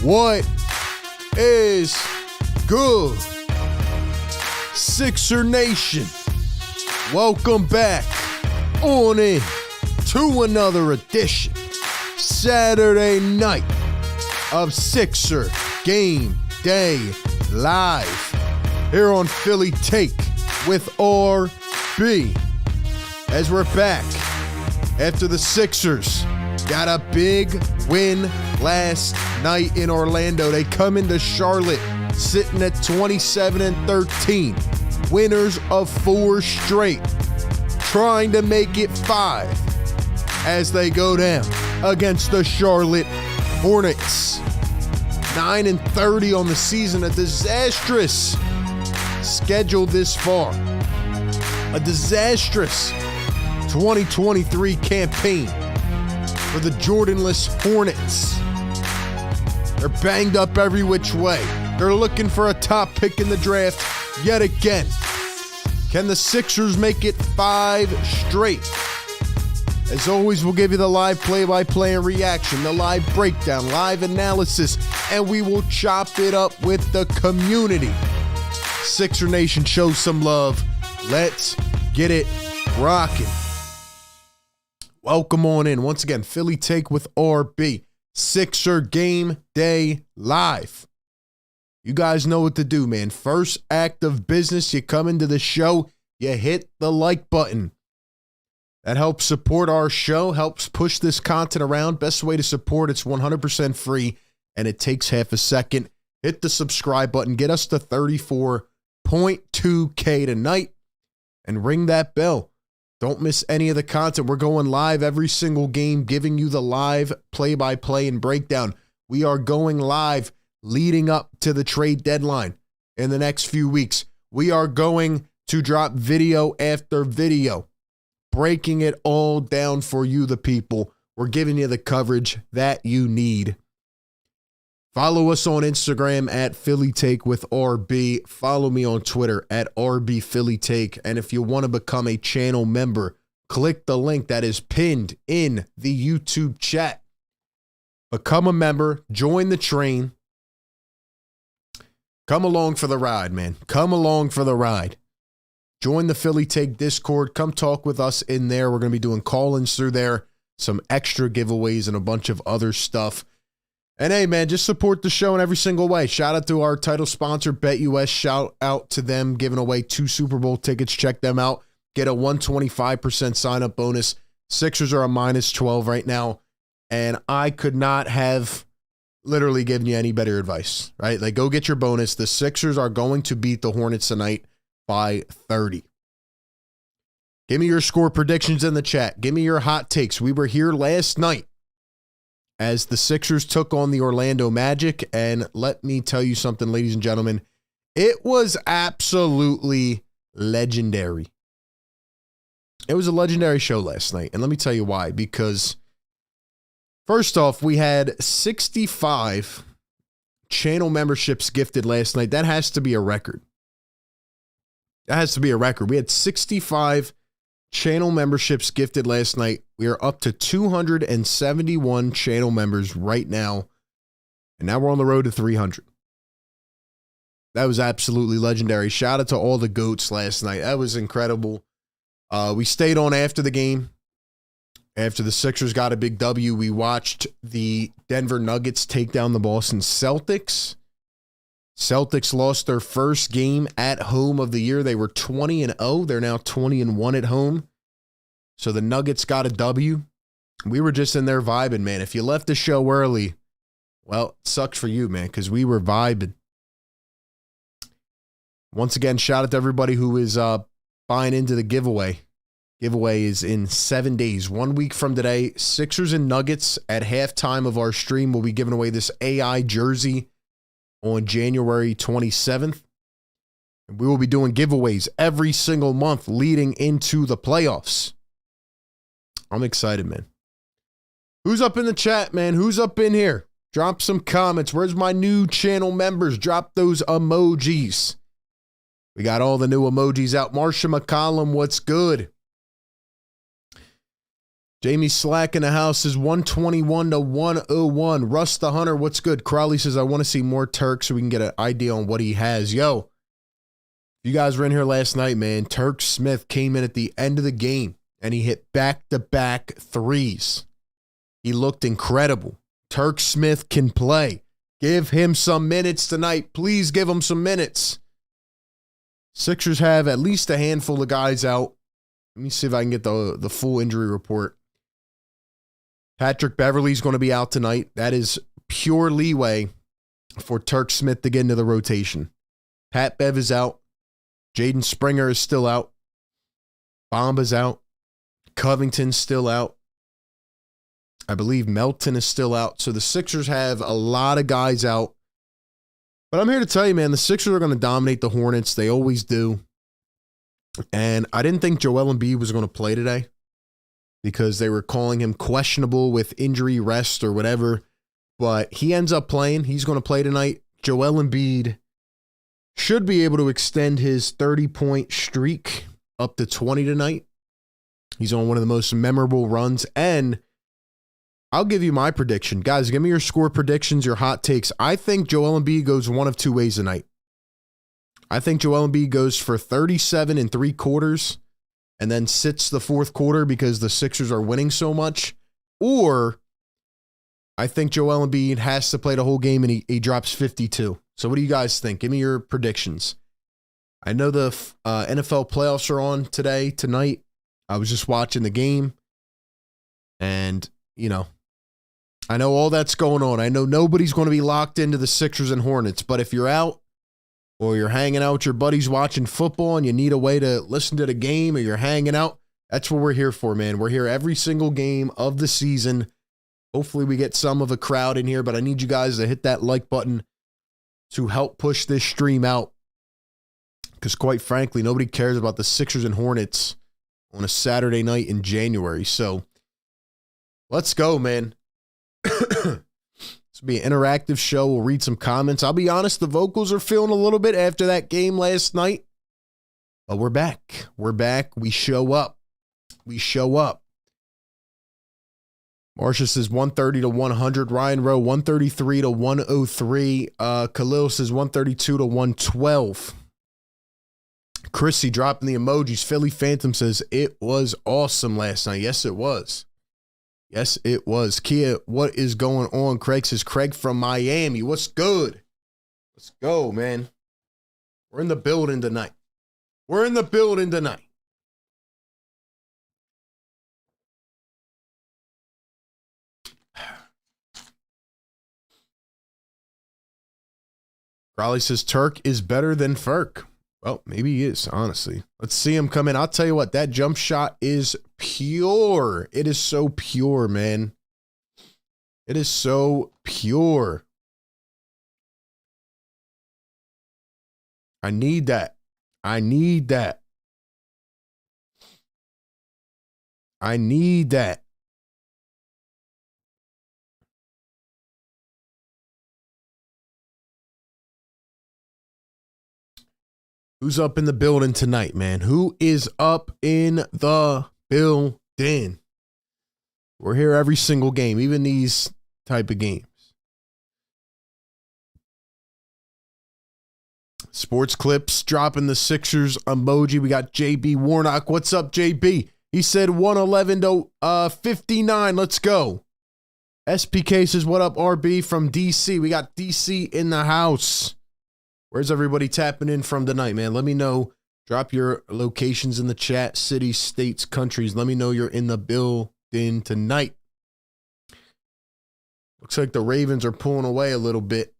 What is good, Sixer Nation? Welcome back on in to another edition, Saturday night of Sixer Game Day Live here on Philly Take with RB. As we're back after the Sixers got a big win last night in Orlando. They come into Charlotte sitting at 27-13, winners of 4 straight, trying to make it 5 as they go down against the Charlotte Hornets. 9-30 on the season, a disastrous schedule this far. A disastrous 2023 campaign for the Jordanless Hornets. They're banged up every which way. They're looking for a top pick in the draft yet again. Can the Sixers make it 5 straight? As always, we'll give you the live play-by-play and reaction, the live breakdown, live analysis, and we will chop it up with the community. Sixer Nation, show some love. Let's get it rocking. Welcome on in. Once again, Philly Take with RB. Sixer Game Day Live. You guys know what to do, man. First act of business, you come into the show, you hit the like button. That helps support our show, helps push this content around. Best way to support, it's 100% free, and it takes half a second. Hit the subscribe button. Get us to 34.2K tonight, and ring that bell. Don't miss any of the content. We're going live every single game, giving you the live play-by-play and breakdown. We are going live leading up to the trade deadline in the next few weeks. We are going to drop video after video, breaking it all down for you, the people. We're giving you the coverage that you need. Follow us on Instagram at Philly Take with RB. Follow me on Twitter at RB Philly Take. And if you want to become a channel member, click the link that is pinned in the YouTube chat. Become a member, join the train. Come along for the ride, man. Come along for the ride. Join the Philly Take Discord. Come talk with us in there. We're going to be doing call-ins through there, some extra giveaways, and a bunch of other stuff. And hey, man, just support the show in every single way. Shout out to our title sponsor, BetUS. Shout out to them giving away 2 Super Bowl tickets. Check them out. Get a 125% sign-up bonus. Sixers are a -12 right now, and I could not have literally given you any better advice, right? Like, go get your bonus. The Sixers are going to beat the Hornets tonight by 30. Give me your score predictions in the chat. Give me your hot takes. We were here last night as the Sixers took on the Orlando Magic, and let me tell you something, ladies and gentlemen, it was absolutely legendary. It was a legendary show last night, and let me tell you why. Because first off, we had 65 channel memberships gifted last night. That has to be a record. That has to be a record. We had 65 channel memberships gifted last night. We are up to 271 channel members right now. And now we're on the road to 300. That was absolutely legendary. Shout out to all the GOATs last night. That was incredible. We stayed on after the game. After the Sixers got a big W, we watched the Denver Nuggets take down the Boston Celtics. Celtics lost their first game at home of the year. They were 20-0. They're now 20-1 at home. So the Nuggets got a W. We were just in there vibing, man. If you left the show early, well, it sucks for you, man, because we were vibing. Once again, shout out to everybody who is buying into the giveaway. Giveaway is in 7 days. 1 week from today, Sixers and Nuggets at halftime of our stream. We'll be giving away this AI jersey on January 27th. And we will be doing giveaways every single month leading into the playoffs. I'm excited, man. Who's up in the chat, man? Who's up in here? Drop some comments. Where's my new channel members? Drop those emojis. We got all the new emojis out. Marsha McCollum, what's good? Jamie Slack in the house is 121 to 101. Russ the Hunter, what's good? Crowley says, I want to see more Turk so we can get an idea on what he has. Yo, you guys were in here last night, man. Turk Smith came in at the end of the game, and he hit back-to-back threes. He looked incredible. Turk Smith can play. Give him some minutes tonight. Please give him some minutes. Sixers have at least a handful of guys out. Let me see if I can get the full injury report. Patrick Beverley's going to be out tonight. That is pure leeway for Turk Smith to get into the rotation. Pat Bev is out. Jaden Springer is still out. Bomba's out. Covington's still out. I believe Melton is still out. So the Sixers have a lot of guys out. But I'm here to tell you, man, the Sixers are going to dominate the Hornets. They always do. And I didn't think Joel Embiid was going to play today because they were calling him questionable with injury, rest, or whatever. But he ends up playing. He's going to play tonight. Joel Embiid should be able to extend his 30-point streak up to 20 tonight. He's on one of the most memorable runs. And I'll give you my prediction. Guys, give me your score predictions, your hot takes. I think Joel Embiid goes one of two ways tonight. I think Joel Embiid goes for 37 3/4 and then sits the fourth quarter because the Sixers are winning so much. Or I think Joel Embiid has to play the whole game and he drops 52. So what do you guys think? Give me your predictions. I know the NFL playoffs are on tonight. I was just watching the game. And, you know, I know all that's going on. I know nobody's going to be locked into the Sixers and Hornets. But if you're out or you're hanging out with your buddies watching football and you need a way to listen to the game or you're hanging out, that's what we're here for, man. We're here every single game of the season. Hopefully we get some of a crowd in here, but I need you guys to hit that like button to help push this stream out. Because quite frankly, nobody cares about the Sixers and Hornets on a Saturday night in January. So let's go, man. This will be an interactive show. We'll read some comments. I'll be honest, the vocals are feeling a little bit after that game last night. But we're back. We're back. We show up. We show up. Marcia says 130 to 100. Ryan Rowe, 133 to 103. Khalil says 132 to 112. Chrissy dropping the emojis. Philly Phantom says it was awesome last night. Yes, it was. Yes, it was. Kia, what is going on? Craig says, Craig from Miami. What's good? Let's go, man. We're in the building tonight. We're in the building tonight. Raleigh says Turk is better than Ferk. Well, maybe he is, honestly. Let's see him come in. I'll tell you what, that jump shot is pure. It is so pure, man. It is so pure. I need that. I need that. I need that. Who's up in the building tonight, man? Who is up in the building? We're here every single game, even these type of games. Sports Clips dropping the Sixers emoji. We got JB Warnock. What's up, JB? He said 111 to 59. Let's go. SPK says, what up, RB from DC? We got DC in the house. Where's everybody tapping in from tonight, man? Let me know. Drop your locations in the chat, cities, states, countries. Let me know you're in the building tonight. Looks like the Ravens are pulling away a little bit.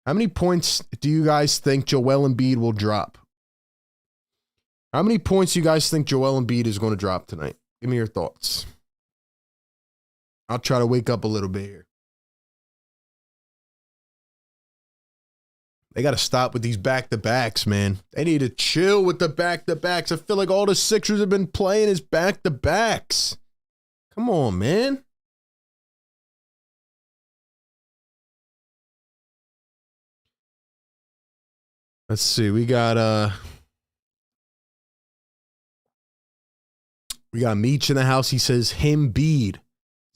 How many points do you guys think Joel Embiid will drop? How many points do you guys think Joel Embiid is going to drop tonight? Give me your thoughts. I'll try to wake up a little bit here. They got to stop with these back-to-backs, man. They need to chill with the back-to-backs. I feel like all the Sixers have been playing is back-to-backs. Come on, man. Let's see. We got We got Meech in the house. He says, him bead.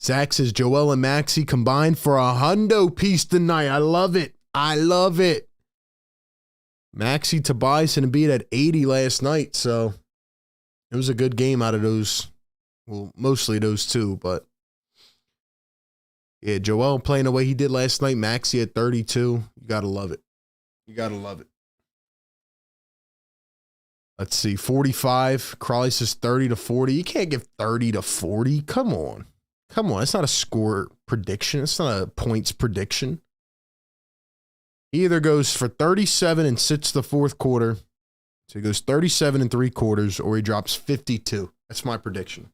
Zach says, Joel and Maxey combined for a hundo piece tonight. I love it. I love it. Maxey, Tobias, and Embiid had 80 last night, so it was a good game out of those. Well, mostly those two, but yeah, Joel playing the way he did last night. Maxey at 32. You got to love it. You got to love it. Let's see, 45. Crawley says 30 to 40. You can't give 30 to 40. Come on. Come on. It's not a score prediction. It's not a points prediction. He either goes for 37 and sits the fourth quarter. So he goes 37 and 3/4, or he drops 52. That's my prediction.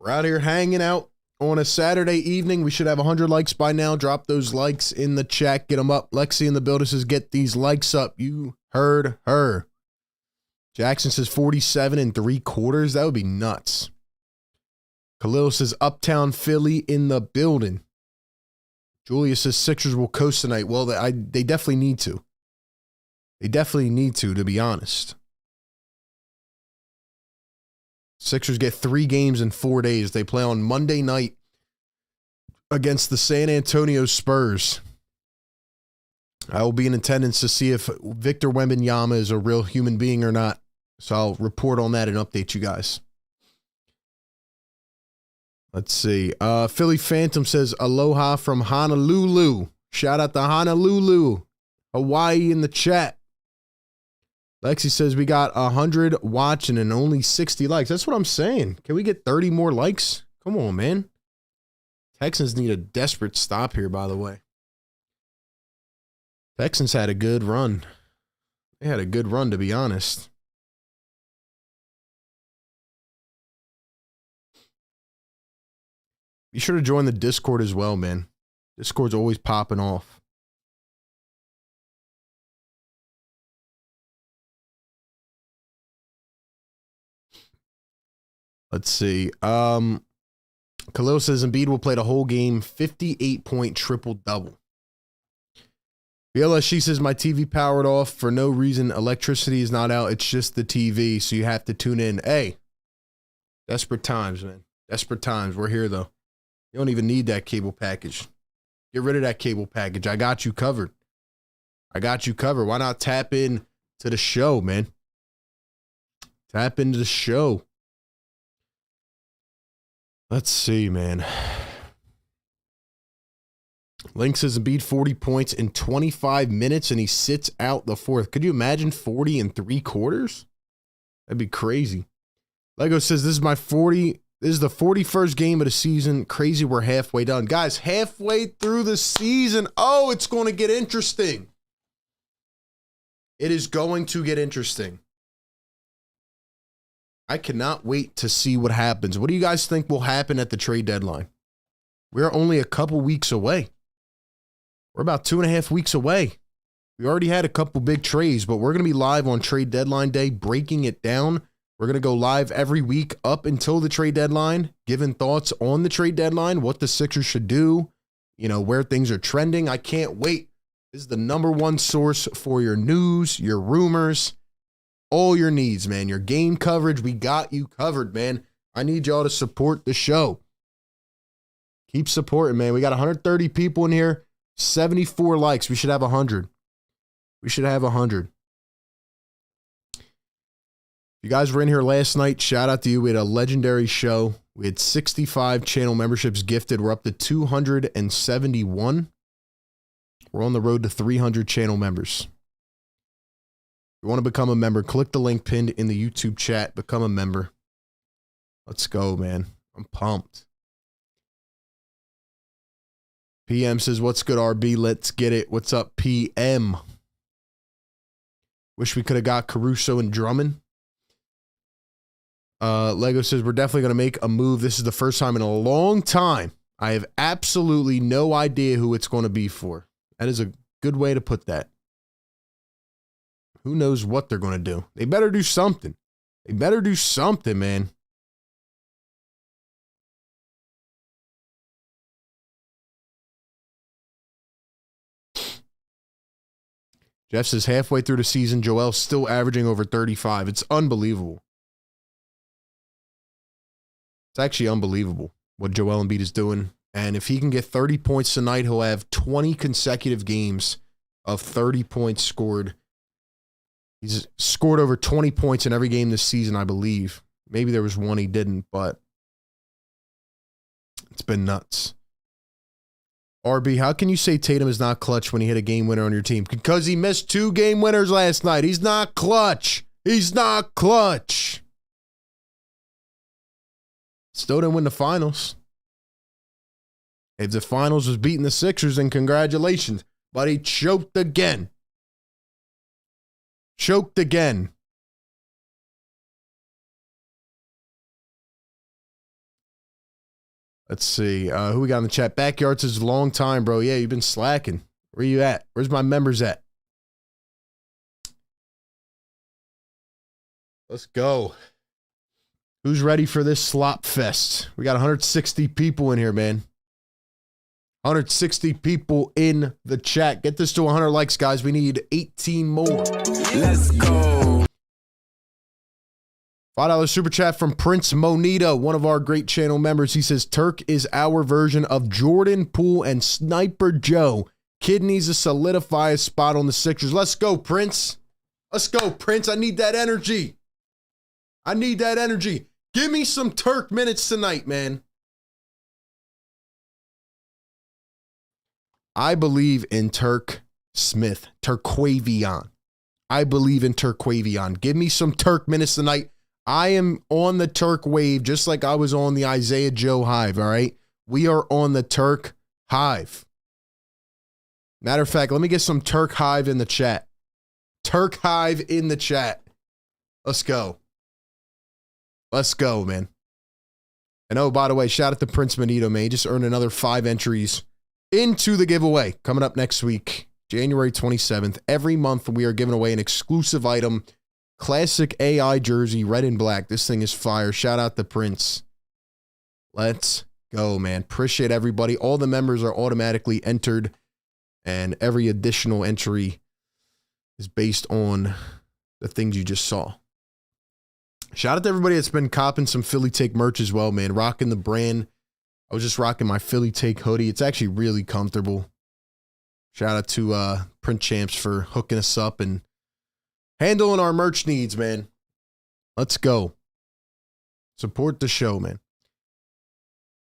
We're out here hanging out on a Saturday evening. We should have 100 likes by now. Drop those likes in the chat. Get them up. Lexi in the building says, get these likes up. You heard her. Jackson says 47 and 3/4. That would be nuts. Khalil says Uptown Philly in the building. Julia says Sixers will coast tonight. Well, they definitely need to. They definitely need to be honest. Sixers get 3 games in 4 days. They play on Monday night against the San Antonio Spurs. I will be in attendance to see if Victor Wembanyama is a real human being or not. So I'll report on that and update you guys. Let's see. Philly Phantom says, aloha from Honolulu. Shout out to Honolulu, Hawaii in the chat. Lexi says we got 100 watching and only 60 likes. That's what I'm saying. Can we get 30 more likes? Come on, man. Texans need a desperate stop here, by the way. Texans had a good run. They had a good run, to be honest. Be sure to join the Discord as well, man. Discord's always popping off. Let's see. Khalil says Embiid will play the whole game, 58-point triple-double. BLSG says my TV powered off for no reason. Electricity is not out. It's just the TV, so you have to tune in. Hey, desperate times, man. Desperate times. We're here, though. You don't even need that cable package. Get rid of that cable package. I got you covered. I got you covered. Why not tap in to the show, man? Tap into the show. Let's see, man. Link says Embiid 40 points in 25 minutes and he sits out the fourth. Could you imagine 40 in 3/4? That'd be crazy. Lego says this is the 41st game of the season. Crazy, we're halfway done. Guys, halfway through the season. Oh, it's going to get interesting. It is going to get interesting. I cannot wait to see what happens. What do you guys think will happen at the trade deadline? We're only a couple weeks away. We're about 2.5 weeks away. We already had a couple big trades, but we're going to be live on trade deadline day, breaking it down. We're going to go live every week up until the trade deadline, giving thoughts on the trade deadline, what the Sixers should do, where things are trending. I can't wait. This is the #1 source for your news, your rumors, all your needs, man. Your game coverage, we got you covered, man. I need y'all to support the show. Keep supporting, man. We got 130 people in here, 74 likes. We should have 100. We should have 100. You guys were in here last night. Shout out to you. We had a legendary show. We had 65 channel memberships gifted. We're up to 271. We're on the road to 300 channel members. If you want to become a member, click the link pinned in the YouTube chat. Become a member. Let's go, man. I'm pumped. PM says, what's good, RB? Let's get it. What's up, PM? Wish we could have got Caruso and Drummond. Lego says, we're definitely going to make a move. This is the first time in a long time. I have absolutely no idea who it's going to be for. That is a good way to put that. Who knows what they're going to do? They better do something. They better do something, man. Jeff says halfway through the season, Joel's still averaging over 35. It's unbelievable. It's actually unbelievable what Joel Embiid is doing. And if he can get 30 points tonight, he'll have 20 consecutive games of 30 points scored. He's scored over 20 points in every game this season, I believe. Maybe there was one he didn't, but it's been nuts. RB, how can you say Tatum is not clutch when he hit a game winner on your team? Because he missed 2 game winners last night. He's not clutch. He's not clutch. Still didn't win the finals. If the finals was beating the Sixers, then congratulations. But he choked again. Choked again. Let's see. Who we got in the chat? Backyard says, long time, bro. Yeah, you've been slacking. Where you at? Where's my members at? Let's go. Who's ready for this slop fest? We got 160 people in here, man. 160 people in the chat. Get this to 100 likes, guys. We need 18 more. Let's go. $5 super chat from Prince Monita, one of our great channel members. He says, Turk is our version of Jordan Poole and Sniper Joe. Kid needs to solidify a spot on the Sixers. Let's go, Prince. Let's go, Prince. I need that energy. I need that energy. Give me some Turk minutes tonight, man. I believe in Turk Smith, Turquavion. I believe in Turquavion. Give me some Turk minutes tonight. I am on the Turk wave just like I was on the Isaiah Joe hive, all right? We are on the Turk hive. Matter of fact, let me get some Turk hive in the chat. Turk hive in the chat. Let's go. Let's go, man. And oh, by the way, shout out to Prince Benito, man. He just earned another 5 entries into the giveaway coming up next week, January 27th. Every month we are giving away an exclusive item. Classic AI jersey, red and black. This thing is fire. Shout out to Prince. Let's go, man. Appreciate everybody. All the members are automatically entered, and every additional entry is based on the things you just saw. Shout out to everybody that's been copping some Philly Take merch as well, man. Rocking the brand. I was just rocking my Philly Take hoodie. It's actually really comfortable. Shout out to Print Champs for hooking us up and handling our merch needs, man. Let's go. Support the show, man.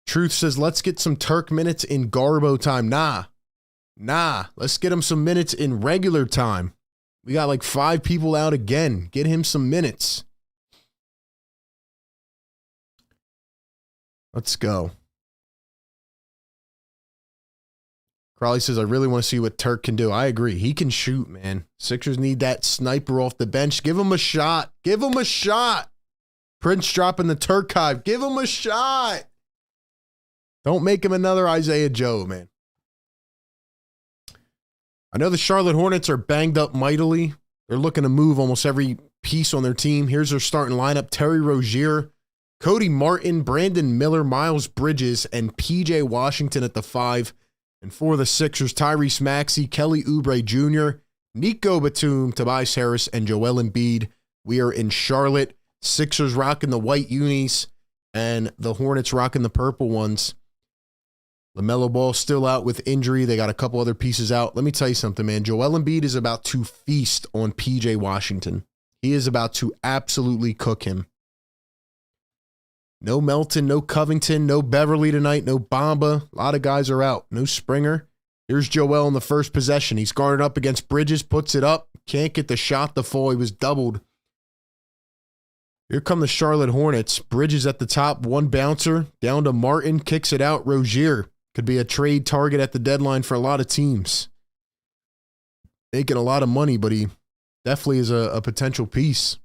Truth says, let's get some Turk minutes in Garbo time. Nah. Let's get him some minutes in regular time. We got like 5 people out again. Get him some minutes. Let's go. Crowley says, I really want to see what Turk can do. I agree. He can shoot, man. Sixers need that sniper off the bench. Give him a shot. Give him a shot. Prince dropping the Turk hive. Give him a shot. Don't make him another Isaiah Joe, man. I know the Charlotte Hornets are banged up mightily. They're looking to move almost every piece on their team. Here's their starting lineup. Terry Rozier, Cody Martin, Brandon Miller, Miles Bridges, and PJ Washington at the 5. And for the Sixers, Tyrese Maxey, Kelly Oubre Jr., Nico Batum, Tobias Harris, and Joel Embiid. We are in Charlotte. Sixers rocking the white unis, and the Hornets rocking the purple ones. LaMelo Ball still out with injury. They got a couple other pieces out. Let me tell you something, man. Joel Embiid is about to feast on PJ Washington. He is about to absolutely cook him. No Melton, no Covington, no Beverly tonight, no Bamba. A lot of guys are out. No Springer. Here's Joel in the first possession. He's guarded up against Bridges, puts it up. Can't get the shot to fall. He was doubled. Here come the Charlotte Hornets. Bridges at the top, one bouncer. Down to Martin, kicks it out. Rozier could be a trade target at the deadline for a lot of teams. Making a lot of money, but he definitely is a potential piece.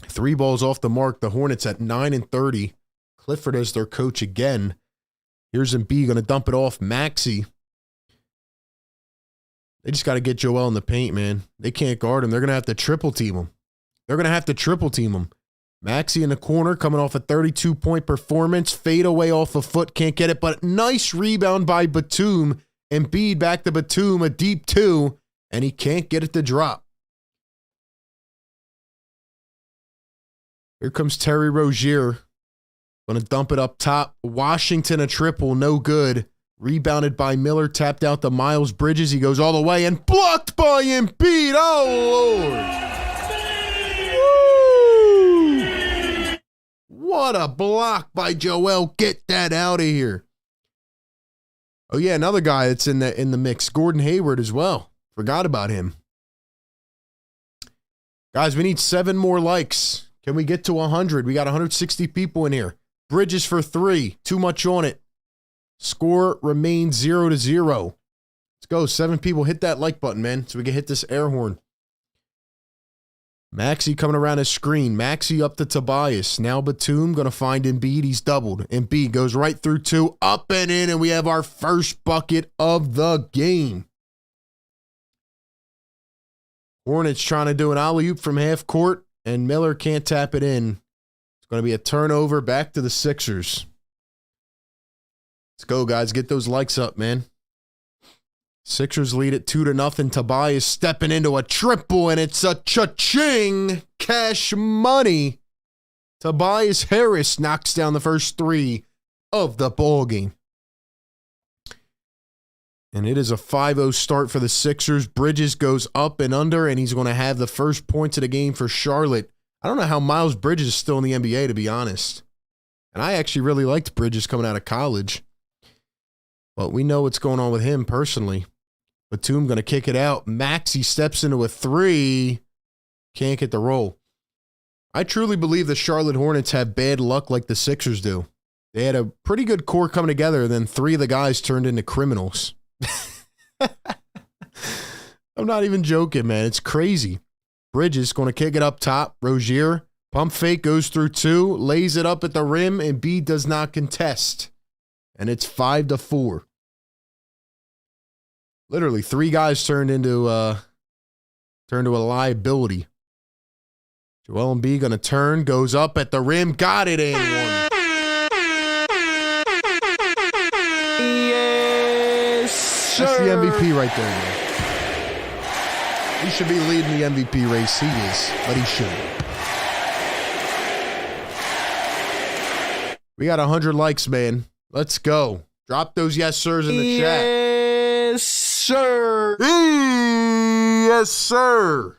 3 balls off the mark. The Hornets at 9-30. Clifford as their coach again. Here's Embiid going to dump it off. Maxey. They just got to get Joel in the paint, man. They can't guard him. They're going to have to triple team him. Maxey in the corner coming off a 32-point performance. Fade away off a foot. Can't get it, but nice rebound by Batum. Embiid back to Batum. A deep 2. and he can't get it to drop. Here comes Terry Rozier. Going to dump it up top. Washington a triple, no good. Rebounded by Miller, tapped out to Miles Bridges. He goes all the way and blocked by Embiid. Oh, Lord. Woo! What a block by Joel. Get that out of here. Oh, yeah, another guy that's in the mix, Gordon Hayward as well. Forgot about him. Guys, we need 7 more likes. Can we get to 100? We got 160 people in here. Bridges for 3. Too much on it. Score remains 0-0. Let's go. 7 people. Hit that like button, man, so we can hit this air horn. Maxey coming around his screen. Maxey up to Tobias. Now Batum going to find Embiid. He's doubled. Embiid goes right through 2. Up and in, and we have our first bucket of the game. Hornets trying to do an alley-oop from half court, and Miller can't tap it in. It's going to be a turnover back to the Sixers. Let's go, guys. Get those likes up, man. Sixers lead it 2-0. Tobias stepping into a triple, and it's a cha-ching. Cash money. Tobias Harris knocks down the first 3 of the ballgame. And it is a 5-0 start for the Sixers. Bridges goes up and under, and he's going to have the first points of the game for Charlotte. I don't know how Miles Bridges is still in the NBA, to be honest. And I actually really liked Bridges coming out of college. But we know what's going on with him personally. Batum going to kick it out. Maxey steps into a 3. Can't get the roll. I truly believe the Charlotte Hornets have bad luck like the Sixers do. They had a pretty good core coming together, then 3 of the guys turned into criminals. I'm not even joking, man. It's crazy. Bridges going to kick it up top. Rozier, pump fake, goes through 2, lays it up at the rim, and B does not contest. And it's 5-4. Literally, 3 guys turned into a liability. Joel Embiid going to turn, goes up at the rim, got it in 1. That's the MVP right there, man. He should be leading the MVP race. He is, but he shouldn't. We got 100 likes, man. Let's go. Drop those yes sirs in the chat. Yes, sir. Yes, sir.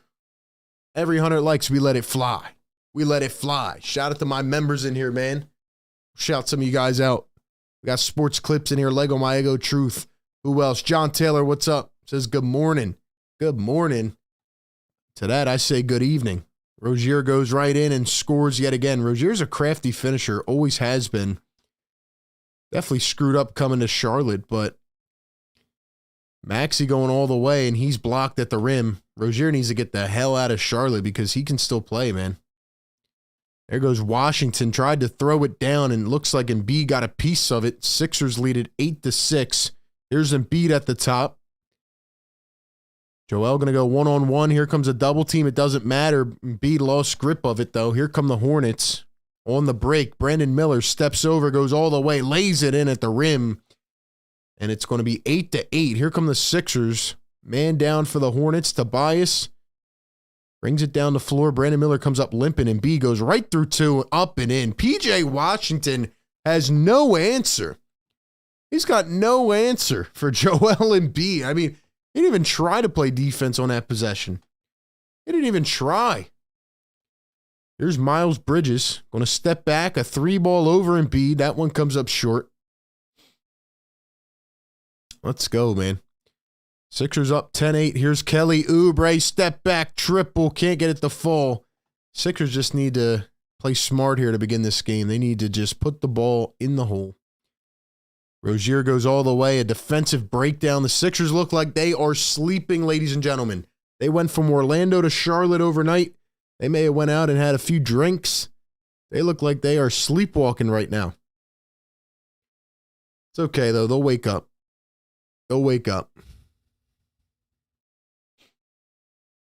Every 100 likes, we let it fly. We let it fly. Shout out to my members in here, man. Shout some of you guys out. We got sports clips in here. Lego My Ego Truth. Who else? John Taylor, what's up? Says good morning. Good morning. To that, I say good evening. Rozier goes right in and scores yet again. Rozier's a crafty finisher. Always has been. Definitely screwed up coming to Charlotte, but Maxey going all the way, and he's blocked at the rim. Rozier needs to get the hell out of Charlotte because he can still play, man. There goes Washington. Tried to throw it down, and it looks like Embiid got a piece of it. Sixers lead it 8-6. Here's Embiid at the top. Joel going to go one-on-one. Here comes a double team. It doesn't matter. Embiid lost grip of it, though. Here come the Hornets on the break. Brandon Miller steps over, goes all the way, lays it in at the rim. And it's going to be 8-8. Here come the Sixers. Man down for the Hornets. Tobias brings it down the floor. Brandon Miller comes up limping. Embiid goes right through 2, up and in. PJ Washington has no answer. He's got no answer for Joel Embiid. I mean, he didn't even try to play defense on that possession. He didn't even try. Here's Miles Bridges. Going to step back. A 3-ball over Embiid. That one comes up short. Let's go, man. Sixers up 10-8. Here's Kelly Oubre. Step back. Triple. Can't get it to fall. Sixers just need to play smart here to begin this game. They need to just put the ball in the hole. Rozier goes all the way, a defensive breakdown. The Sixers look like they are sleeping, ladies and gentlemen. They went from Orlando to Charlotte overnight. They may have went out and had a few drinks. They look like they are sleepwalking right now. It's okay, though. They'll wake up. They'll wake up.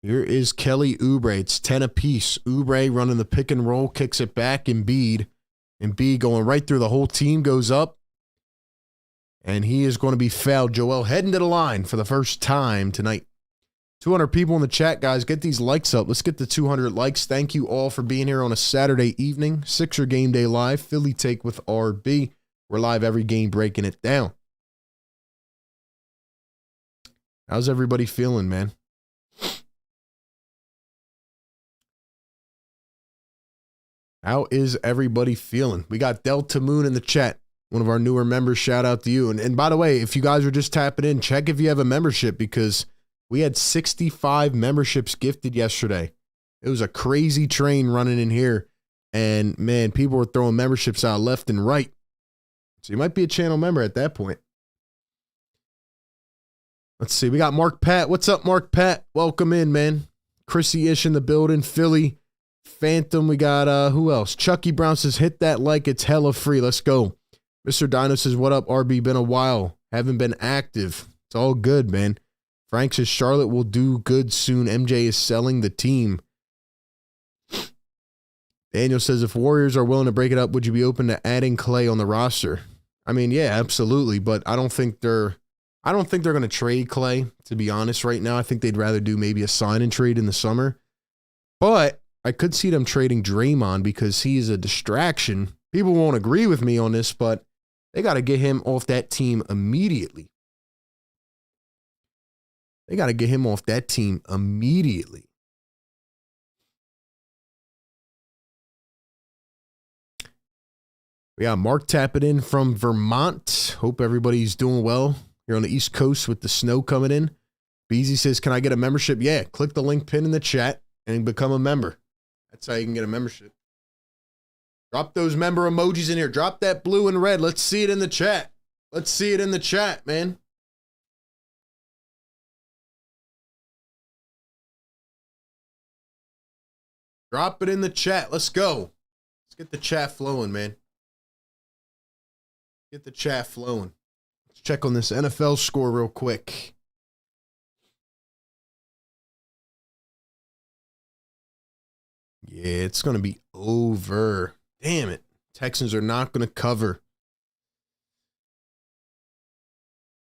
Here is Kelly Oubre. It's 10 apiece. Oubre running the pick and roll, kicks it back. Embiid going right through the whole team, goes up. And he is going to be fouled. Joel heading to the line for the first time tonight. 200 people in the chat, guys. Get these likes up. Let's get the 200 likes. Thank you all for being here on a Saturday evening. Sixer Game Day Live. Philly Take with RB. We're live every game breaking it down. How's everybody feeling, man? How is everybody feeling? We got Delta Moon in the chat. One of our newer members. Shout out to you. And by the way, if you guys are just tapping in, check if you have a membership because we had 65 memberships gifted yesterday. It was a crazy train running in here. And, man, people were throwing memberships out left and right. So you might be a channel member at that point. Let's see. We got Mark Pat. What's up, Mark Pat? Welcome in, man. Chrissy Ish in the building. Philly. Phantom. We got, who else? Chucky Brown says, hit that like. It's hella free. Let's go. Mr. Dino says, what up, RB? Been a while. Haven't been active. It's all good, man. Frank says Charlotte will do good soon. MJ is selling the team. Daniel says if Warriors are willing to break it up, would you be open to adding Clay on the roster? I mean, yeah, absolutely, but I don't think they're going to trade Clay, to be honest, right now. I think they'd rather do maybe a sign and trade in the summer. But I could see them trading Draymond because he's a distraction. People won't agree with me on this, but they got to get him off that team immediately. They got to get him off that team immediately. We got Mark tapping in from Vermont. Hope everybody's doing well here on the East Coast with the snow coming in. Beezy says, can I get a membership? Yeah, click the link pin in the chat and become a member. That's how you can get a membership. Drop those member emojis in here. Drop that blue and red. Let's see it in the chat. Let's see it in the chat, man. Drop it in the chat. Let's go. Let's get the chat flowing, man. Get the chat flowing. Let's check on this NFL score real quick. Yeah, it's going to be over. Damn it. Texans are not going to cover.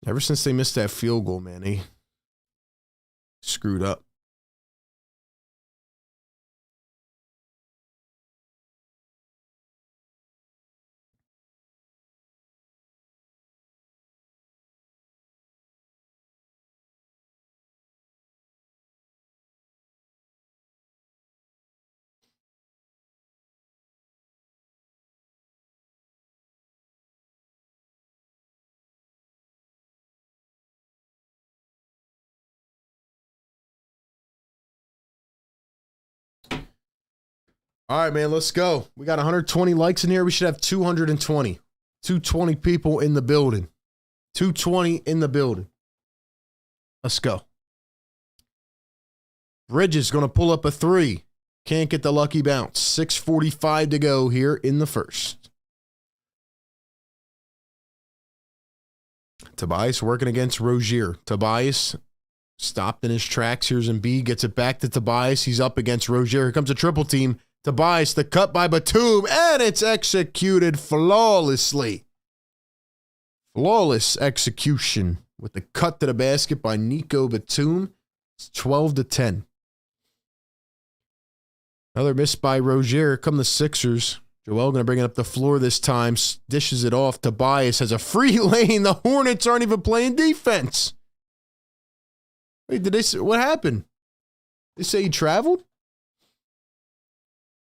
Ever since they missed that field goal, man, they screwed up. All right, man, let's go. We got 120 likes in here. We should have 220. 220 people in the building. 220 in the building. Let's go. Bridges going to pull up a three. Can't get the lucky bounce. 6:45 to go here in the first. Tobias working against Rozier. Tobias stopped in his tracks. Here's Embiid. Gets it back to Tobias. He's up against Rozier. Here comes a triple team. Tobias, the cut by Batum, and it's executed flawlessly. Flawless execution with the cut to the basket by Nico Batum. It's 12-10. Another miss by Rozier. Here come the Sixers. Joel going to bring it up the floor this time. Dishes it off. Tobias has a free lane. The Hornets aren't even playing defense. Wait, did they say, what happened? They say he traveled?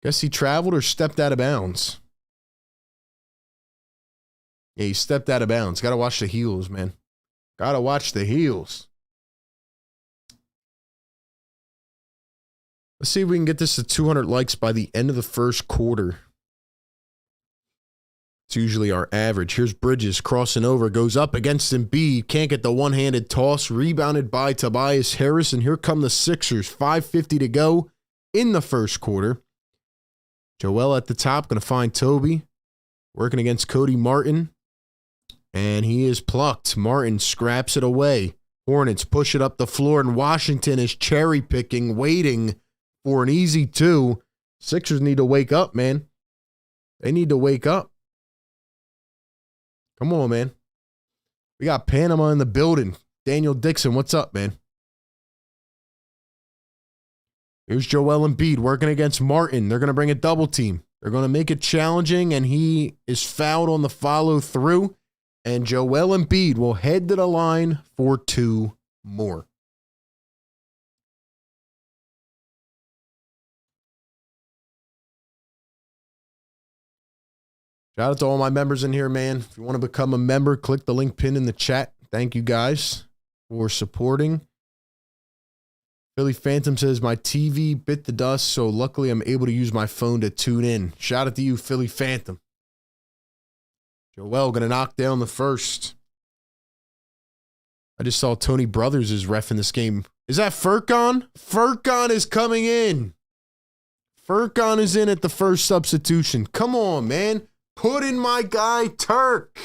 Guess he traveled or stepped out of bounds. Yeah, he stepped out of bounds. Got to watch the heels, man. Got to watch the heels. Let's see if we can get this to 200 likes by the end of the first quarter. It's usually our average. Here's Bridges crossing over. Goes up against Embiid. Can't get the one-handed toss. Rebounded by Tobias Harris. And here come the Sixers. 5:50 to go in the first quarter. Joel at the top, going to find Toby. Working against Cody Martin. And he is plucked. Martin scraps it away. Hornets push it up the floor, and Washington is cherry-picking, waiting for an easy two. Sixers need to wake up, man. They need to wake up. Come on, man. We got Panama in the building. Daniel Dixon, what's up, man? Here's Joel Embiid working against Martin. They're going to bring a double team. They're going to make it challenging, and he is fouled on the follow through. And Joel Embiid will head to the line for 2 more. Shout out to all my members in here, man. If you want to become a member, click the link pinned in the chat. Thank you guys for supporting. Philly Phantom says, my TV bit the dust, so luckily I'm able to use my phone to tune in. Shout out to you, Philly Phantom. Joel going to knock down the first. I just saw Tony Brothers is reffing this game. Is that Furkan? Furkan is coming in. Furkan is in at the first substitution. Come on, man. Put in my guy, Turk.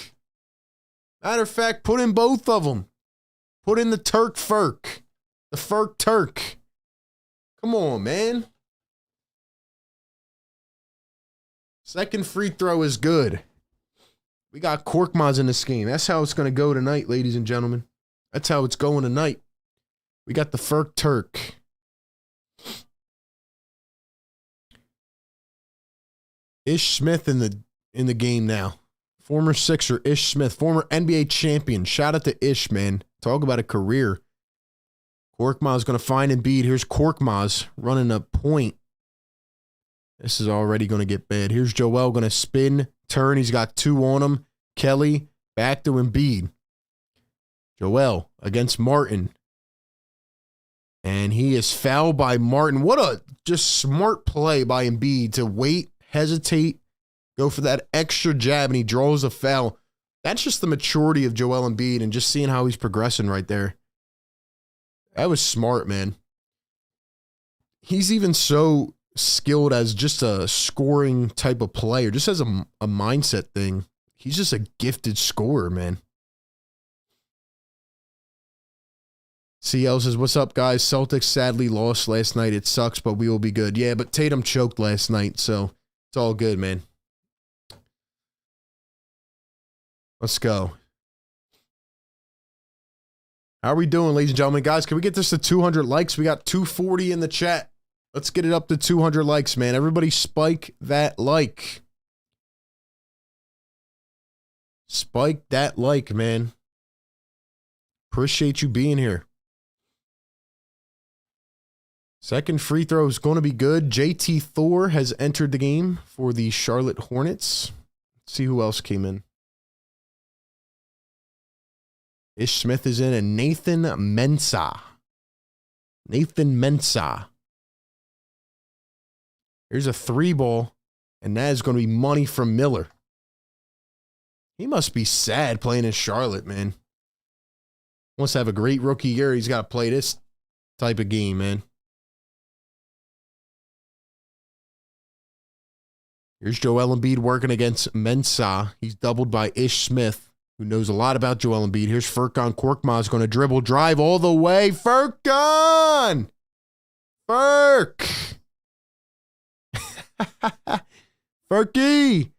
Matter of fact, put in both of them. Put in the Turk Furk. The Furk Turk. Come on, man. Second free throw is good. We got Korkmaz in this game. That's how it's going to go tonight, ladies and gentlemen. That's how it's going tonight. We got the Furk Turk. Ish Smith in the game now. Former Sixer, Ish Smith, former NBA champion. Shout out to Ish, man. Talk about a career. Korkmaz going to find Embiid. Here's Korkmaz running a point. This is already going to get bad. Here's Joel going to spin, turn. He's got 2 on him. Kelly back to Embiid. Joel against Martin. And he is fouled by Martin. What a just smart play by Embiid to wait, hesitate, go for that extra jab, and he draws a foul. That's just the maturity of Joel Embiid and just seeing how he's progressing right there. That was smart, man. He's even so skilled as just a scoring type of player, just as a mindset thing. He's just a gifted scorer, man. CL says, what's up, guys? Celtics sadly lost last night. It sucks, but we will be good. Yeah, but Tatum choked last night, so it's all good, man. Let's go. How are we doing, ladies and gentlemen? Guys, can we get this to 200 likes? We got 240 in the chat. Let's get it up to 200 likes, man. Everybody spike that like. Spike that like, man. Appreciate you being here. Second free throw is going to be good. JT Thor has entered the game for the Charlotte Hornets. Let's see who else came in. Ish Smith is in, and Nathan Mensah. Nathan Mensah. Here's a 3-ball, and that is going to be money from Miller. He must be sad playing in Charlotte, man. Wants to have a great rookie year. He's got to play this type of game, man. Here's Joel Embiid working against Mensah. He's doubled by Ish Smith, who knows a lot about Joel Embiid. Here's Furkan Korkmaz going to dribble, drive all the way. Furkan! Furk! Furky!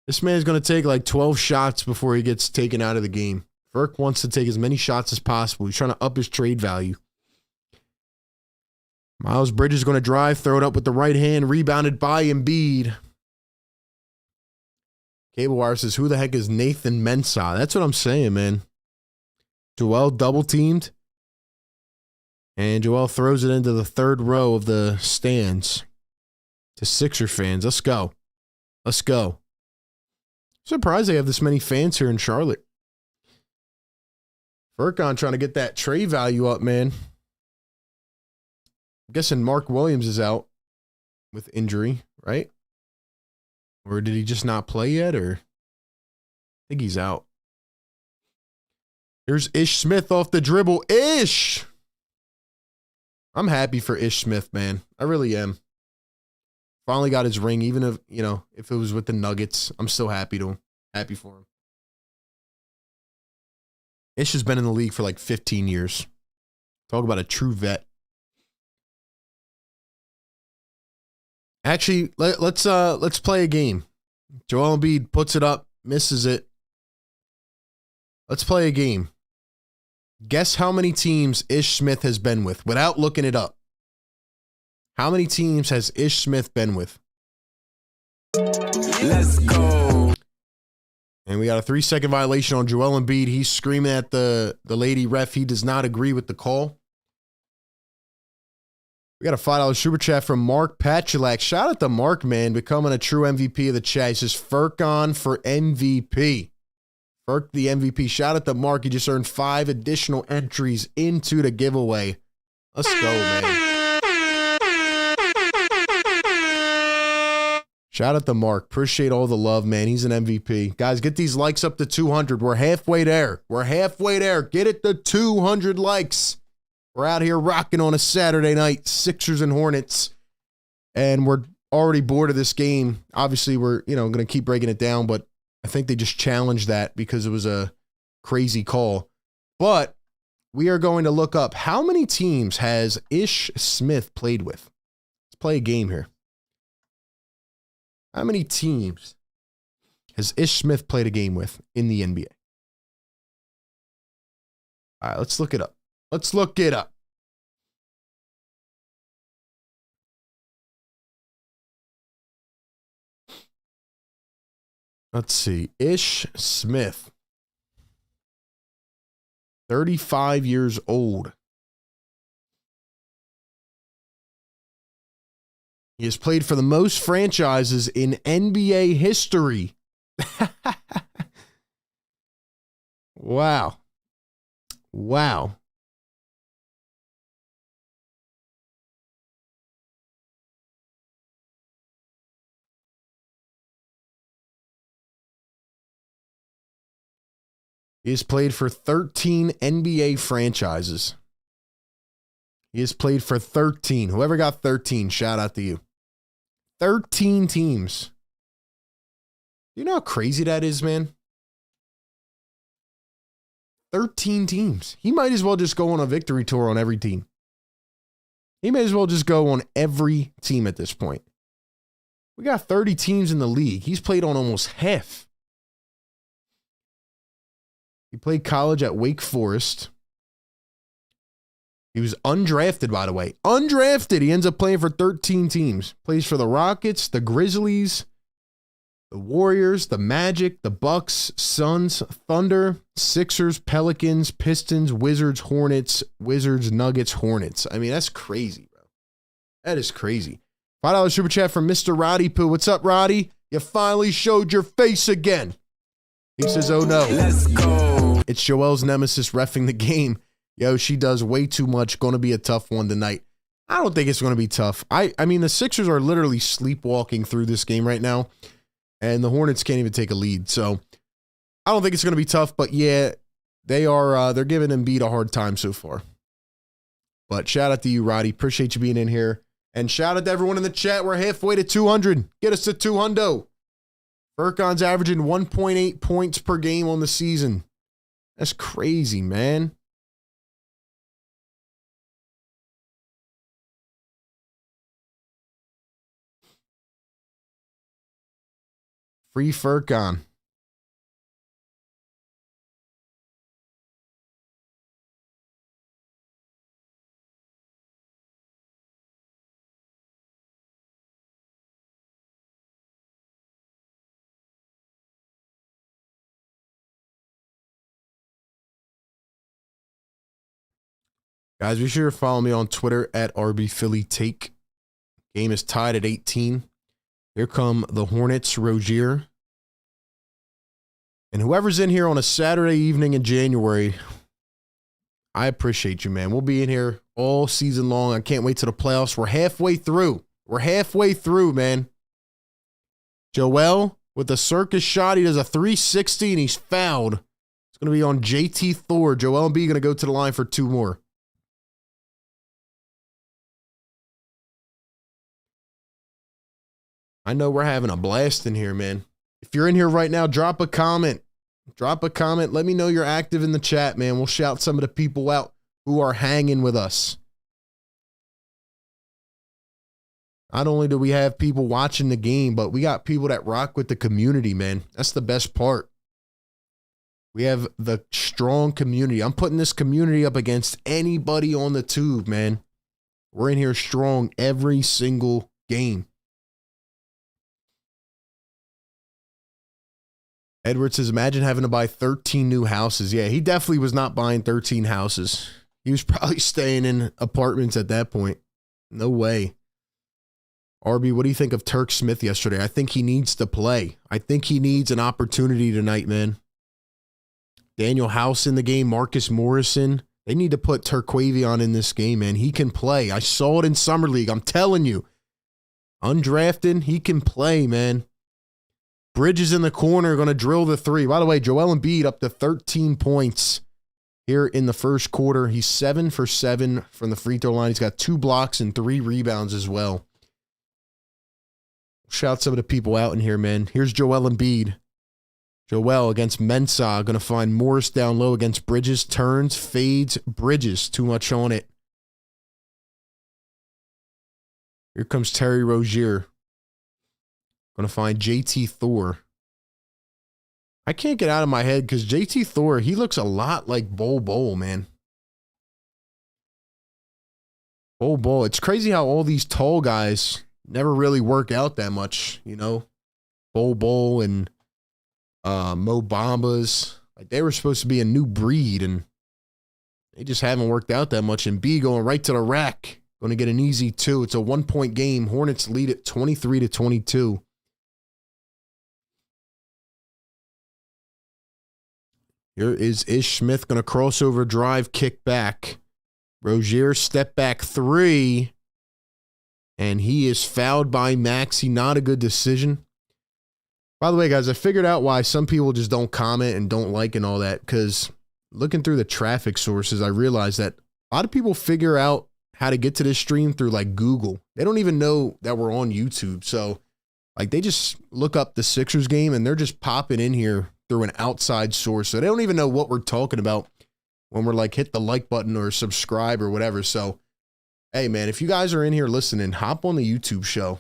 This man's going to take like 12 shots before he gets taken out of the game. Furk wants to take as many shots as possible. He's trying to up his trade value. Miles Bridges going to drive, throw it up with the right hand, rebounded by Embiid. Cable Wire says, who the heck is Nathan Mensah? That's what I'm saying, man. Joel double-teamed. And Joel throws it into the third row of the stands. To Sixer fans. Let's go. Let's go. Surprised they have this many fans here in Charlotte. Furkan trying to get that trade value up, man. I'm guessing Mark Williams is out with injury, right? Or did he just not play yet? Or I think he's out. Here's Ish Smith off the dribble. Ish! I'm happy for Ish Smith, man. I really am. Finally got his ring, even if, you know, if it was with the Nuggets. I'm still happy for him. Ish has been in the league for like 15 years. Talk about a true vet. Actually, let's play a game. Joel Embiid puts it up, misses it. Let's play a game. Guess how many teams Ish Smith has been with without looking it up. How many teams has Ish Smith been with? Let's go. And we got a 3-second violation on Joel Embiid. He's screaming at the lady ref. He does not agree with the call. We got a $5 super chat from Mark Patulak. Shout out to Mark, man, becoming a true MVP of the chat. He says, Furkan for MVP. Furk the MVP. Shout out to Mark. He just earned 5 additional entries into the giveaway. Let's go, man. Shout out to Mark. Appreciate all the love, man. He's an MVP. Guys, get these likes up to 200. We're halfway there. We're halfway there. Get it to 200 likes. We're out here rocking on a Saturday night, Sixers and Hornets. And we're already bored of this game. Obviously, we're, going to keep breaking it down, but I think they just challenged that because it was a crazy call. But we are going to look up how many teams has Ish Smith played with. Let's play a game here. How many teams has Ish Smith played a game with in the NBA? All right, let's look it up. Let's look it up. Let's see. Ish Smith, 35 years old. He has played for the most franchises in NBA history. Wow. Wow. He has played for 13 NBA franchises. He has played for 13. Whoever got 13, shout out to you. 13 teams. You know how crazy that is, man? 13 teams. He might as well just go on a victory tour on every team. He may as well just go on every team at this point. We got 30 teams in the league. He's played on almost half. He played college at Wake Forest. He was undrafted, by the way. Undrafted. He ends up playing for 13 teams. Plays for the Rockets, the Grizzlies, the Warriors, the Magic, the Bucks, Suns, Thunder, Sixers, Pelicans, Pistons, Wizards, Hornets, Wizards, Nuggets, Hornets. I mean, that's crazy, bro. That is crazy. $5 super chat from Mr. Roddy Poo. What's up, Roddy? You finally showed your face again. He says, oh no. Let's go. It's Joel's nemesis reffing the game. Yo, she does way too much. Going to be a tough one tonight. I don't think it's going to be tough. I mean, the Sixers are literally sleepwalking through this game right now, and the Hornets can't even take a lead. So I don't think it's going to be tough, but yeah, they are. They're giving Embiid a hard time so far. But shout out to you, Roddy. Appreciate you being in here. And shout out to everyone in the chat. We're halfway to 200. Get us to 200. Furkan's averaging 1.8 points per game on the season. That's crazy, man. Free Furkan. Guys, be sure to follow me on Twitter at RBPhillyTake. Game is tied at 18. Here come the Hornets, Rozier. And whoever's in here on a Saturday evening in January, I appreciate you, man. We'll be in here all season long. I can't wait till the playoffs. We're halfway through. We're halfway through, man. Joel with a circus shot. He does a 360 and he's fouled. It's going to be on JT Thor. Joel Embiid going to go to the line for 2 more. I know we're having a blast in here, man. If you're in here right now, drop a comment. Drop a comment. Let me know you're active in the chat, man. We'll shout some of the people out who are hanging with us. Not only do we have people watching the game, but we got people that rock with the community, man. That's the best part. We have the strong community. I'm putting this community up against anybody on the tube, man. We're in here strong every single game. Edward says, imagine having to buy 13 new houses. Yeah, he definitely was not buying 13 houses. He was probably staying in apartments at that point. No way. RB, what do you think of Turk Smith yesterday? I think he needs to play. I think he needs an opportunity tonight, man. Daniel House in the game, Marcus Morrison. They need to put Turquavion in this game, man. He can play. I saw it in Summer League. I'm telling you. Undrafted, he can play, man. Bridges in the corner, going to drill the three. By the way, Joel Embiid up to 13 points here in the first quarter. He's 7 for 7 from the free throw line. He's got 2 blocks and 3 rebounds as well. Shout some of the people out in here, man. Here's Joel Embiid. Joel against Mensah. Going to find Morris down low against Bridges. Turns, fades, Bridges. Too much on it. Here comes Terry Rozier. Going to find JT Thor. I can't get out of my head because JT Thor, he looks a lot like Bol, man. Bol. It's crazy how all these tall guys never really work out that much, you know? Bol and Mo Bambas. Like, they were supposed to be a new breed, and they just haven't worked out that much. And B going right to the rack. Going to get an easy 2. It's a 1-point game. Hornets lead it 23-22. Here is Ish Smith going to crossover drive, kick back. Rozier step back 3. And he is fouled by Maxey. Not a good decision. By the way, guys, I figured out why some people just don't comment and don't like and all that. Because looking through the traffic sources, I realized that a lot of people figure out how to get to this stream through like Google. They don't even know that we're on YouTube. So like they just look up the Sixers game and they're just popping in here through an outside source. So they don't even know what we're talking about when we're like hit the like button or subscribe or whatever. So, hey man, if you guys are in here listening, hop on the YouTube show,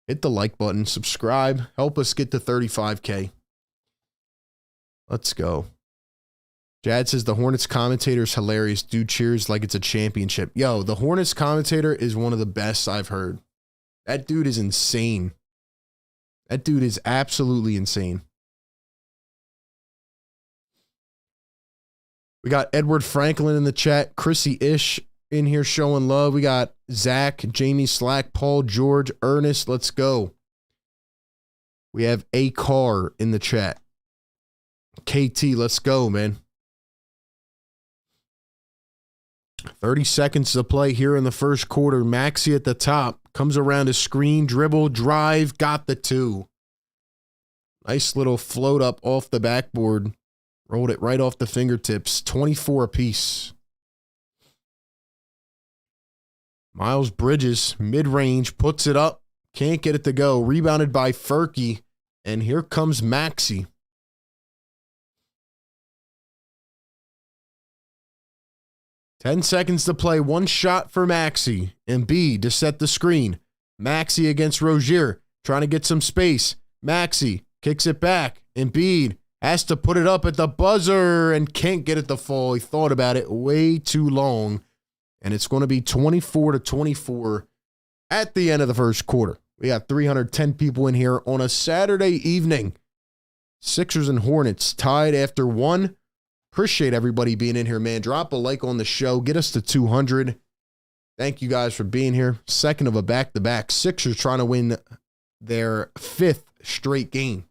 hit the like button, subscribe, help us get to 35K. Let's go. Jad says the Hornets commentator is hilarious. Dude cheers like it's a championship. Yo, the Hornets commentator is one of the best I've heard. That dude is insane. That dude is absolutely insane. We got Edward Franklin in the chat. Chrissy Ish in here showing love. We got Zach, Jamie Slack, Paul George, Ernest. Let's go. We have A Car in the chat. KT, let's go, man. 30 seconds to play here in the first quarter. Maxey at the top. Comes around a screen, dribble, drive, got the 2. Nice little float up off the backboard. Rolled it right off the fingertips. 24 apiece. Miles Bridges, mid-range, puts it up. Can't get it to go. Rebounded by Furky. And here comes Maxey. Ten seconds to play. One shot for Maxey. Embiid to set the screen. Maxey against Rozier. Trying to get some space. Maxey kicks it back. Embiid has to put it up at the buzzer and can't get it to fall. He thought about it way too long. And it's going to be 24-24 at the end of the first quarter. We got 310 people in here on a Saturday evening. Sixers and Hornets tied after 1. Appreciate everybody being in here, man. Drop a like on the show. Get us to 200. Thank you guys for being here. Second of a back-to-back. Sixers trying to win their 5th straight game.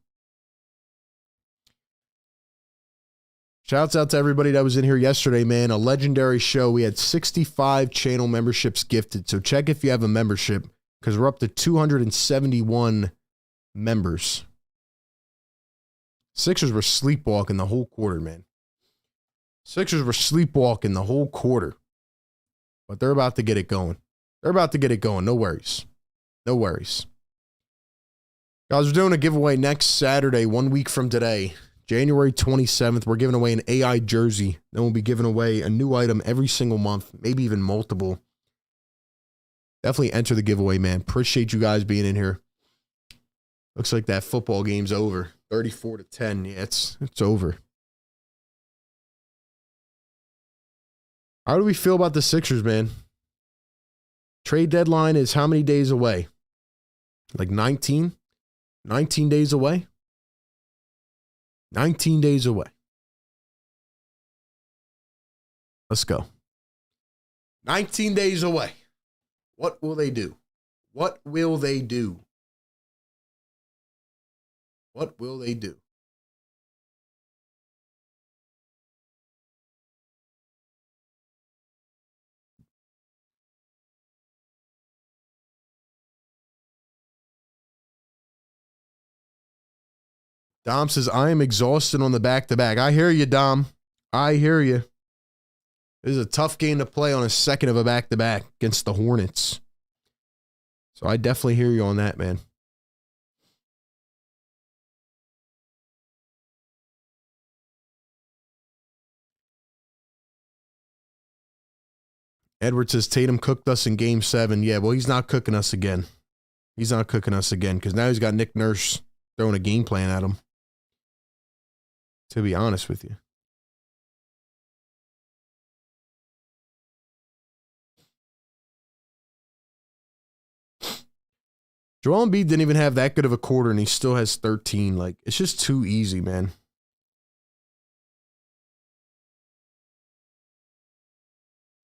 Shouts out to everybody that was in here yesterday, man. A legendary show. We had 65 channel memberships gifted. So check if you have a membership because we're up to 271 members. Sixers were sleepwalking the whole quarter, man. Sixers were sleepwalking the whole quarter. But they're about to get it going. They're about to get it going. No worries. No worries. Guys, we're doing a giveaway next Saturday, 1 week from today. January 27th, we're giving away an AI jersey. Then we'll be giving away a new item every single month, maybe even multiple. Definitely enter the giveaway, man. Appreciate you guys being in here. Looks like that football game's over. 34-10. Yeah, it's over. How do we feel about the Sixers, man? Trade deadline is how many days away? Like 19? 19 days away? 19 days away. Let's go. 19 days away. What will they do? What will they do? What will they do? Dom says, I am exhausted on the back-to-back. I hear you, Dom. I hear you. This is a tough game to play on a second of a back-to-back against the Hornets. So I definitely hear you on that, man. Edward says, Tatum cooked us in game 7. Yeah, well, he's not cooking us again. He's not cooking us again because now he's got Nick Nurse throwing a game plan at him. To be honest with you. Joel Embiid didn't even have that good of a quarter, and he still has 13. Like, it's just too easy, man.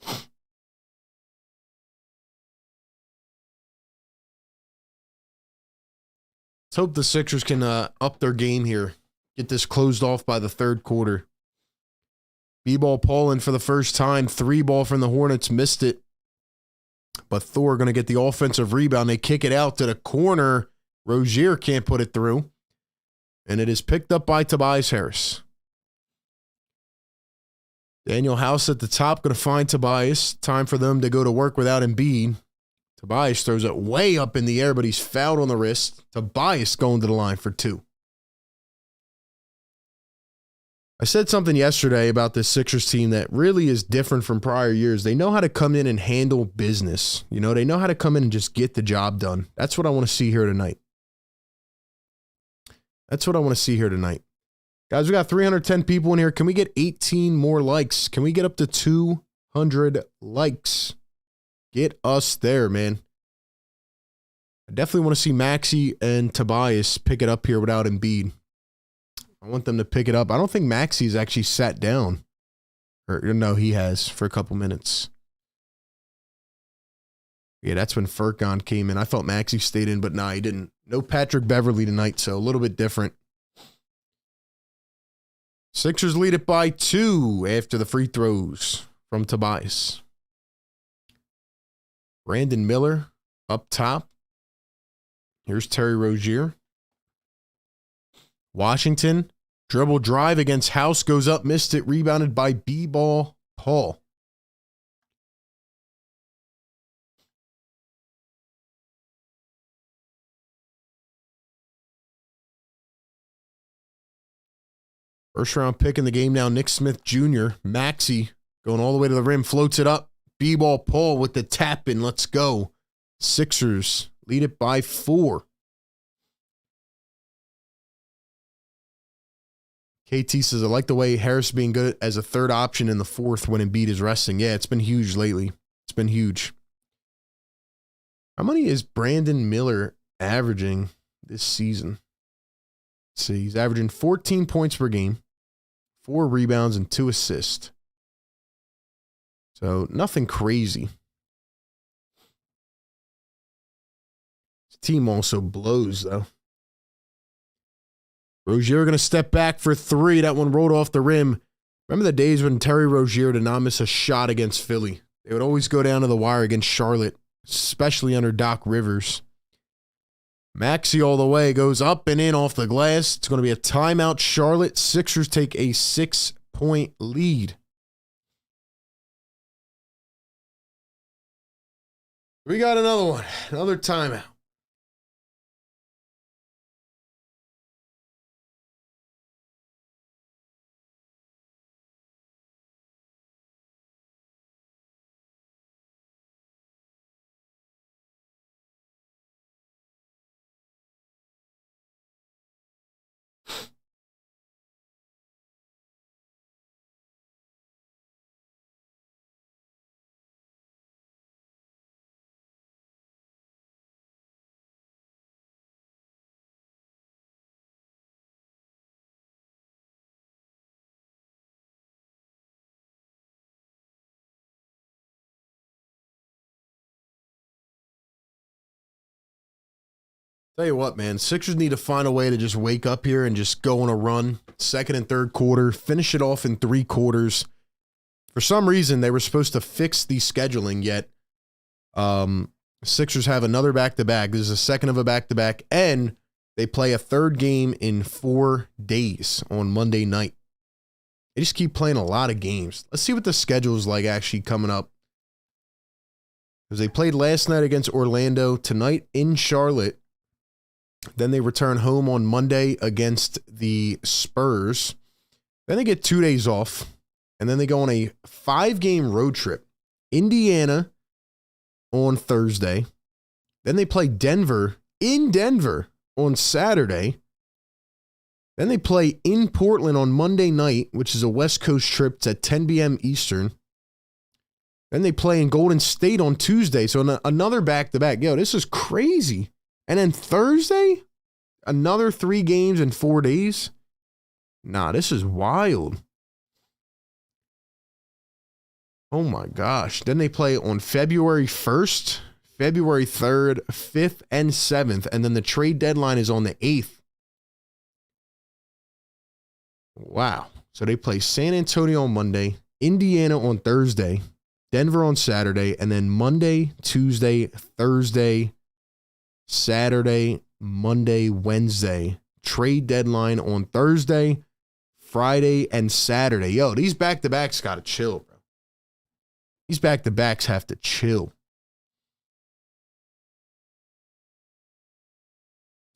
Let's hope the Sixers can up their game here. Get this closed off by the third quarter. B-ball Paul in for the first time. 3-ball from the Hornets. Missed it. But Thor going to get the offensive rebound. They kick it out to the corner. Rozier can't put it through. And it is picked up by Tobias Harris. Daniel House at the top going to find Tobias. Time for them to go to work without Embiid. Tobias throws it way up in the air, but he's fouled on the wrist. Tobias going to the line for 2. I said something yesterday about this Sixers team that really is different from prior years. They know how to come in and handle business. You know, they know how to come in and just get the job done. That's what I want to see here tonight. That's what I want to see here tonight. Guys, we got 310 people in here. Can we get 18 more likes? Can we get up to 200 likes? Get us there, man. I definitely want to see Maxey and Tobias pick it up here without Embiid. I want them to pick it up. I don't think Maxey's actually sat down. Or no, he has for a couple minutes. Yeah, that's when Furkan came in. I thought Maxey stayed in, but nah, he didn't. No Patrick Beverly tonight, so a little bit different. Sixers lead it by 2 after the free throws from Tobias. Brandon Miller up top. Here's Terry Rozier. Washington, dribble drive against House, goes up, missed it, rebounded by B-ball Paul. First round pick in the game now, Nick Smith Jr. Maxey going all the way to the rim, floats it up. B-ball Paul with the tap in. Let's go. Sixers lead it by 4. KT says, I like the way Harris being good as a third option in the fourth when Embiid is resting. Yeah, it's been huge lately. It's been huge. How many is Brandon Miller averaging this season? Let's see, he's averaging 14 points per game, 4 rebounds, and 2 assists. So nothing crazy. His team also blows, though. Rozier going to step back for 3. That one rolled off the rim. Remember the days when Terry Rozier did not miss a shot against Philly? They would always go down to the wire against Charlotte, especially under Doc Rivers. Maxey all the way, goes up and in off the glass. It's going to be a timeout. Charlotte. Sixers take a 6-point lead. We got another one. Another timeout. Tell you what, man, Sixers need to find a way to just wake up here and just go on a run. Second and third quarter, finish it off in 3 quarters. For some reason, they were supposed to fix the scheduling, yet Sixers have another back-to-back. This is a second of a back-to-back, and they play a third game in 4 days on Monday night. They just keep playing a lot of games. Let's see what the schedule is like actually coming up. Because they played last night against Orlando, tonight in Charlotte. Then they return home on Monday against the Spurs. Then they get 2 days off. And then they go on a 5-game road trip. Indiana on Thursday. Then they play Denver in Denver on Saturday. Then they play in Portland on Monday night, which is a West Coast trip. It's at 10 p.m. Eastern. Then they play in Golden State on Tuesday. So another back-to-back. Yo, this is crazy. And then Thursday, another 3 games in 4 days. Nah, this is wild. Oh my gosh. Then they play on February 1st, February 3rd, 5th, and 7th. And then the trade deadline is on the 8th. Wow. So they play San Antonio on Monday, Indiana on Thursday, Denver on Saturday, and then Monday, Tuesday, Thursday, Saturday, Monday, Wednesday. Trade deadline on Thursday, Friday, and Saturday. Yo, these back-to-backs got to chill, bro. These back-to-backs have to chill.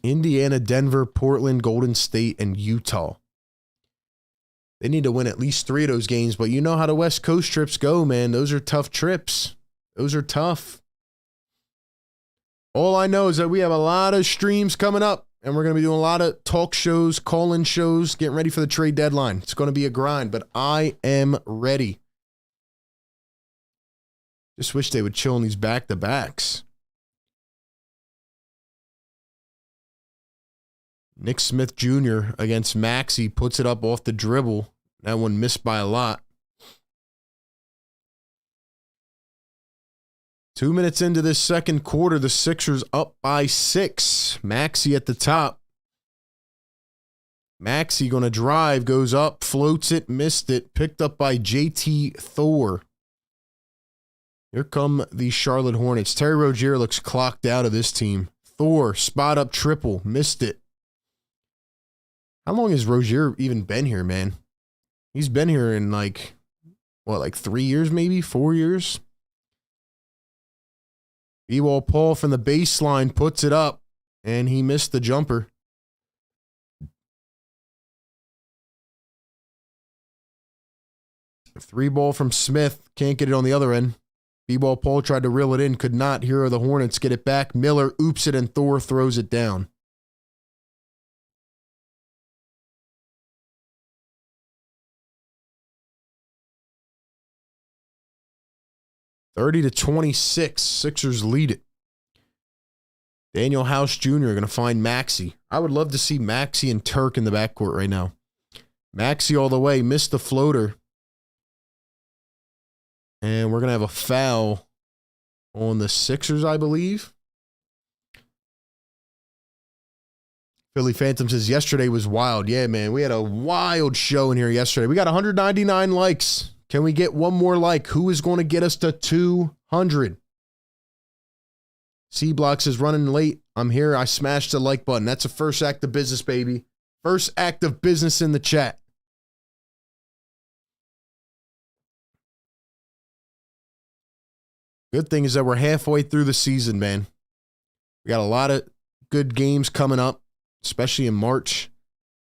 Indiana, Denver, Portland, Golden State, and Utah. They need to win at least 3 of those games, but you know how the West Coast trips go, man. Those are tough trips. Those are tough. All I know is that we have a lot of streams coming up, and we're going to be doing a lot of talk shows, call-in shows, getting ready for the trade deadline. It's going to be a grind, but I am ready. Just wish they would chill on these back-to-backs. Nick Smith Jr. against Maxey puts it up off the dribble. That one missed by a lot. 2 minutes into this second quarter, the Sixers up by 6. Maxey at the top. Maxey going to drive, goes up, floats it, missed it, picked up by JT Thor. Here come the Charlotte Hornets. Terry Rozier looks clocked out of this team. Thor, spot up triple, missed it. How long has Rozier even been here, man? He's been here in like 3 years maybe? 4 years? B-Wall Paul from the baseline puts it up, and he missed the jumper. A 3-ball from Smith. Can't get it on the other end. B-Ball Paul tried to reel it in. Could not. Here are the Hornets. Get it back. Miller oops it, and Thor throws it down. (30-26). Sixers lead it. Daniel House Jr. going to find Maxey. I would love to see Maxey and Turk in the backcourt right now. Maxey all the way. Missed the floater. And we're going to have a foul on the Sixers, I believe. Philly Phantom says, yesterday was wild. Yeah, man, we had a wild show in here yesterday. We got 199 likes. Can we get one more like? Who is going to get us to 200? C-Block says, running late. I'm here. I smashed the like button. That's a first act of business, baby. First act of business in the chat. Good thing is that we're halfway through the season, man. We got a lot of good games coming up, especially in March.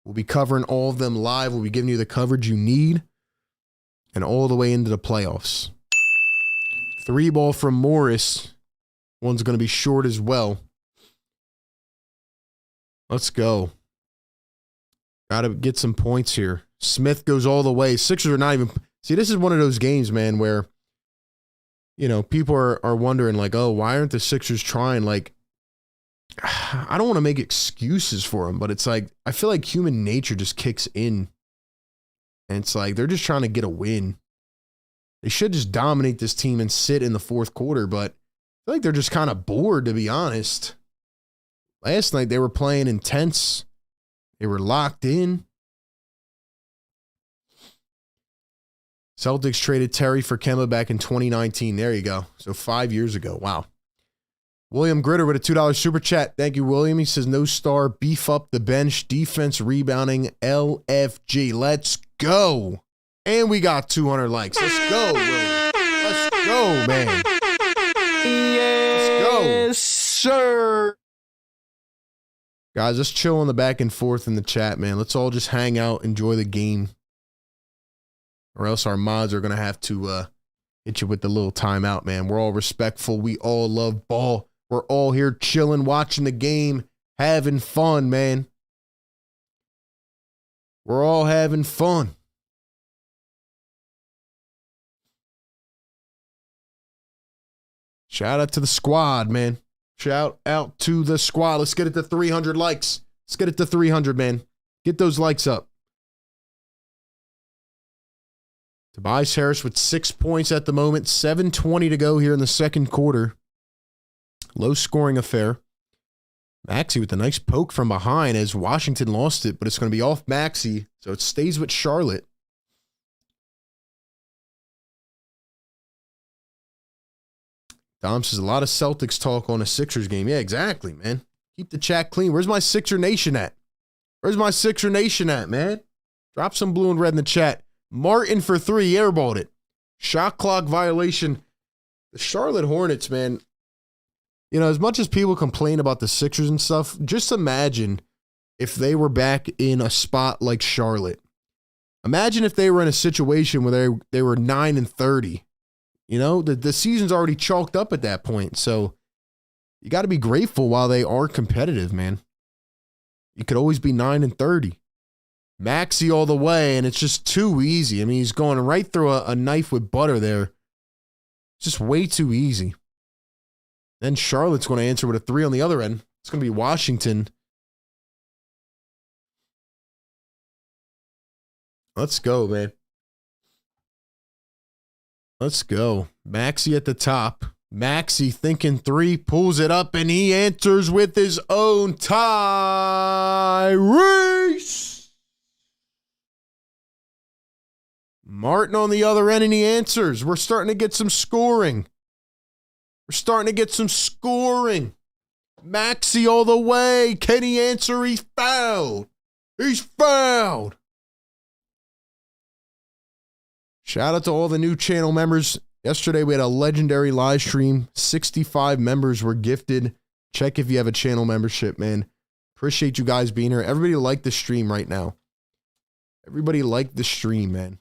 We'll be covering all of them live. We'll be giving you the coverage you need. And all the way into the playoffs. 3-ball from Morris. One's going to be short as well. Let's go. Got to get some points here. Smith goes all the way. Sixers are not even... See, this is one of those games, man, where, you know, people are wondering, like, oh, why aren't the Sixers trying? Like, I don't want to make excuses for them, but it's like, I feel like human nature just kicks in. And it's like, they're just trying to get a win. They should just dominate this team and sit in the fourth quarter, but I feel like they're just kind of bored, to be honest. Last night they were playing intense. They were locked in. Celtics traded Terry for Kemba back in 2019. There you go. So 5 years ago. Wow. William Gritter with a $2 super chat. Thank you, William. He says, no star, beef up the bench, defense, rebounding, LFG. Let's go. And we got 200 likes. Let's go, William. Let's go, man. Yes, sir. Guys, let's chill on the back and forth in the chat, man. Let's all just hang out, enjoy the game. Or else our mods are going to have to hit you with the little timeout, man. We're all respectful. We all love ball. We're all here chilling, watching the game, having fun, man. We're all having fun. Shout out to the squad, man. Shout out to the squad. Let's get it to 300 likes. Let's get it to 300, man. Get those likes up. Tobias Harris with 6 points at the moment. 7:20 to go here in the second quarter. Low scoring affair. Maxey with a nice poke from behind as Washington lost it, but it's going to be off Maxey, so it stays with Charlotte. Dom says a lot of Celtics talk on a Sixers game. Yeah, exactly, man. Keep the chat clean. Where's my Sixer Nation at? Where's my Sixer Nation at, man? Drop some blue and red in the chat. Martin for 3, airballed it. Shot clock violation. The Charlotte Hornets, man. You know, as much as people complain about the Sixers and stuff, just imagine if they were back in a spot like Charlotte. Imagine if they were in a situation where they were 9-30. You know, the season's already chalked up at that point. So you got to be grateful while they are competitive, man. You could always be 9-30. Maxey all the way, and it's just too easy. I mean, he's going right through a knife with butter there. It's just way too easy. Then Charlotte's going to answer with a 3 on the other end. It's going to be Washington. Let's go, man. Let's go. Maxey at the top. Maxey thinking 3, pulls it up, and he answers with his own Tyrese. Martin on the other end, and he answers. We're starting to get some scoring. We're starting to get some scoring. Maxey all the way. Can he answer? He's fouled. He's fouled. Shout out to all the new channel members. Yesterday we had a legendary live stream. 65 members were gifted. Check if you have a channel membership, man. Appreciate you guys being here. Everybody like the stream right now. Everybody like the stream, man.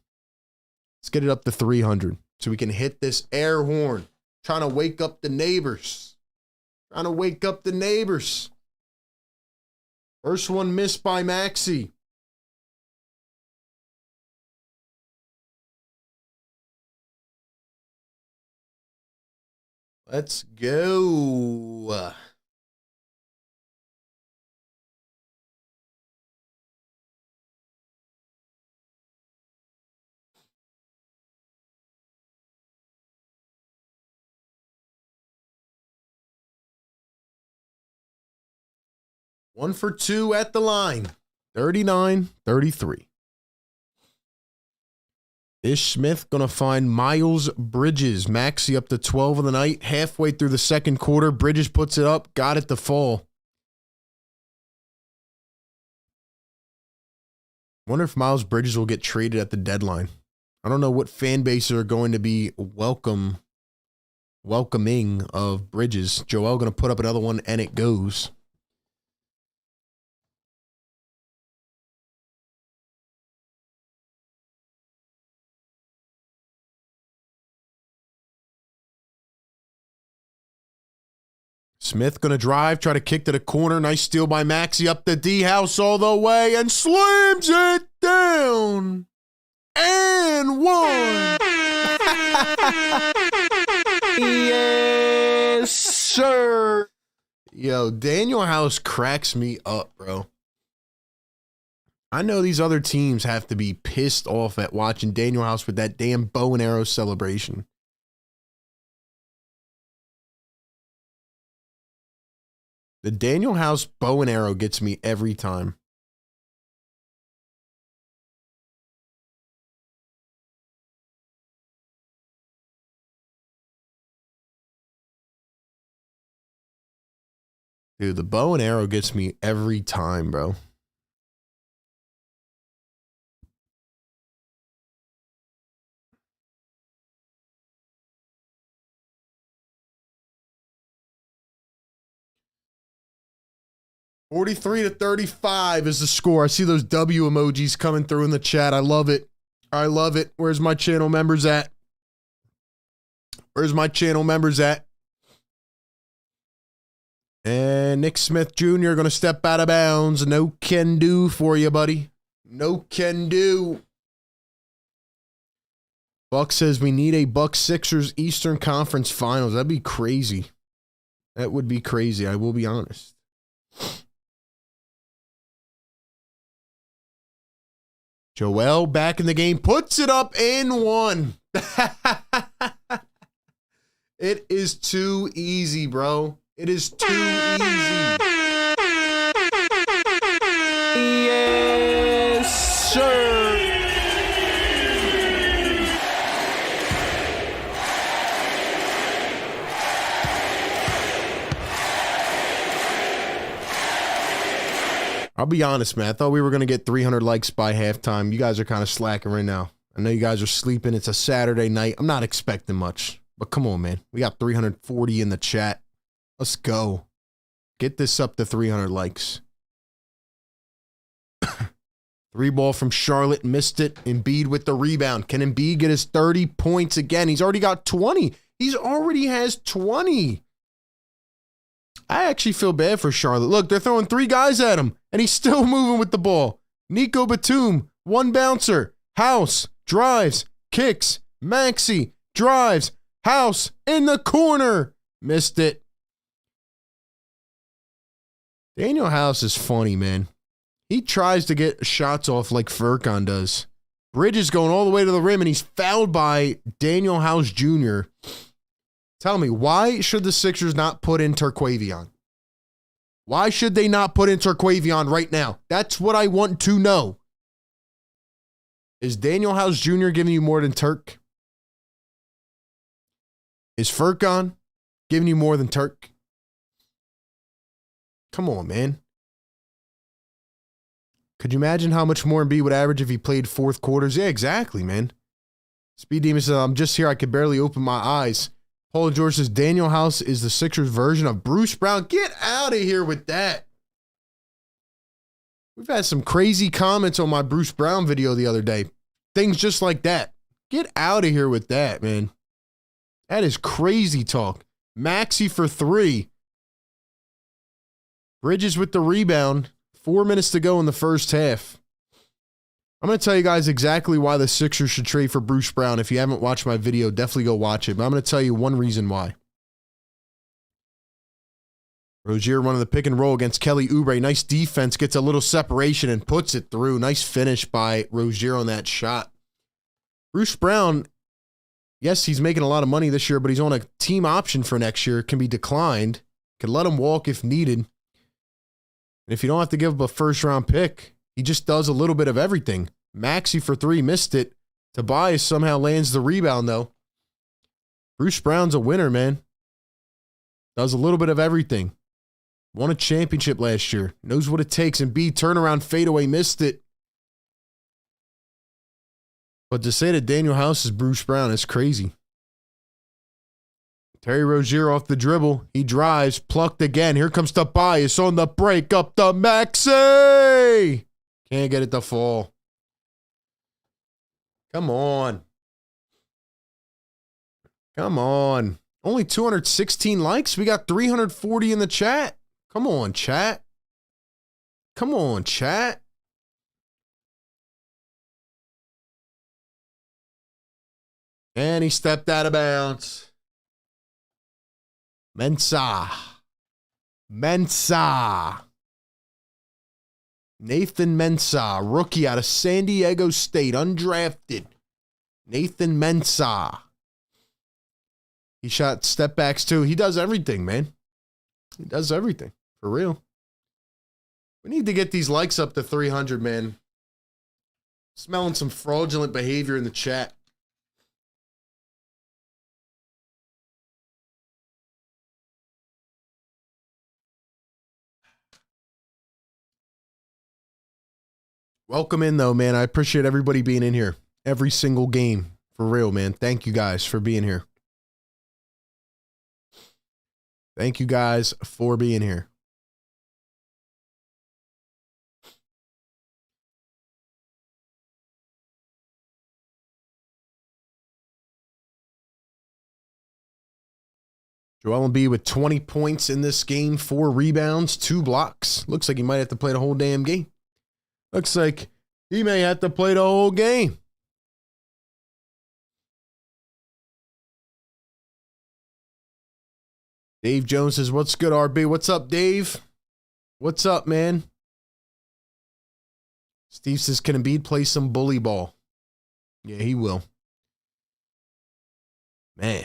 Let's get it up to 300 so we can hit this air horn. Trying to wake up the neighbors. Trying to wake up the neighbors. First one missed by Maxey. Let's go. One for 2 at the line. 39-33. Ish Smith going to find Miles Bridges. Maxey up to 12 of the night. Halfway through the second quarter, Bridges puts it up. Got it to fall. Wonder if Miles Bridges will get traded at the deadline. I don't know what fan bases are going to be welcoming of Bridges. Joel going to put up another one, and it goes. Smith going to drive, try to kick to the corner. Nice steal by Maxey up the D-house all the way and slams it down. And 1. Yes, sir. Yo, Daniel House cracks me up, bro. I know these other teams have to be pissed off at watching Daniel House with that damn bow and arrow celebration. The Daniel House bow and arrow gets me every time. Dude, the bow and arrow gets me every time, bro. $43-35 is the score. I see those W emojis coming through in the chat. I love it. I love it. Where's my channel members at? Where's my channel members at? And Nick Smith Jr. going to step out of bounds. No can do for you, buddy. No can do. Buck says we need a Buck Sixers Eastern Conference Finals. That'd be crazy. That would be crazy. I will be honest. Joel back in the game. Puts it up and one. It is too easy, bro. It is too easy. Yes, sir. I'll be honest, man. I thought we were going to get 300 likes by halftime. You guys are kind of slacking right now. I know you guys are sleeping. It's a Saturday night. I'm not expecting much. But come on, man. We got 340 in the chat. Let's go. Get this up to 300 likes. 3 ball from Charlotte. Missed it. Embiid with the rebound. Can Embiid get his 30 points again? He's already got 20. He's already has 20. I actually feel bad for Charlotte. Look, they're throwing 3 guys at him, and he's still moving with the ball. Nico Batum, 1 bouncer. House, drives, kicks. Maxey, drives. House, in the corner. Missed it. Daniel House is funny, man. He tries to get shots off like Furkan does. Bridges going all the way to the rim, and he's fouled by Daniel House Jr. Tell me, why should the Sixers not put in Terquavion? Why should they not put in Terquavion right now? That's what I want to know. Is Daniel House Jr. giving you more than Turk? Is Furkan giving you more than Turk? Come on, man. Could you imagine how much more Embiid would average if he played fourth quarters? Yeah, exactly, man. Speed Demon says, I'm just here. I could barely open my eyes. Paul George says, Daniel House is the Sixers version of Bruce Brown. Get out of here with that. We've had some crazy comments on my Bruce Brown video the other day. Things just like that. Get out of here with that, man. That is crazy talk. Maxey for 3. Bridges with the rebound. 4 minutes to go in the first half. I'm going to tell you guys exactly why the Sixers should trade for Bruce Brown. If you haven't watched my video, definitely go watch it. But I'm going to tell you one reason why. Rozier running the pick and roll against Kelly Oubre. Nice defense. Gets a little separation and puts it through. Nice finish by Rozier on that shot. Bruce Brown, yes, he's making a lot of money this year, but he's on a team option for next year. Can be declined. Can let him walk if needed. And if you don't have to give up a first-round pick, he just does a little bit of everything. Maxey for 3, missed it. Tobias somehow lands the rebound, though. Bruce Brown's a winner, man. Does a little bit of everything. Won a championship last year. Knows what it takes. And B, turnaround, fadeaway, missed it. But to say that Daniel House is Bruce Brown is crazy. Terry Rozier off the dribble. He drives, plucked again. Here comes Tobias on the break up the Maxey. Can't get it to fall. Come on. Come on. Only 216 likes. We got 340 in the chat. Come on, chat. Come on, chat. And he stepped out of bounds. Mensah. Nathan Mensah, rookie out of San Diego State, undrafted. Nathan Mensah. He shot step backs too. He does everything, man. He does everything. For real. We need to get these likes up to 300, man. Smelling some fraudulent behavior in the chat. Welcome in, though, man. I appreciate everybody being in here. Every single game. For real, man. Thank you guys for being here. Thank you guys for being here. Joel Embiid with 20 points in this game, 4 rebounds, 2 blocks. Looks like he might have to play the whole damn game. Looks like he may have to play the whole game. Dave Jones says, what's good, RB? What's up, Dave? What's up, man? Steve says, can Embiid play some bully ball? Yeah, he will. Man.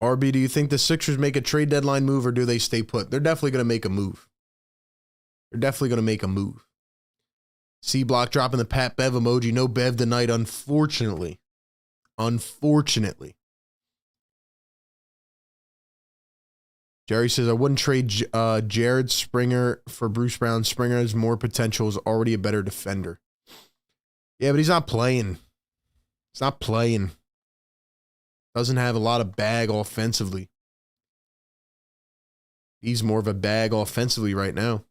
RB, do you think the Sixers make a trade deadline move or do they stay put? They're definitely going to make a move. They're definitely going to make a move. C-Block dropping the Pat Bev emoji. No Bev tonight, unfortunately. Unfortunately. Jerry says, I wouldn't trade Jared Springer for Bruce Brown. Springer has more potential, is already a better defender. Yeah, but he's not playing. He's not playing. Doesn't have a lot of bag offensively. He's more of a bag offensively right now.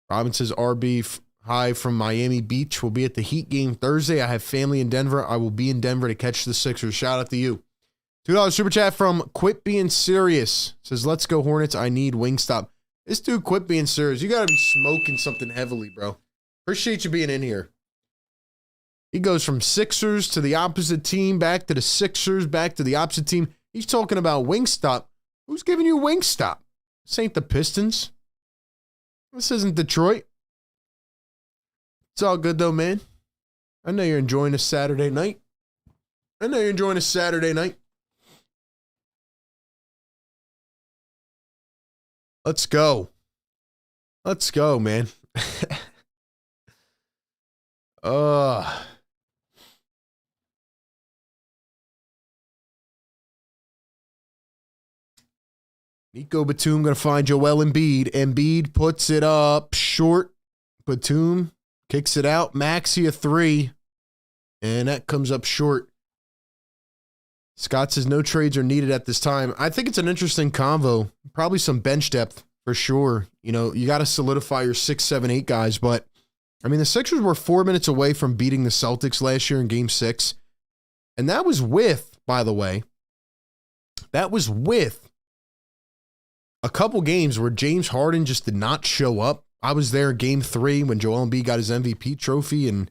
Robin says, RB, hi from Miami Beach. We'll be at the Heat game Thursday. I have family in Denver. I will be in Denver to catch the Sixers. Shout out to you. $2 super chat from Quit Being Serious. Says, let's go Hornets. I need Wingstop. This dude quit being serious. You got to be smoking something heavily, bro. Appreciate you being in here. He goes from Sixers to the opposite team, back to the Sixers, back to the opposite team. He's talking about Wingstop. Who's giving you Wingstop? This ain't the Pistons. This isn't Detroit. It's all good, though, man. I know you're enjoying a Saturday night. I know you're enjoying a Saturday night. Let's go. Let's go, man. Nico Batum going to find Joel Embiid. Embiid puts it up short. Batum kicks it out. Maxey a 3. And that comes up short. Scott says no trades are needed at this time. I think it's an interesting convo. Probably some bench depth for sure. You know, you got to solidify your 6, 7, 8 guys. But, I mean, the Sixers were 4 minutes away from beating the Celtics last year in Game 6. And that was with, by the way, that was with a couple games where James Harden just did not show up. I was there in Game 3 when Joel Embiid got his MVP trophy, and,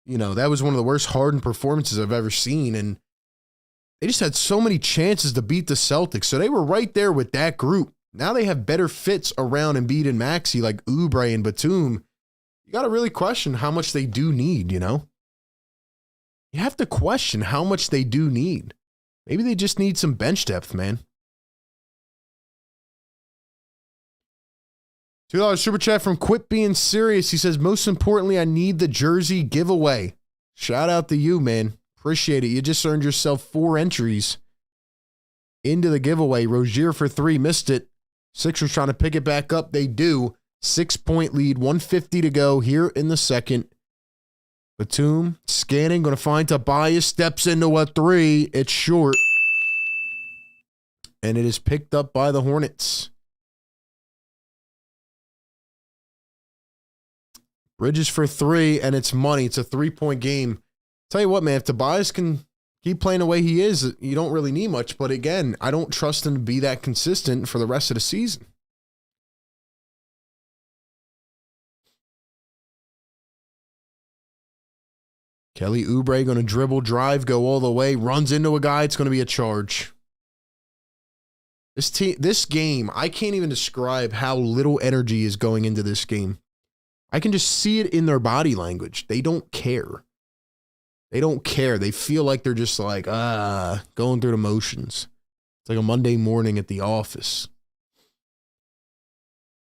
you know, that was one of the worst Harden performances I've ever seen, and they just had so many chances to beat the Celtics, so they were right there with that group. Now they have better fits around Embiid and Maxey, like Oubre and Batum. You got to really question how much they do need, you know? You have to question how much they do need. Maybe they just need some bench depth, man. $2 super chat from Quit Being Serious. He says, most importantly, I need the jersey giveaway. Shout out to you, man. Appreciate it. You just earned yourself 4 entries into the giveaway. Rozier for 3, missed it. Sixers trying to pick it back up. They do. 6-point lead, 150 to go here in the second. Batum scanning, going to find Tobias, steps into a 3. It's short. And it is picked up by the Hornets. Bridges for 3, and it's money. It's a 3-point game. Tell you what, man, if Tobias can keep playing the way he is, you don't really need much. But again, I don't trust him to be that consistent for the rest of the season. Kelly Oubre going to dribble, drive, go all the way, runs into a guy. It's going to be a charge. This game, I can't even describe how little energy is going into this game. I can just see it in their body language. They don't care. They don't care. They feel like they're just like, going through the motions. It's like a Monday morning at the office.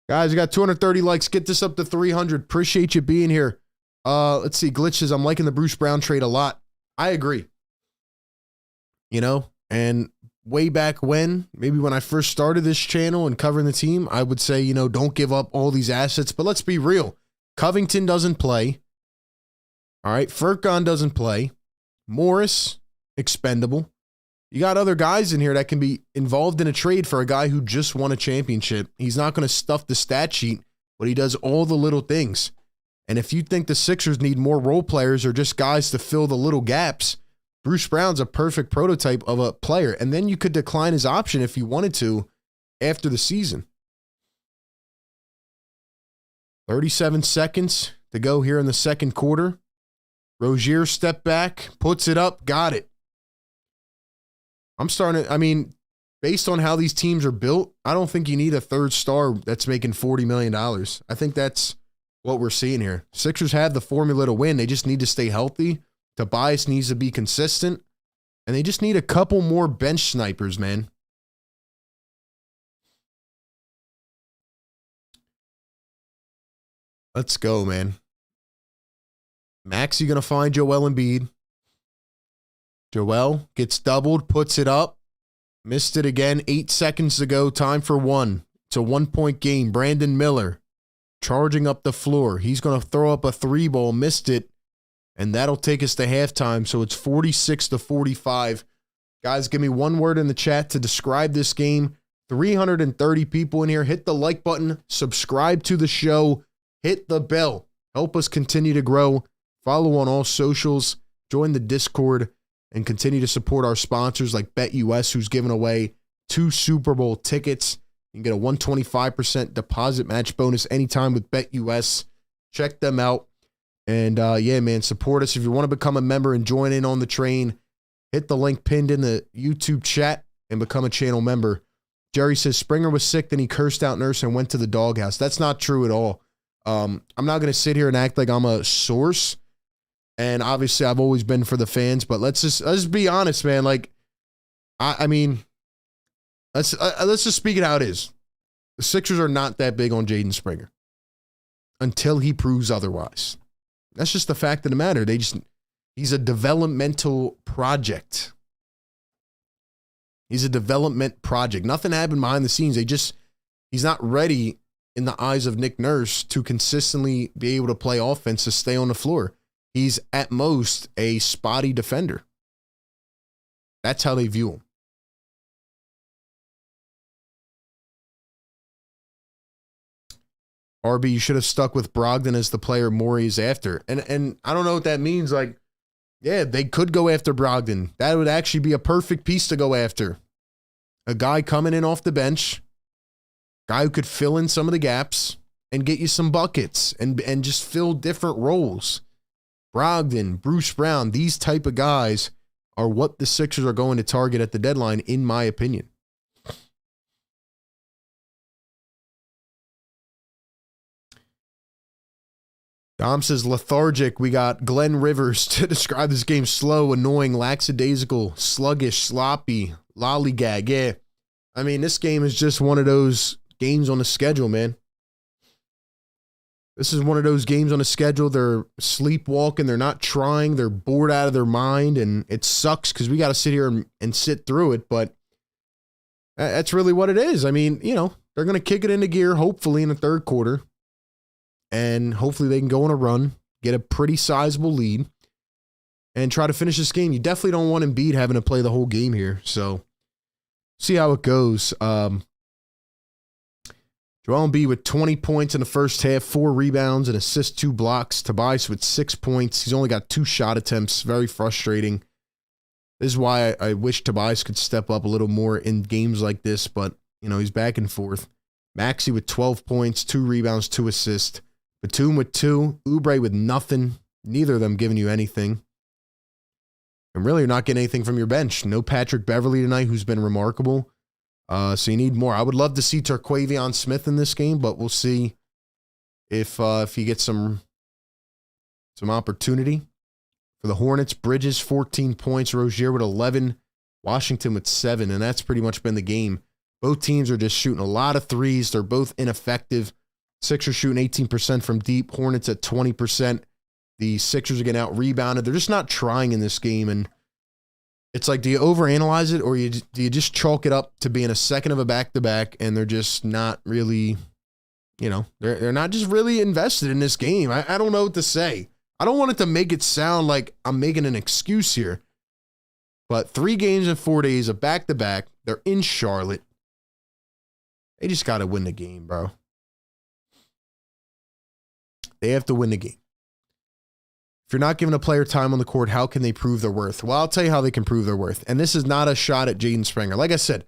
Guys, we got 230 likes. Get this up to 300. Appreciate you being here. Let's see. Glitches. I'm liking the Bruce Brown trade a lot. I agree. You know, and way back when, maybe when I first started this channel and covering the team, I would say, you know, don't give up all these assets. But let's be real. Covington doesn't play. All right. Furkan doesn't play. Morris, expendable. You got other guys in here that can be involved in a trade for a guy who just won a championship. He's not going to stuff the stat sheet, but he does all the little things. And if you think the Sixers need more role players or just guys to fill the little gaps, Bruce Brown's a perfect prototype of a player. And then you could decline his option if you wanted to after the season. 37 seconds to go here in the second quarter. Rozier step back, puts it up, got it. I'm starting to, I mean, based on how these teams are built, I don't think you need a third star that's making $40 million. I think that's what we're seeing here. Sixers have the formula to win. They just need to stay healthy. Tobias needs to be consistent. And they just need a couple more bench snipers, man. Let's go, man. Maxey going to find Joel Embiid. Joel gets doubled, puts it up. Missed it again. 8 seconds to go. Time for one. It's a 1-point game. Brandon Miller charging up the floor. He's going to throw up a 3-ball. Missed it. And that'll take us to halftime. So it's 46-45. Guys, give me one word in the chat to describe this game. 330 people in here. Hit the like button. Subscribe to the show. Hit the bell. Help us continue to grow. Follow on all socials. Join the Discord. And continue to support our sponsors like BetUS, who's giving away 2 Super Bowl tickets. You can get a 125% deposit match bonus anytime with BetUS. Check them out. And yeah, man, support us. If you want to become a member and join in on the train, hit the link pinned in the YouTube chat and become a channel member. Jerry says Springer was sick, then he cursed out Nurse and went to the doghouse. That's not true at all. I'm not going to sit here and act like I'm a source. And obviously, I've always been for the fans, but let's just be honest, man. Like, I mean, let's just speak it how it is. The Sixers are not that big on Jaden Springer until he proves otherwise. That's just the fact of the matter. He's a developmental project. He's a development project. Nothing happened behind the scenes. He's not ready in the eyes of Nick Nurse to consistently be able to play offense to stay on the floor. He's at most a spotty defender. That's how they view him. RB, you should have stuck with Brogdon as the player Morey is after. And I don't know what that means. Like, yeah, they could go after Brogdon. That would actually be a perfect piece to go after. A guy coming in off the bench, guy who could fill in some of the gaps and get you some buckets and just fill different roles. Brogdon, Bruce Brown, these type of guys are what the Sixers are going to target at the deadline, in my opinion. Dom says lethargic. We got Glenn Rivers to describe this game: slow, annoying, lackadaisical, sluggish, sloppy, lollygag. Yeah. I mean, this game is just one of those games on the schedule, man. This is one of those games on the schedule. They're sleepwalking. They're not trying. They're bored out of their mind. And it sucks because we got to sit here and sit through it. But that's really what it is. I mean, you know, they're going to kick it into gear, hopefully, in the third quarter. And hopefully they can go on a run, get a pretty sizable lead, and try to finish this game. You definitely don't want Embiid having to play the whole game here. So, see how it goes. Joel Embiid with 20 points in the first half, 4 rebounds, and assists, 2 blocks. Tobias with 6 points. He's only got 2 shot attempts. Very frustrating. This is why I wish Tobias could step up a little more in games like this, but, you know, he's back and forth. Maxey with 12 points, 2 rebounds, 2 assists. Batum with 2. Oubre with nothing. Neither of them giving you anything. And really, you're not getting anything from your bench. No Patrick Beverley tonight, who's been remarkable. So you need more. I would love to see Terquavion Smith in this game, but we'll see if he gets some opportunity. For the Hornets, Bridges, 14 points. Rozier with 11. Washington with 7, and that's pretty much been the game. Both teams are just shooting a lot of threes. They're both ineffective. Sixers shooting 18% from deep. Hornets at 20%. The Sixers are getting out-rebounded. They're just not trying in this game, and it's like, do you overanalyze it, or do you just chalk it up to being a second of a back-to-back, and they're just not really, they're not just really invested in this game. I don't know what to say. I don't want it to make it sound like I'm making an excuse here, but 3 games in 4 days, a back-to-back. They're in Charlotte. They just got to win the game, bro. They have to win the game. If you're not giving a player time on the court, how can they prove their worth? Well, I'll tell you how they can prove their worth. And this is not a shot at Jaden Springer. Like I said,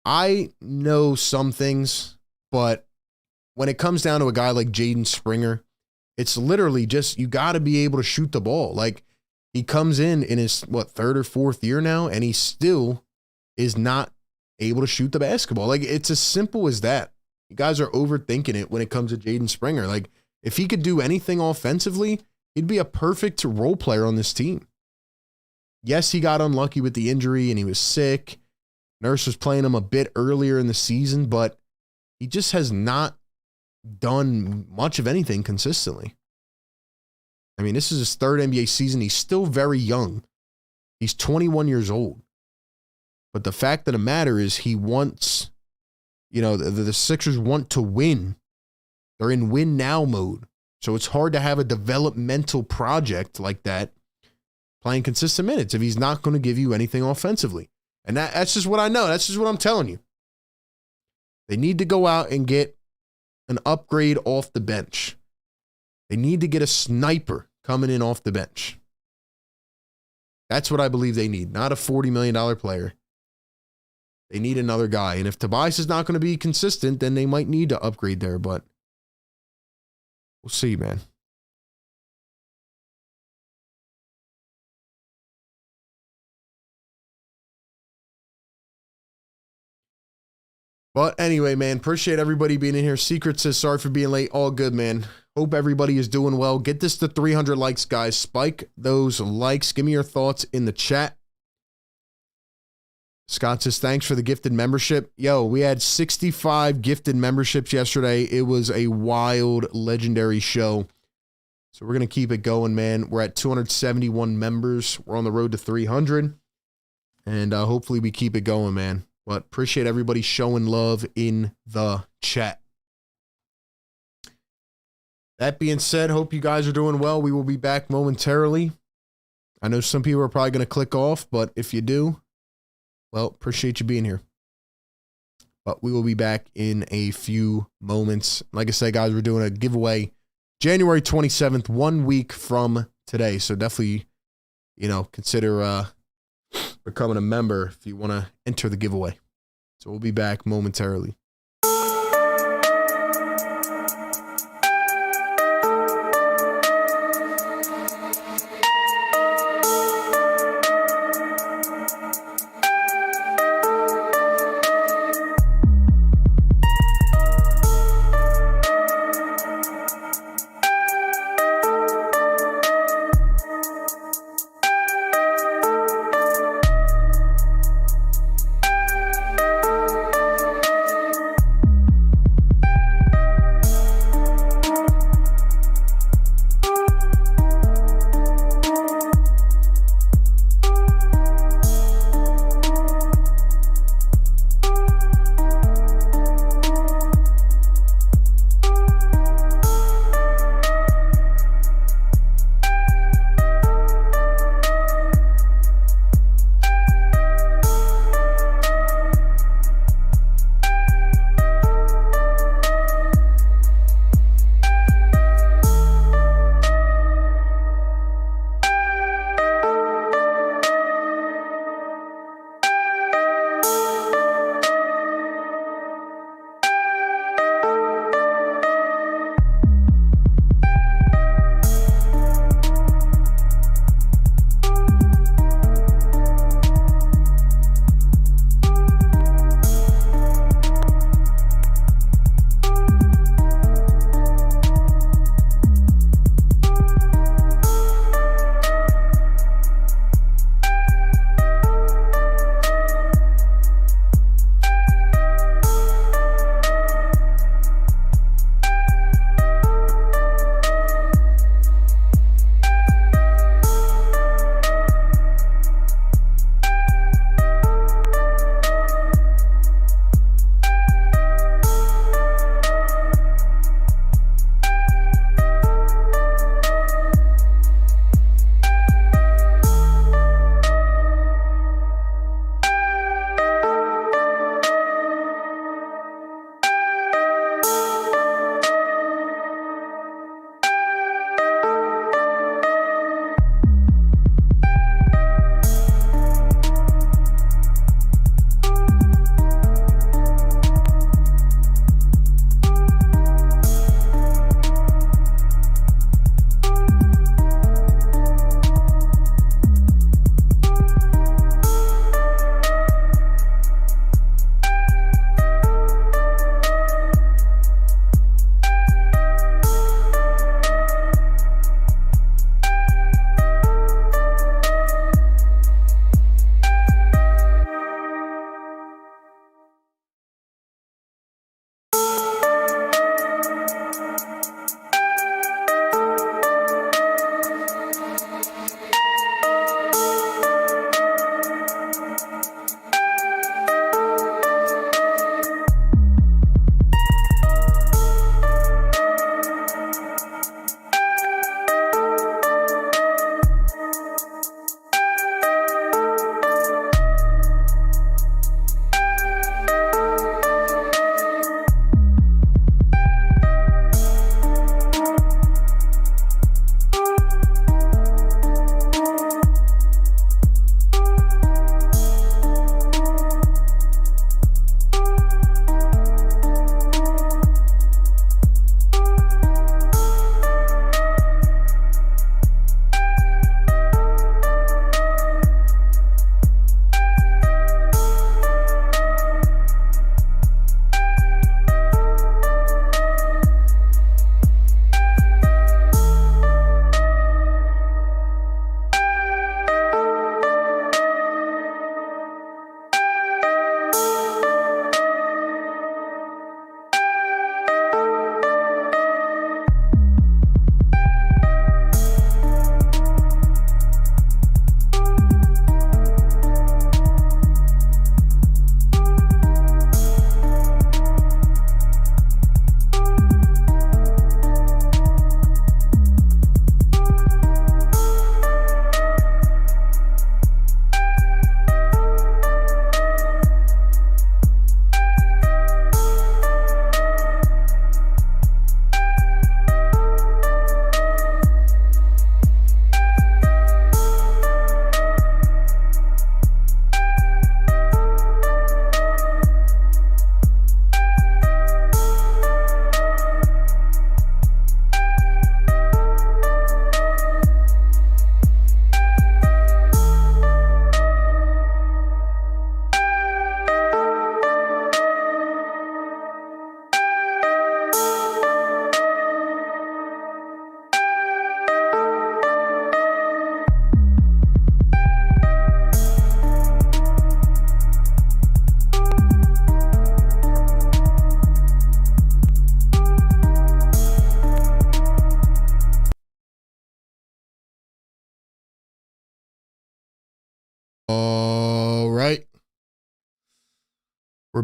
I know some things, but when it comes down to a guy like Jaden Springer, it's literally just, you got to be able to shoot the ball. Like, he comes in his, 3rd or 4th year now, and he still is not able to shoot the basketball. Like, it's as simple as that. You guys are overthinking it when it comes to Jaden Springer. Like, if he could do anything offensively, he'd be a perfect role player on this team. Yes, he got unlucky with the injury and he was sick. Nurse was playing him a bit earlier in the season, but he just has not done much of anything consistently. I mean, this is his 3rd NBA season. He's still very young. He's 21 years old. But the fact of the matter is, he wants, the Sixers want to win. They're in win now mode. So it's hard to have a developmental project like that playing consistent minutes if he's not going to give you anything offensively. And that's just what I know. That's just what I'm telling you. They need to go out and get an upgrade off the bench. They need to get a sniper coming in off the bench. That's what I believe they need. Not a $40 million player. They need another guy. And if Tobias is not going to be consistent, then they might need to upgrade there, but we'll see, man. But anyway, man, appreciate everybody being in here. Secret says, sorry for being late. All good, man. Hope everybody is doing well. Get this to 300 likes, guys. Spike those likes. Give me your thoughts in the chat. Scott says, thanks for the gifted membership. Yo, we had 65 gifted memberships yesterday. It was a wild, legendary show. So we're going to keep it going, man. We're at 271 members. We're on the road to 300. And hopefully we keep it going, man. But appreciate everybody showing love in the chat. That being said, hope you guys are doing well. We will be back momentarily. I know some people are probably going to click off, but if you do, well, appreciate you being here. But we will be back in a few moments. Like I said, guys, we're doing a giveaway January 27th, 1 week from today. So definitely, consider becoming a member if you want to enter the giveaway. So we'll be back momentarily.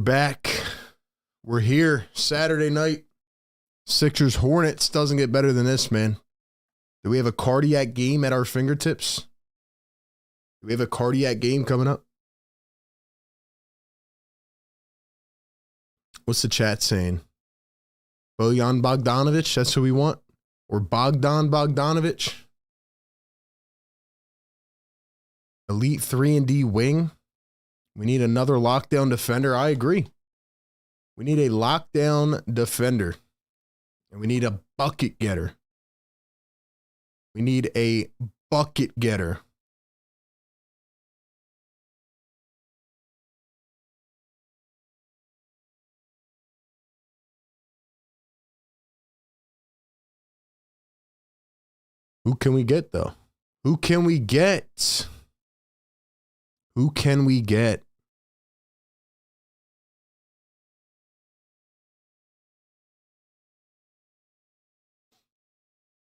back. We're here. Saturday night. Sixers Hornets. Doesn't get better than this, man. Do we have a cardiac game at our fingertips? Do we have a cardiac game coming up? What's the chat saying? Bojan Bogdanovic, that's who we want? Or Bogdan Bogdanovic? Elite 3-and-D wing. We need another lockdown defender. I agree. We need a lockdown defender. And we need a bucket getter. We need a bucket getter. Who can we get, though? Who can we get? Who can we get?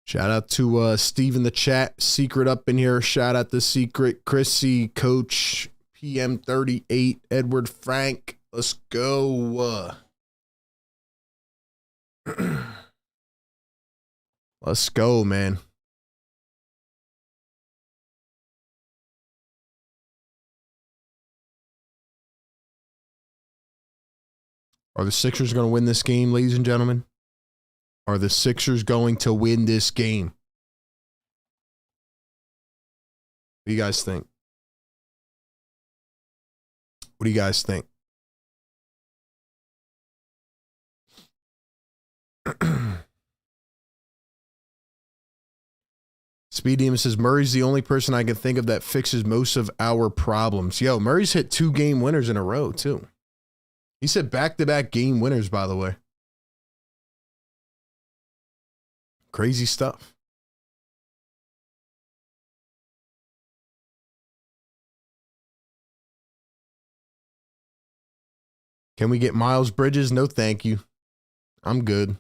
Shout out to Steve in the chat. Secret up in here. Shout out to Secret. Chrissy, Coach, PM38, Edward Frank. Let's go. Let's go, man. Are the Sixers going to win this game, ladies and gentlemen? Are the Sixers going to win this game? What do you guys think? What do you guys think? Speed Demon says, Murray's the only person I can think of that fixes most of our problems. Yo, Murray's hit 2 game winners in a row, too. He said back-to-back game winners, by the way. Crazy stuff. Can we get Miles Bridges? No, thank you. I'm good.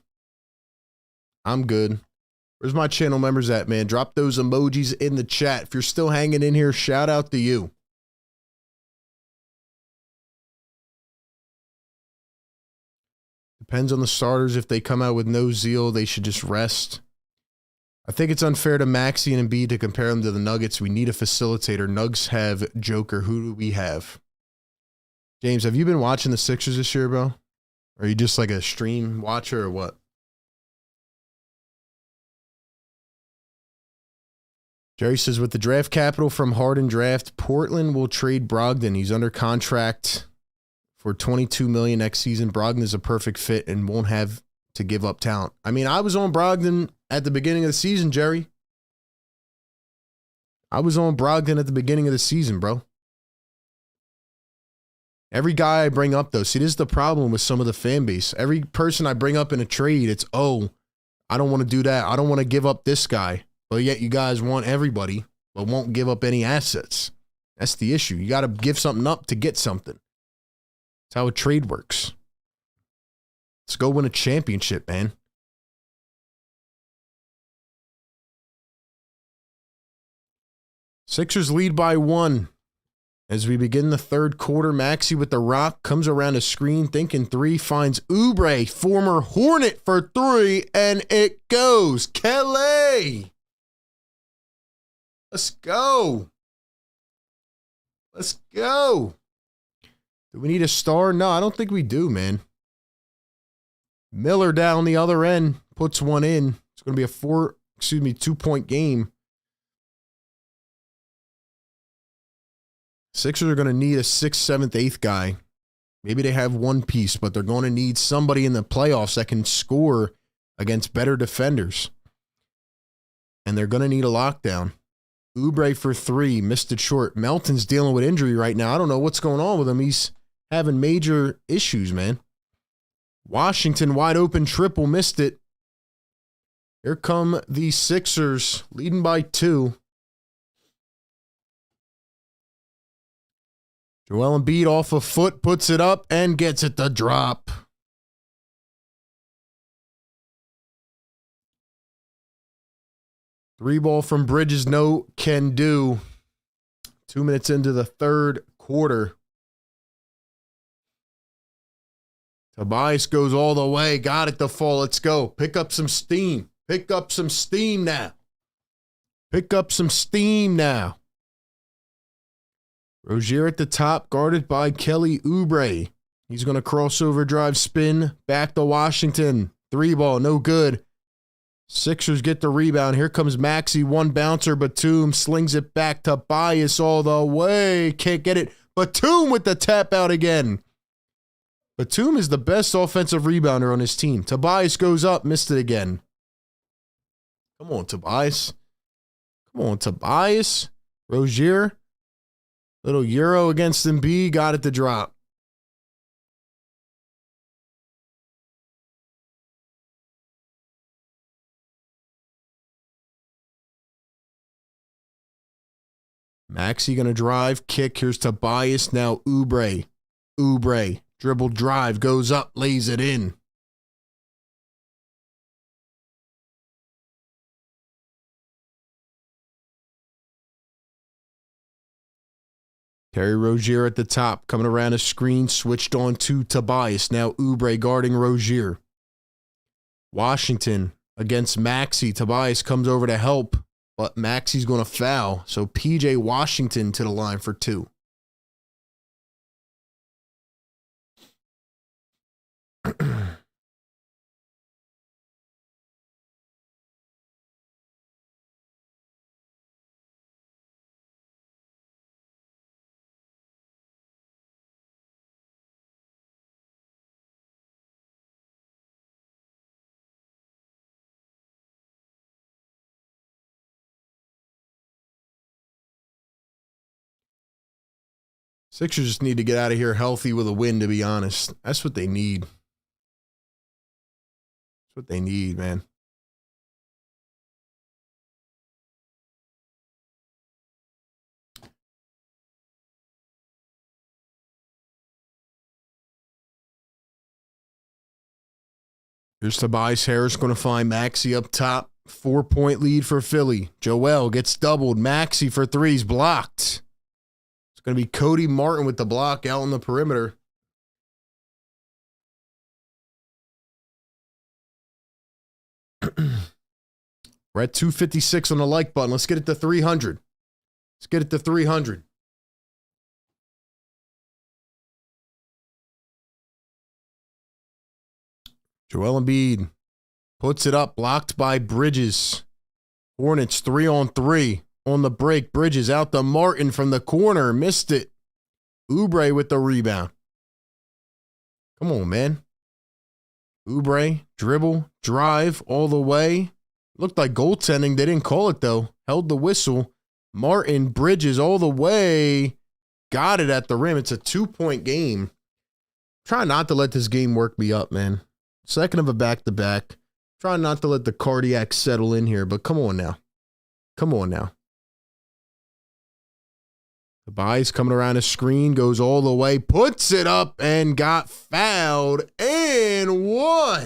I'm good. Where's my channel members at, man? Drop those emojis in the chat. If you're still hanging in here, shout out to you. Depends on the starters. If they come out with no zeal, they should just rest. I think it's unfair to Maxey and Embiid to compare them to the Nuggets. We need a facilitator. Nugs have Joker. Who do we have? James, have you been watching the Sixers this year, bro? Or are you just like a stream watcher or what? Jerry says, with the draft capital from Harden draft, Portland will trade Brogdon. He's under contract for $22 million next season. Brogdon is a perfect fit and won't have to give up talent. I mean, I was on Brogdon at the beginning of the season, Jerry. I was on Brogdon at the beginning of the season, bro. Every guy I bring up, though, see, this is the problem with some of the fan base. Every person I bring up in a trade, it's, oh, I don't want to do that. I don't want to give up this guy. But yet you guys want everybody, but won't give up any assets. That's the issue. You got to give something up to get something. That's how a trade works. Let's go win a championship, man. Sixers lead by 1. As we begin the third quarter, Maxey with the rock comes around a screen, thinking 3, finds Oubre, former Hornet, for 3, and it goes. Kelly! Let's go. Let's go. Do we need a star? No, I don't think we do, man. Miller down the other end puts one in. It's going to be a 2-point game. Sixers are going to need a 6th, 7th, 8th guy. Maybe they have one piece, but they're going to need somebody in the playoffs that can score against better defenders. And they're going to need a lockdown. Oubre for 3, missed it short. Melton's dealing with injury right now. I don't know what's going on with him. He's having major issues, man. Washington wide open triple, missed it. Here come the Sixers, leading by 2. Joel Embiid off a foot, puts it up, and gets it to drop. Three ball from Bridges, no can do. 2 minutes into the third quarter. Tobias goes all the way. Got it to fall. Let's go. Pick up some steam. Pick up some steam now. Pick up some steam now. Rozier at the top, guarded by Kelly Oubre. He's going to crossover drive spin. Back to Washington. 3-ball, no good. Sixers get the rebound. Here comes Maxey. One bouncer. Batum slings it back to Tobias all the way. Can't get it. Batum with the tap out again. Batum is the best offensive rebounder on his team. Tobias goes up. Missed it again. Come on, Tobias. Come on, Tobias. Rozier. Little Euro against Embiid. Got it to drop. Maxey going to drive. Kick. Here's Tobias. Now Oubre. Oubre. Dribble drive. Goes up. Lays it in. Terry Rozier at the top. Coming around a screen. Switched on to Tobias. Now Oubre guarding Rozier. Washington against Maxey. Tobias comes over to help. But Maxey's going to foul, so P.J. Washington to the line for 2. Sixers just need to get out of here healthy with a win, to be honest. That's what they need. That's what they need, man. Here's Tobias Harris going to find Maxey up top. 4-point lead for Philly. Joel gets doubled. Maxey for 3's blocked. Going to be Cody Martin with the block out on the perimeter. We're at 256 on the like button. Let's get it to 300. Let's get it to 300. Joel Embiid puts it up, blocked by Bridges. Hornets 3-on-3. On the break, Bridges out to Martin from the corner. Missed it. Oubre with the rebound. Come on, man. Oubre, dribble, drive all the way. Looked like goaltending. They didn't call it, though. Held the whistle. Martin, Bridges all the way. Got it at the rim. It's a 2-point game. Try not to let this game work me up, man. Second of a back-to-back. Try not to let the cardiac settle in here, but come on now. Come on now. Tobias coming around a screen, goes all the way, puts it up, and got fouled, and one.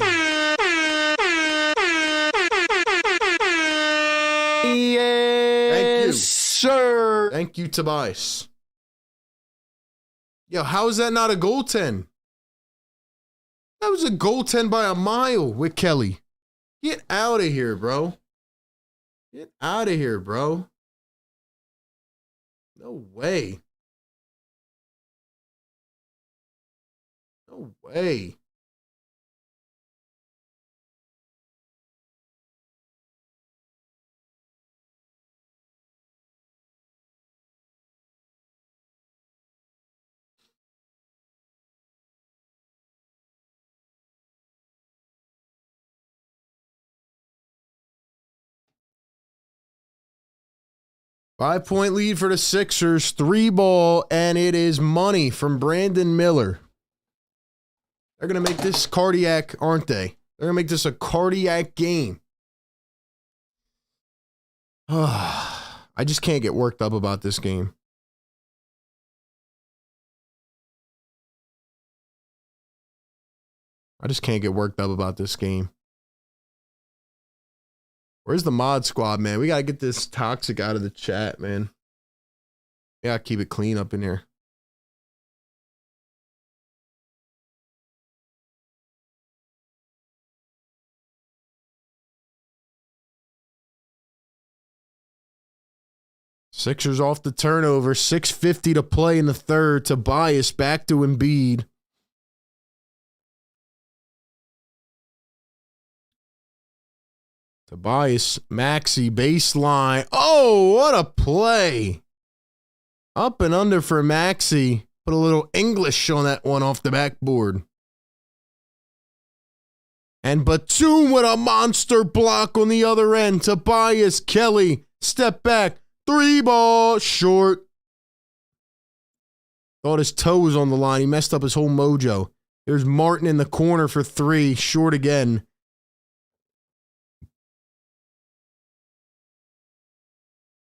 Yes, Thank you. sir. Thank you, Tobias. Yo, how is that not a goaltend? That was a goaltend by a mile with Kelly. Get out of here, bro. Get out of here, bro. No way. No way. Five-point lead for the Sixers. 3-ball, and it is money from Brandon Miller. They're going to make this cardiac, aren't they? They're going to make this a cardiac game. I just can't get worked up about this game. I just can't get worked up about this game. Where's the mod squad, man? We got to get this toxic out of the chat, man. We got to keep it clean up in here. Sixers off the turnover. 6:50 to play in the third. Tobias back to Embiid. Tobias, Maxey, baseline. Oh, what a play. Up and under for Maxey. Put a little English on that one off the backboard. And Batum with a monster block on the other end. Tobias, Kelly, step back. 3-ball, short. Thought his toe was on the line. He messed up his whole mojo. There's Martin in the corner for 3, short again.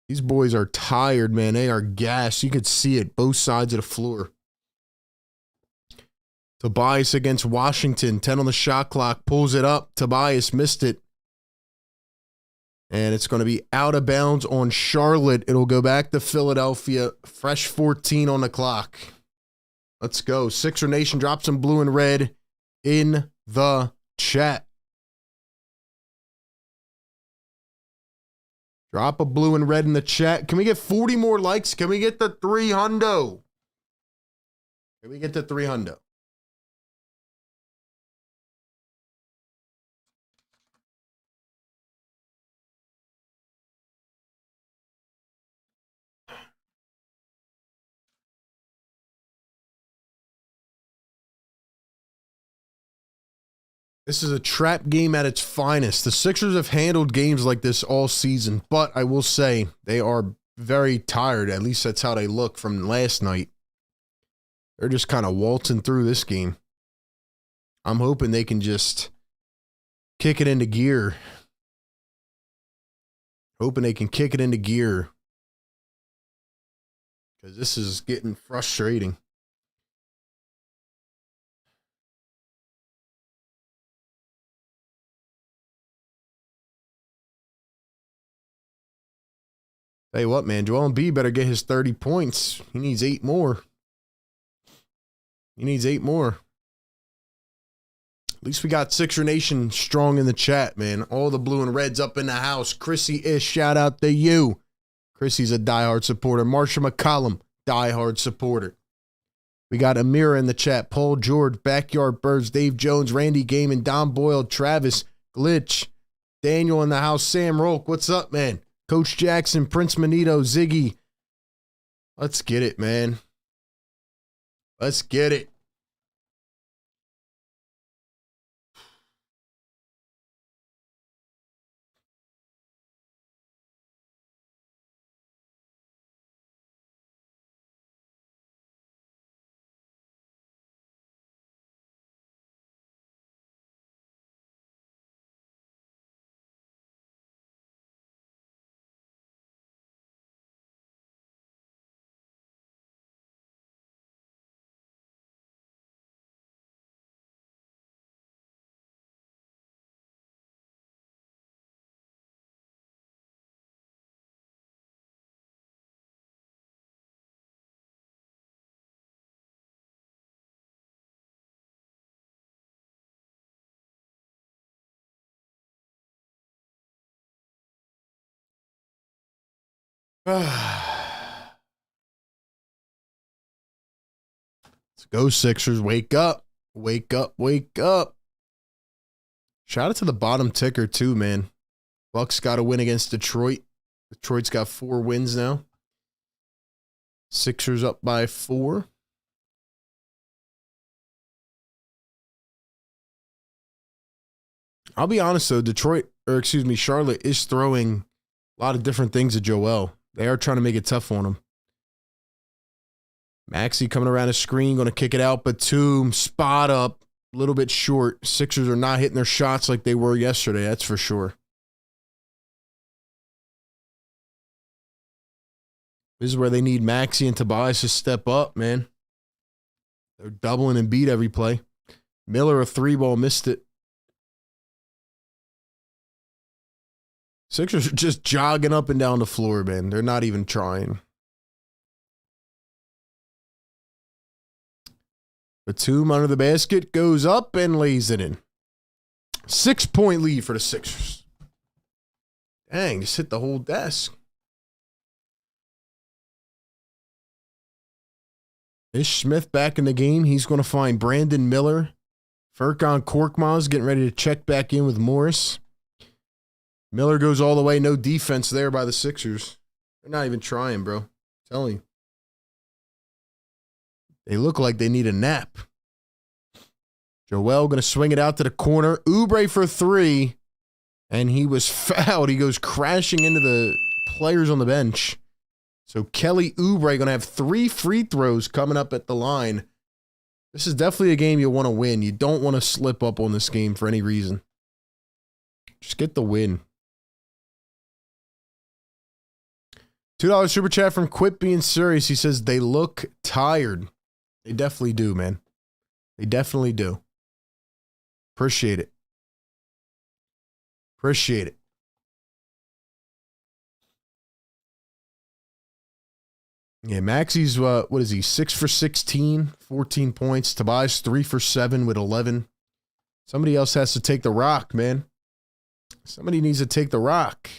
These boys are tired, man. They are gassed. You could see it, both sides of the floor. Tobias against Washington. 10 on the shot clock. Pulls it up. Tobias missed it. And it's going to be out of bounds on Charlotte. It'll go back to Philadelphia. Fresh 14 on the clock. Let's go. Sixer Nation, drop some blue and red in the chat. Drop a blue and red in the chat. Can we get 40 more likes? Can we get the 300? Can we get the 300? This is a trap game at its finest. The Sixers have handled games like this all season, but I will say they are very tired. At least that's how they look from last night. They're just kind of waltzing through this game. I'm hoping they can just kick it into gear. Hoping they can kick it into gear. Because this is getting frustrating. Tell you what, man, Joel Embiid better get his 30 points. He needs 8 more. He needs 8 more. At least we got Sixer Nation strong in the chat, man. All the blue and reds up in the house. Chrissy Ish, shout out to you. Chrissy's a diehard supporter. Marsha McCollum, diehard supporter. We got Amira in the chat. Paul George, Backyard Birds, Dave Jones, Randy Gaiman, Don Boyle, Travis, Glitch, Daniel in the house, Sam Rolk. What's up, man? Coach Jackson, Prince Manito, Ziggy. Let's get it, man. Let's get it. Let's go, Sixers. Wake up. Wake up. Wake up. Shout out to the bottom ticker, too, man. Bucks got a win against Detroit. Detroit's got 4 wins now. Sixers up by 4. I'll be honest, though. Charlotte is throwing a lot of different things at Joel. They are trying to make it tough on him. Maxey coming around the screen, going to kick it out. Batum, spot up, a little bit short. Sixers are not hitting their shots like they were yesterday, that's for sure. This is where they need Maxey and Tobias to step up, man. They're doubling and beat every play. Miller, a 3-ball, missed it. Sixers are just jogging up and down the floor, man. They're not even trying. Batum under the basket, goes up and lays it in. 6-point lead for the Sixers. Dang, just hit the whole desk. Ish Smith back in the game. He's going to find Brandon Miller. Furkan Korkmaz getting ready to check back in with Morris. Miller goes all the way. No defense there by the Sixers. They're not even trying, bro. I'm telling you. They look like they need a nap. Joel going to swing it out to the corner. Oubre for three. And he was fouled. He goes crashing into the players on the bench. So Kelly Oubre going to have 3 free throws coming up at the line. This is definitely a game you want to win. You don't want to slip up on this game for any reason. Just get the win. $2 super chat from Quit Being Serious. He says they look tired. They definitely do, man. They definitely do. Appreciate it. Appreciate it. Yeah, Maxi's, what is he, 6 for 16, 14 points. Tobias 3 for 7 with 11. Somebody else has to take the rock, man. Somebody needs to take the rock.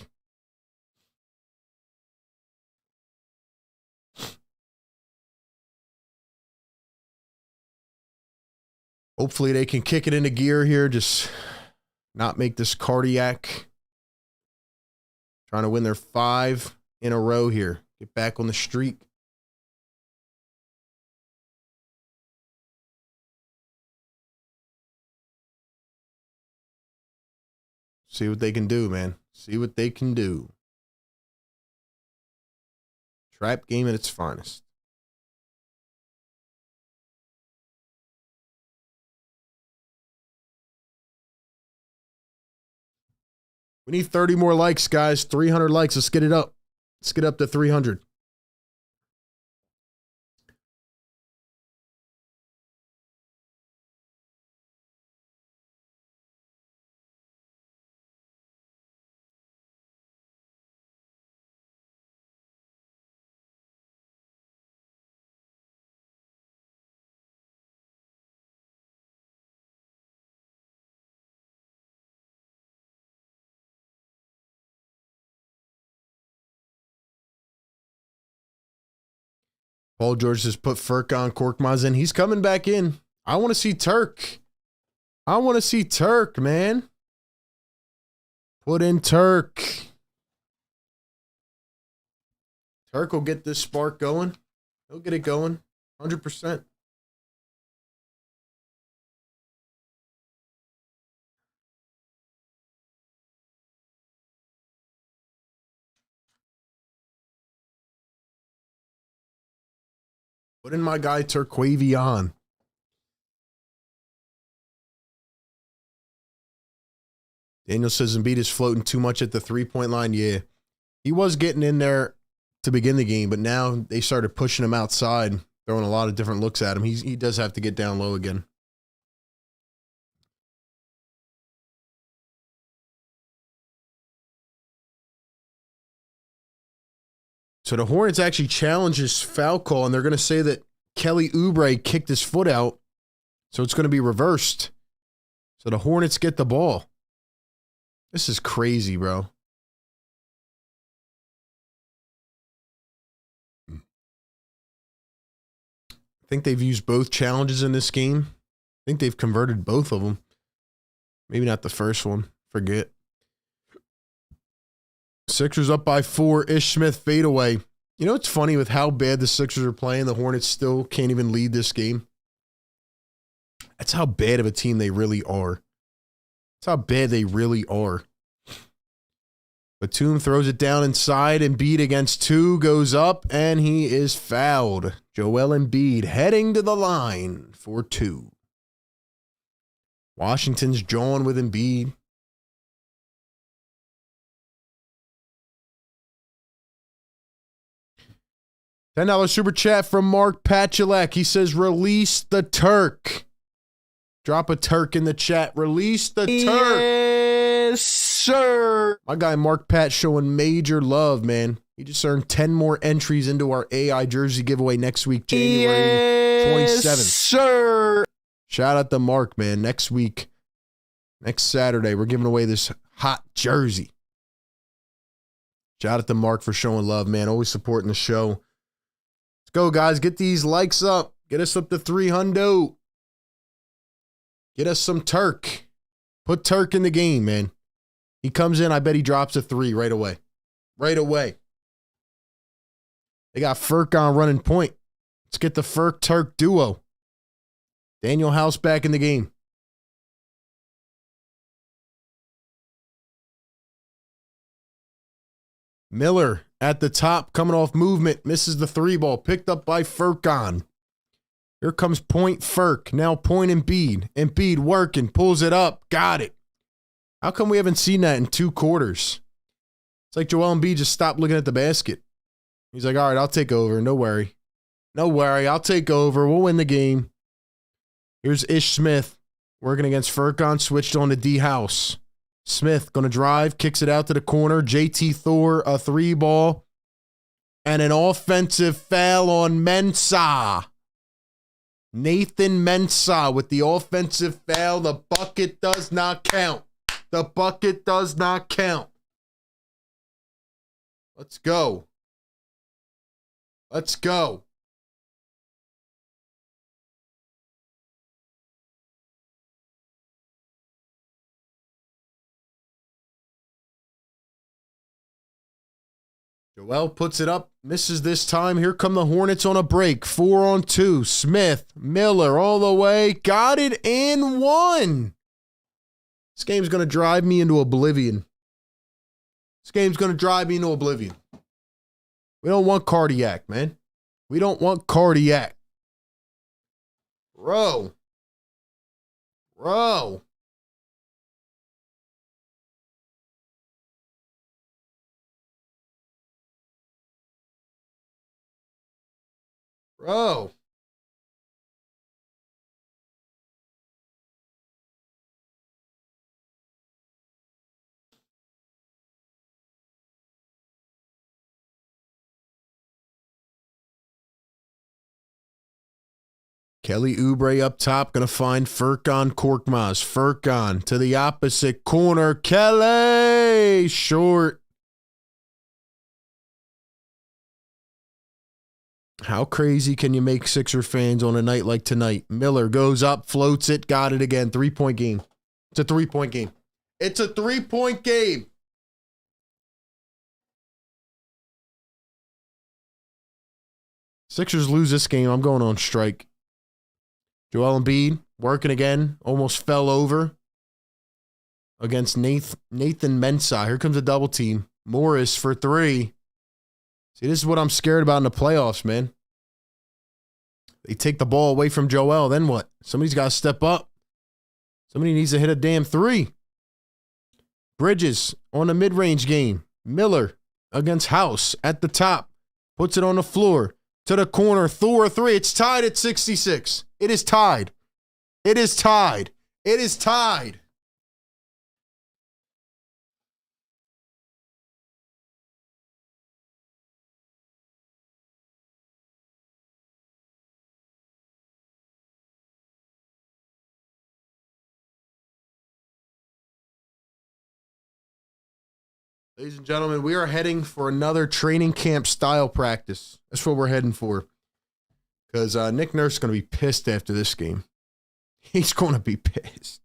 Hopefully they can kick it into gear here, just not make this cardiac. Trying to win their 5 in a row here. Get back on the streak. See what they can do, man. See what they can do. Trap game at its finest. We need 30 more likes, guys. 300 likes. Let's get it up. Let's get up to 300. Paul George has put Furkan Korkmaz in. He's coming back in. I want to see Turk. I want to see Turk, man. Put in Turk. Turk will get this spark going. He'll get it going. 100%. Put in my guy Turquavion. Daniel says Embiid is floating too much at the three-point line. Yeah, he was getting in there to begin the game, but now they started pushing him outside, throwing a lot of different looks at him. He does have to get down low again. So the Hornets actually challenged his foul call, and they're going to say that Kelly Oubre kicked his foot out, so it's going to be reversed. So the Hornets get the ball. This is crazy, bro. I think they've used both challenges in this game. I think they've converted both of them. Maybe not the first one. Forget. Sixers up by 4. Ish Smith fadeaway. You know what's funny with how bad the Sixers are playing? The Hornets still can't even lead this game. That's how bad of a team they really are. That's how bad they really are. Batum throws it down inside. Embiid against 2 goes up, and he is fouled. Joel Embiid heading to the line for 2. Washington's jawing with Embiid. $10 super chat from Mark Patulek. He says, release the Turk. Drop a Turk in the chat. Release the Turk. Yes, sir. My guy Mark Pat showing major love, man. He just earned 10 more entries into our AI jersey giveaway next week, January 27th. Yes, sir. Shout out to Mark, man. Next week, next Saturday, we're giving away this hot jersey. Shout out to Mark for showing love, man. Always supporting the show. Go, guys. Get these likes up. Get us up to 300. Get us some Turk. Put Turk in the game, man. He comes in, I bet he drops a 3 right away. Right away. They got Furkan running point. Let's get the Furk-Turk duo. Daniel House back in the game. Miller at the top, coming off movement. Misses the 3 ball. Picked up by Furkan. Here comes point Furk. Now point Embiid. Embiid working. Pulls it up. Got it. How come we haven't seen that in 2 quarters? It's like Joel Embiid just stopped looking at the basket. He's like, all right, I'll take over. No worry. No worry. I'll take over. We'll win the game. Here's Ish Smith working against Furkan. Switched on to D House. Smith going to drive. Kicks it out to the corner. JT Thor, a 3 ball. And an offensive foul on Mensah. Nathan Mensah with the offensive foul. The bucket does not count. The bucket does not count. Let's go. Let's go. Joel puts it up, misses this time. Here come the Hornets on a break. 4-on-2. Smith, Miller all the way. Got it and won. This game's going to drive me into oblivion. This game's going to drive me into oblivion. We don't want cardiac, man. We don't want cardiac. Bro. Bro. Bro. Kelly Oubre up top, going to find Furkan Korkmaz. Furkan to the opposite corner. Kelly! Short. How crazy can you make Sixer fans on a night like tonight? Miller goes up, floats it, got it again. 3-point game. It's a 3-point game. It's a 3-point game. Sixers lose this game. I'm going on strike. Joel Embiid working again. Almost fell over against Nathan Mensah. Here comes a double team. Morris for 3. See, this is what I'm scared about in the playoffs, man. They take the ball away from Joel. Then what? Somebody's got to step up. Somebody needs to hit a damn 3. Bridges on a mid-range game. Miller against House at the top. Puts it on the floor. To the corner. Thor 3. It's tied at 66. It is tied. It is tied. It is tied. Ladies and gentlemen, we are heading for another training camp style practice. That's what we're heading for. Because Nick Nurse is going to be pissed after this game. He's going to be pissed.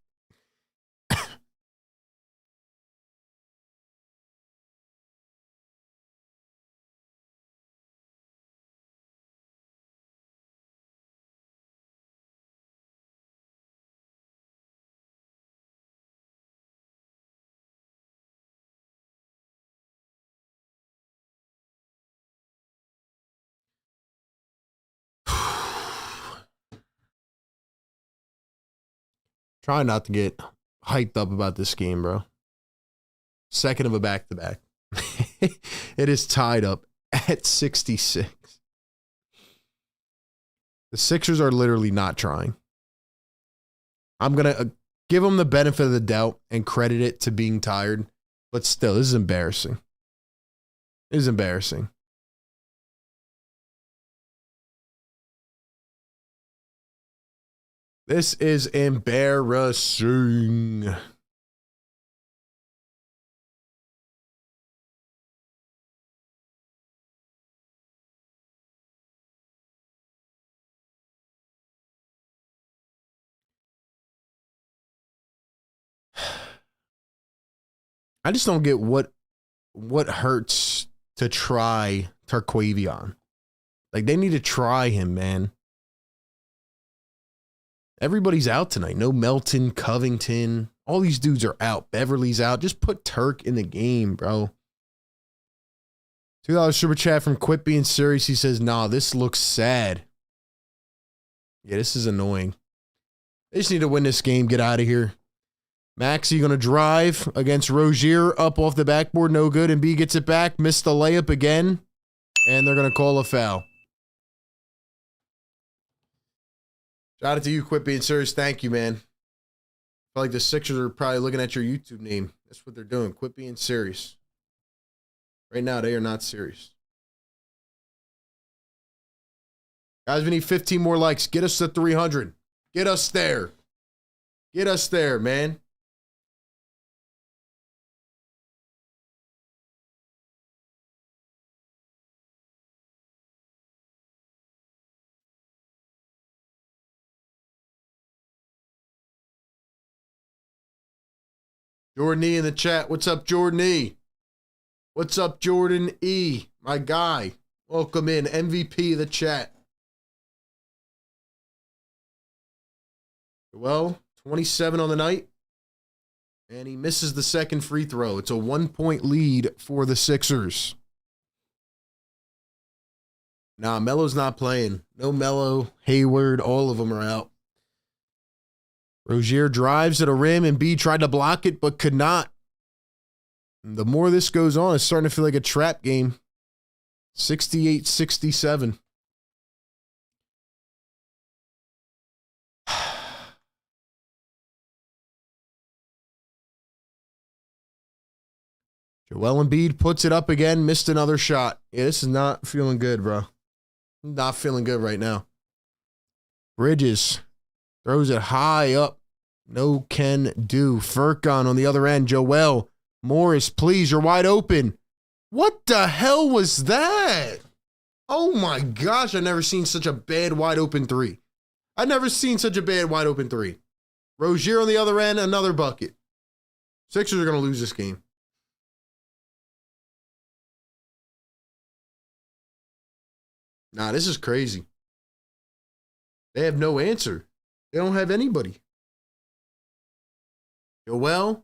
Try not to get hyped up about this game, bro. Second of a back-to-back. It is tied up at 66. The Sixers are literally not trying. I'm going to give them the benefit of the doubt and credit it to being tired. But still, this is embarrassing. It is embarrassing. This is embarrassing. I just don't get what hurts to try Tarquavion. Like, they need to try him, man. Everybody's out tonight. No Melton, Covington. All these dudes are out. Beverly's out. Just put Turk in the game, bro. $2 super chat from Quit Being Serious. He says, nah, this looks sad. Yeah, this is annoying. They just need to win this game. Get out of here. Maxey going to drive against Rozier. Up off the backboard. No good. And B gets it back. Missed the layup again. And they're going to call a foul. Shout out to you, Quit Being Serious. Thank you, man. I feel like the Sixers are probably looking at your YouTube name. That's what they're doing. Quit being serious. Right now, they are not serious. Guys, we need 15 more likes. Get us to 300. Get us there. Get us there, man. Jordan E in the chat. What's up, Jordan E? What's up, Jordan E? My guy. Welcome in. MVP of the chat. Well, 27 on the night. And he misses the second free throw. It's a 1-point lead for the Sixers. Nah, Melo's not playing. No Melo, Hayward, all of them are out. Rozier drives at a rim, and B tried to block it, but could not. The more this goes on, it's starting to feel like a trap game. 68-67. Joel Embiid puts it up again, missed another shot. Yeah, this is not feeling good, bro. Not feeling good right now. Bridges throws it high up. No can do. Furkan on the other end. Joel Morris, please, you're wide open. What the hell was that? Oh my gosh, I've never seen such a bad wide open three. I've never seen such a bad wide open three. Rozier on the other end, another bucket. Sixers are going to lose this game. Nah, this is crazy. They have no answer. They don't have anybody. Joel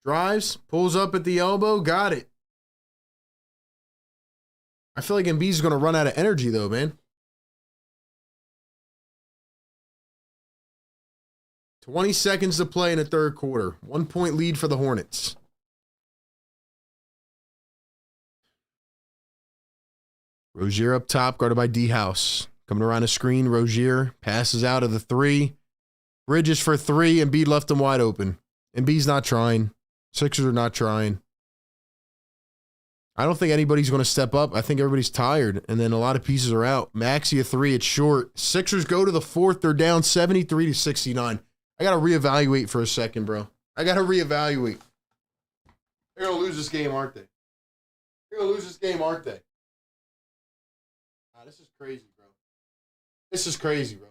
drives, pulls up at the elbow, got it. I feel like Embiid's going to run out of energy, though, man. 20 seconds to play in the third quarter. 1-point lead for the Hornets. Rozier up top, guarded by D-House. Coming around the screen, Rozier passes out of the three. Bridges for three, and Embiid left him wide open. Embiid's not trying. Sixers are not trying. I don't think anybody's going to step up. I think everybody's tired, and then a lot of pieces are out. Maxey a three, it's short. Sixers go to the fourth. They're down 73-69. I got to reevaluate for a second, bro. I got to reevaluate. They're going to lose this game, aren't they? They're going to lose this game, aren't they? This is crazy, bro. This is crazy, bro.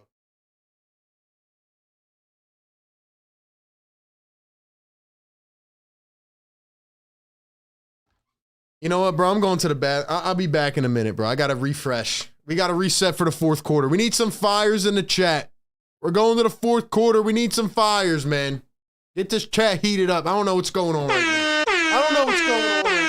You know what, bro? I'm going to the bath. I'll be back in a minute, bro. I got to refresh. We got to reset for the fourth quarter. We need some fires in the chat. We're going to the fourth quarter. We need some fires, man. Get this chat heated up. I don't know what's going on right now. I don't know what's going on right now.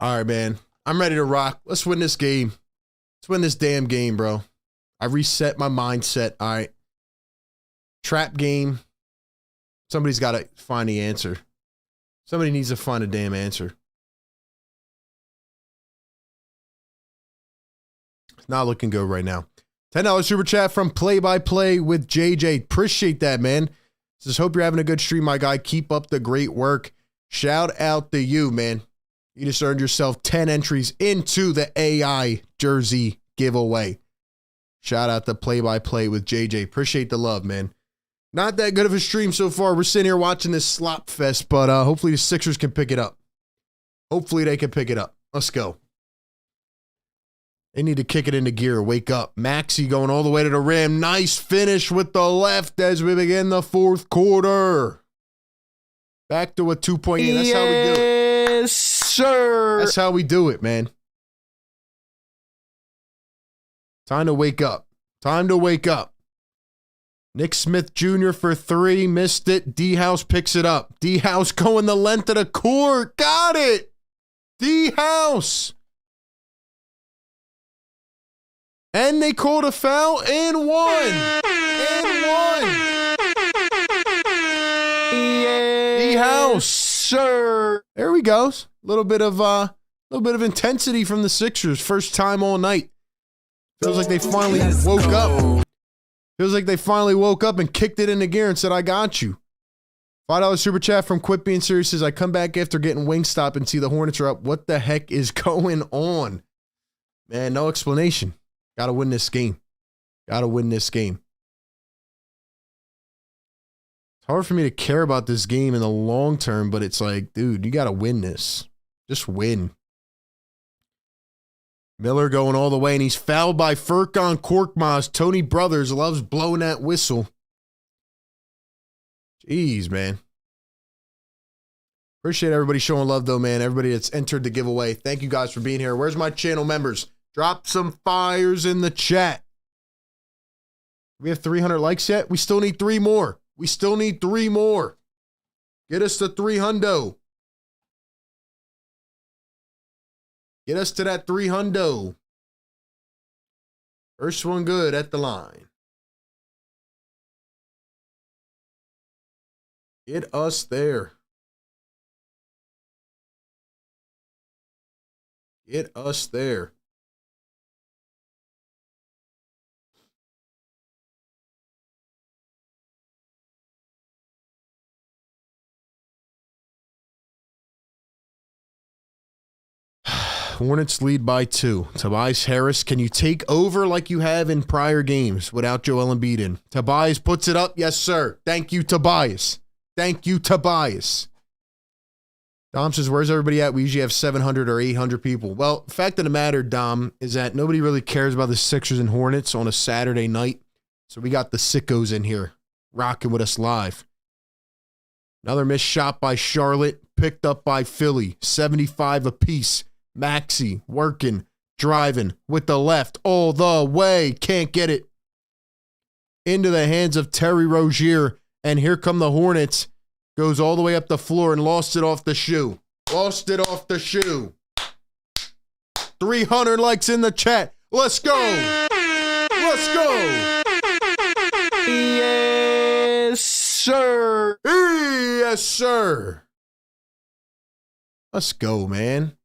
All right, man. I'm ready to rock. Let's win this game. Let's win this damn game, bro. I reset my mindset. All right. Trap game. Somebody's got to find the answer. Somebody needs to find a damn answer. It's not looking good right now. $10 super chat from Play by Play with JJ. Appreciate that, man. Just hope you're having a good stream, my guy. Keep up the great work. Shout out to you, man. You just earned yourself 10 entries into the AI jersey giveaway. Shout out to Play by Play with JJ. Appreciate the love, man. Not that good of a stream so far. We're sitting here watching this slop fest, but hopefully the Sixers can pick it up. Hopefully they can pick it up. Let's go. They need to kick it into gear. Wake up. Maxey going all the way to the rim. Nice finish with the left as we begin the fourth quarter. Back to a 2-point game. That's how we do it. Yes, sir. That's how we do it, man. Time to wake up. Time to wake up. Nick Smith Jr. for 3. Missed it. D-House picks it up. D-House going the length of the court. Got it. D-House. And they called a foul and one. D-House. Sir. There we go. A little bit of intensity from the Sixers. First time all night. Feels like they finally woke up. Feels like they finally woke up and kicked it into gear and said, I got you. $5 super chat from Quit Being Serious says, I come back after getting Wingstop and see the Hornets are up. What the heck is going on? Man, no explanation. Got to win this game. Got to win this game. It's hard for me to care about this game in the long term, but it's like, dude, you got to win this. Just win. Miller going all the way, and he's fouled by Furkan Korkmaz. Tony Brothers loves blowing that whistle. Jeez, man. Appreciate everybody showing love, though, man. Everybody that's entered the giveaway. Thank you guys for being here. Where's my channel members? Drop some fires in the chat. We have 300 likes yet? We still need 3 more. We still need 3 more. Get us to 300. Get us to that 300. First one good at the line. Get us there. Get us there. Hornets lead by 2. Tobias Harris, can you take over like you have in prior games without Joel Embiid in? Tobias puts it up. Yes, sir. Thank you, Tobias. Thank you, Tobias. Dom says, where's everybody at? We usually have 700 or 800 people. Well, the fact of the matter, Dom, is that nobody really cares about the Sixers and Hornets on a Saturday night. So we got the sickos in here rocking with us live. Another missed shot by Charlotte, picked up by Philly. 75 apiece. Maxey working, driving with the left all the way. Can't get it into the hands of Terry Rozier. And here come the Hornets. Goes all the way up the floor and lost it off the shoe. Lost it off the shoe. 300 likes in the chat. Let's go. Let's go. Yes, sir. Yes, sir. Let's go, man.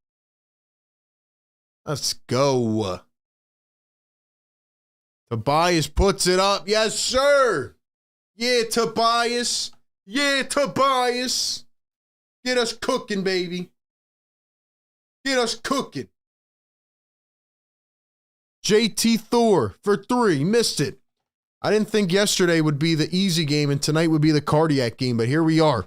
Let's go. Tobias puts it up. Yes, sir. Yeah, Tobias. Yeah, Tobias. Get us cooking, baby. Get us cooking. JT Thor for 3. Missed it. I didn't think yesterday would be the easy game and tonight would be the cardiac game, but here we are.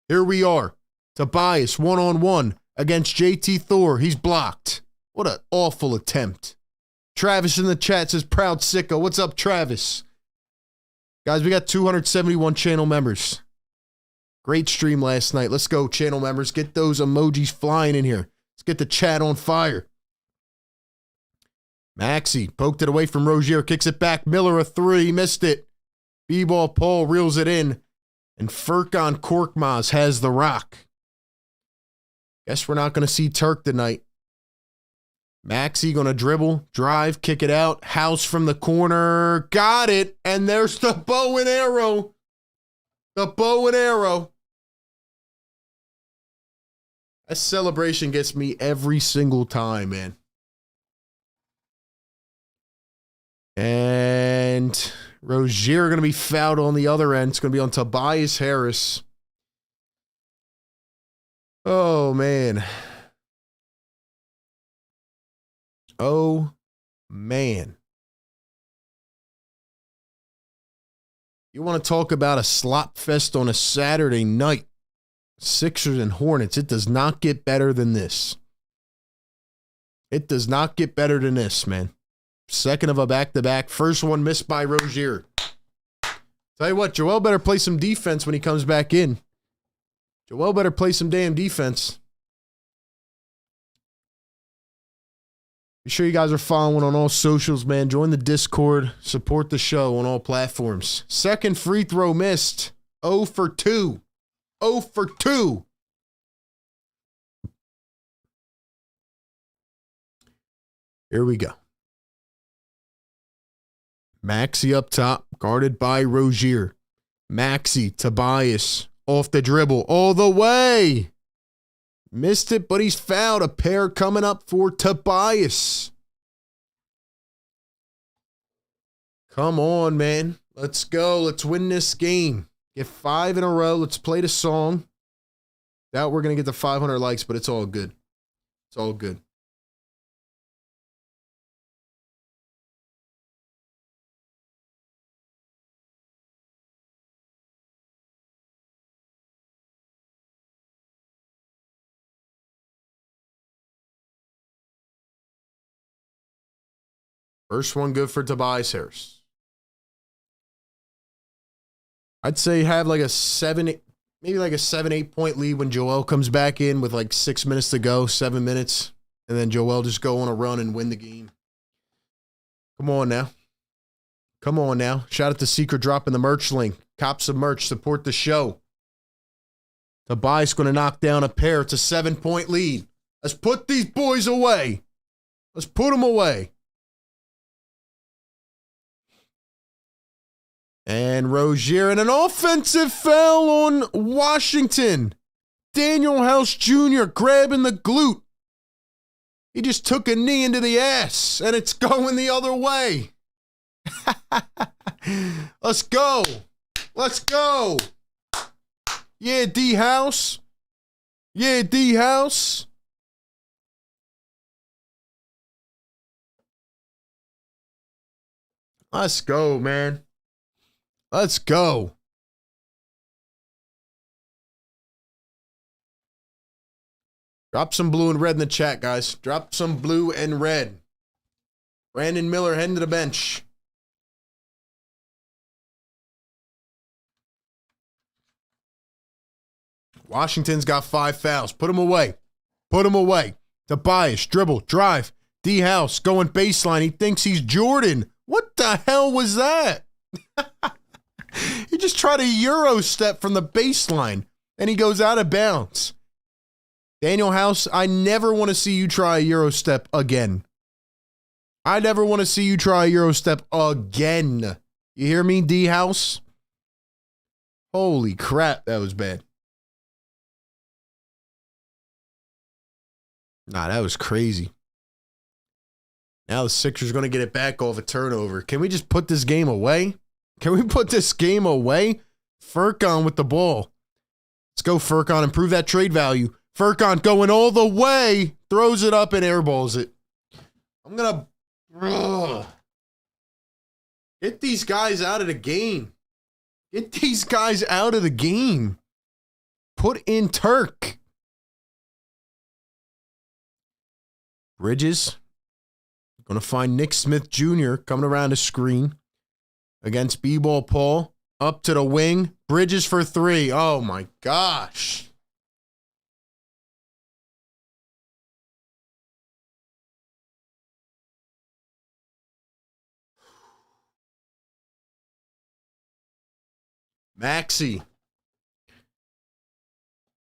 Here we are. Tobias one-on-one against JT Thor. He's blocked. What an awful attempt. Travis in the chat says, proud sicko. What's up, Travis? Guys, we got 271 channel members. Great stream last night. Let's go, channel members. Get those emojis flying in here. Let's get the chat on fire. Maxey poked it away from Rozier. Kicks it back. Miller a 3. Missed it. B-ball Paul reels it in. And Furkan Korkmaz has the rock. Guess we're not going to see Turk tonight. Maxey going to dribble, drive, kick it out. House from the corner. Got it. And there's the bow and arrow. The bow and arrow. That celebration gets me every single time, man. And Rozier going to be fouled on the other end. It's going to be on Tobias Harris. Oh, man. Oh, man. You want to talk about a slop fest on a Saturday night? Sixers and Hornets. It does not get better than this. It does not get better than this, man. Second of a back-to-back. First one missed by Rozier. Tell you what, Joel better play some defense when he comes back in. Joel better play some damn defense. Be sure you guys are following on all socials, man. Join the Discord. Support the show on all platforms. Second free throw missed. 0 for 2. 0 for 2. Here we go. Maxey up top, guarded by Rozier. Maxey, Tobias, off the dribble, all the way. Missed it, but he's fouled. A pair coming up for Tobias. Come on, man. Let's go. Let's win this game. Get 5 in a row. Let's play the song. Doubt we're going to get to 500 likes, but it's all good. It's all good. First one good for Tobias Harris. I'd say have like a 7-8 point lead when Joel comes back in with like 6 minutes to go, 7 minutes, and then Joel just go on a run and win the game. Come on now. Come on now. Shout out to Secret dropping the merch link. Cop some merch. Support the show. Tobias going to knock down a pair. It's a 7-point lead. Let's put these boys away. Let's put them away. And Rozier and an offensive foul on Washington. Daniel House Jr. grabbing the glute. He just took a knee into the ass, and it's going the other way. Let's go. Let's go. Yeah, D-House. Yeah, D-House. Let's go, man. Let's go. Drop some blue and red in the chat, guys. Drop some blue and red. Brandon Miller heading to the bench. Washington's got 5 fouls. Put them away. Put them away. Tobias, dribble, drive. D-House going baseline. He thinks he's Jordan. What the hell was that? He just tried a Euro step from the baseline, and he goes out of bounds. Daniel House, I never want to see you try a Euro step again. I never want to see you try a Euro step again. You hear me, D-House? Holy crap, that was bad. Nah, that was crazy. Now the Sixers going to get it back off a turnover. Can we just put this game away? Can we put this game away? Furkan with the ball. Let's go, Furkan. Improve that trade value. Furkan going all the way. Throws it up and airballs it. I'm going to... Get these guys out of the game. Get these guys out of the game. Put in Turk. Bridges. Going to find Nick Smith Jr. coming around the screen. Against B-Ball Paul. Up to the wing. Bridges for 3. Oh, my gosh. Maxey.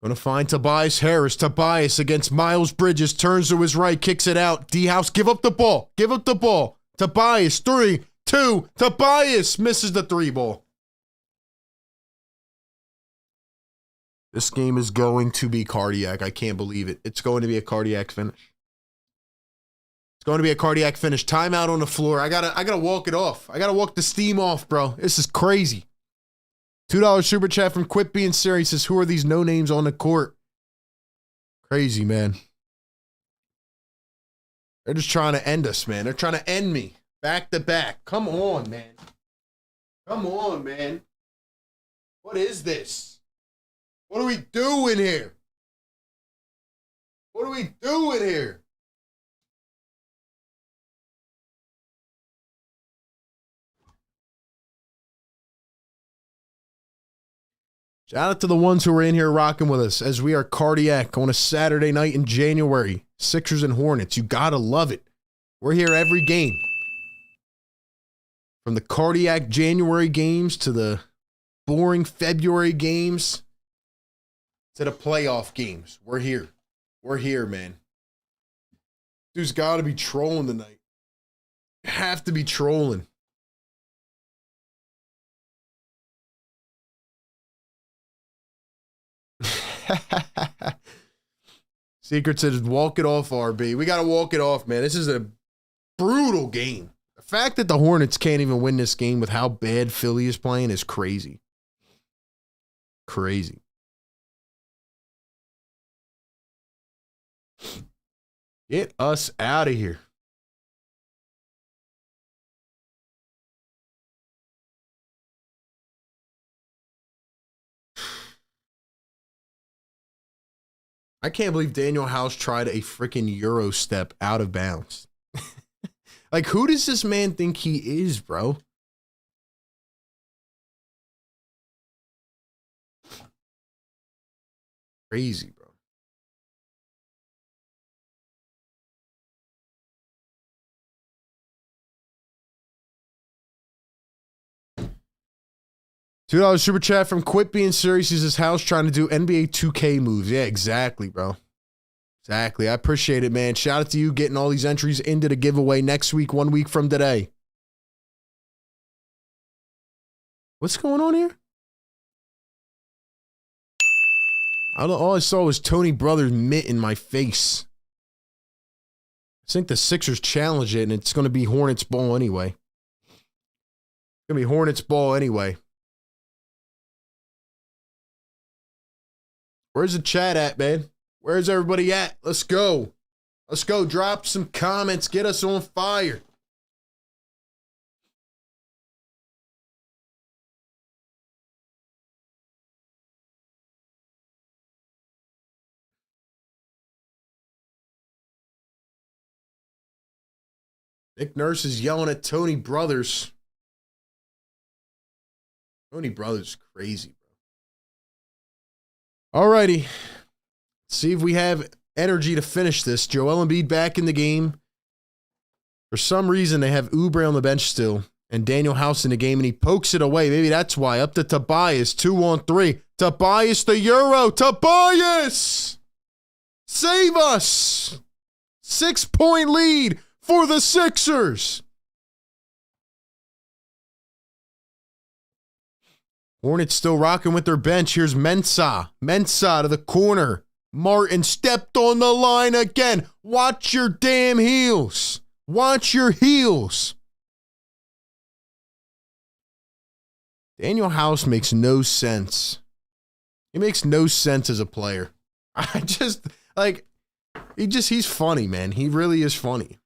Gonna find Tobias Harris. Tobias against Miles Bridges. Turns to his right. Kicks it out. D-House, give up the ball. Give up the ball. Tobias, 3, 2. Tobias misses the 3 ball. This game is going to be cardiac. I can't believe it. It's going to be a cardiac finish. It's going to be a cardiac finish. Timeout on the floor. I gotta walk it off. I gotta walk the steam off, bro. This is crazy. $2 super chat from Quit Being Serious says, who are these no names on the court? Crazy, man. They're just trying to end us, man. They're trying to end me. Back to back. Come on, man. Come on, man. What is this? What are we doing here? What are we doing here? Shout out to the ones who are in here rocking with us as we are cardiac on a Saturday night in January. Sixers and Hornets. You gotta love it. We're here every game. From the cardiac January games to the boring February games to the playoff games. We're here. We're here, man. Dude's got to be trolling tonight. Have to be trolling. Secret says, walk it off, RB. We got to walk it off, man. This is a brutal game. The fact that the Hornets can't even win this game with how bad Philly is playing is crazy. Crazy. Get us out of here. I can't believe Daniel House tried a freaking Euro step out of bounds. Like, who does this man think he is, bro? Crazy, bro. $2 super chat from Quit Being Serious. Is his house trying to do NBA 2K moves? Yeah, exactly, bro. Exactly. I appreciate it, man. Shout out to you getting all these entries into the giveaway next week, 1 week from today. What's going on here? All I saw was Tony Brothers mitt in my face. I think the Sixers challenge it, and it's going to be Hornets ball anyway. It's going to be Hornets ball anyway. Where's the chat at, man? Where's everybody at? Let's go. Let's go. Drop some comments. Get us on fire. Nick Nurse is yelling at Tony Brothers. Tony Brothers is crazy, bro. Alrighty. See if we have energy to finish this. Joel Embiid back in the game. For some reason, they have Oubre on the bench still. And Daniel House in the game, and he pokes it away. Maybe that's why. Up to Tobias, 2-on-3. Tobias the Euro. Tobias! Save us! 6-point lead for the Sixers. Hornets still rocking with their bench. Here's Mensah. Mensah to the corner. Martin stepped on the line again. Watch your damn heels. Watch your heels. Daniel House makes no sense. He makes no sense as a player. I just, like, he's funny, man. He really is funny.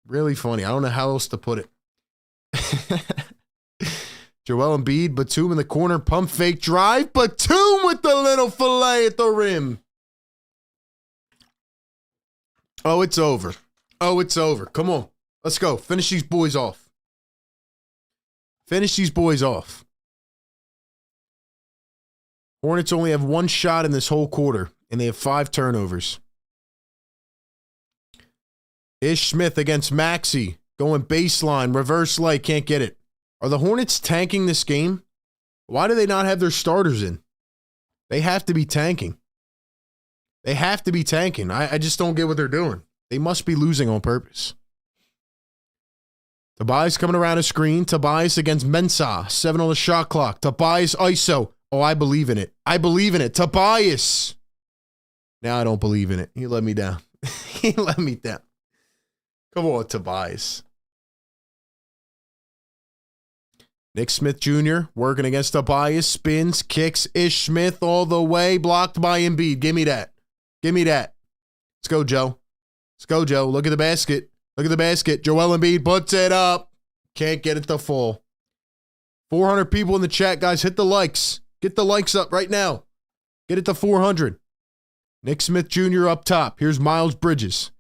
Really funny. I don't know how else to put it. Joel Embiid, Batum in the corner, pump fake drive. Batum with the little fillet at the rim. Oh, it's over. Oh, it's over. Come on. Let's go. Finish these boys off. Finish these boys off. Hornets only have one shot in this whole quarter, and they have 5 turnovers. Ish Smith against Maxey. Going baseline, reverse leg, can't get it. Are the Hornets tanking this game? Why do they not have their starters in? They have to be tanking. They have to be tanking. I just don't get what they're doing. They must be losing on purpose. Tobias coming around a screen. Tobias against Mensah. 7 on the shot clock. Tobias ISO. Oh, I believe in it. I believe in it. Tobias. Now I don't believe in it. He let me down. He let me down. Come on, Tobias. Nick Smith Jr. working against Tobias. Spins, kicks. Ish Smith all the way. Blocked by Embiid. Give me that. Give me that. Let's go, Joe. Let's go, Joe. Look at the basket. Look at the basket. Joel Embiid puts it up. Can't get it to fall. 400 people in the chat, guys. Hit the likes. Get the likes up right now. Get it to 400. Nick Smith Jr. up top. Here's Miles Bridges.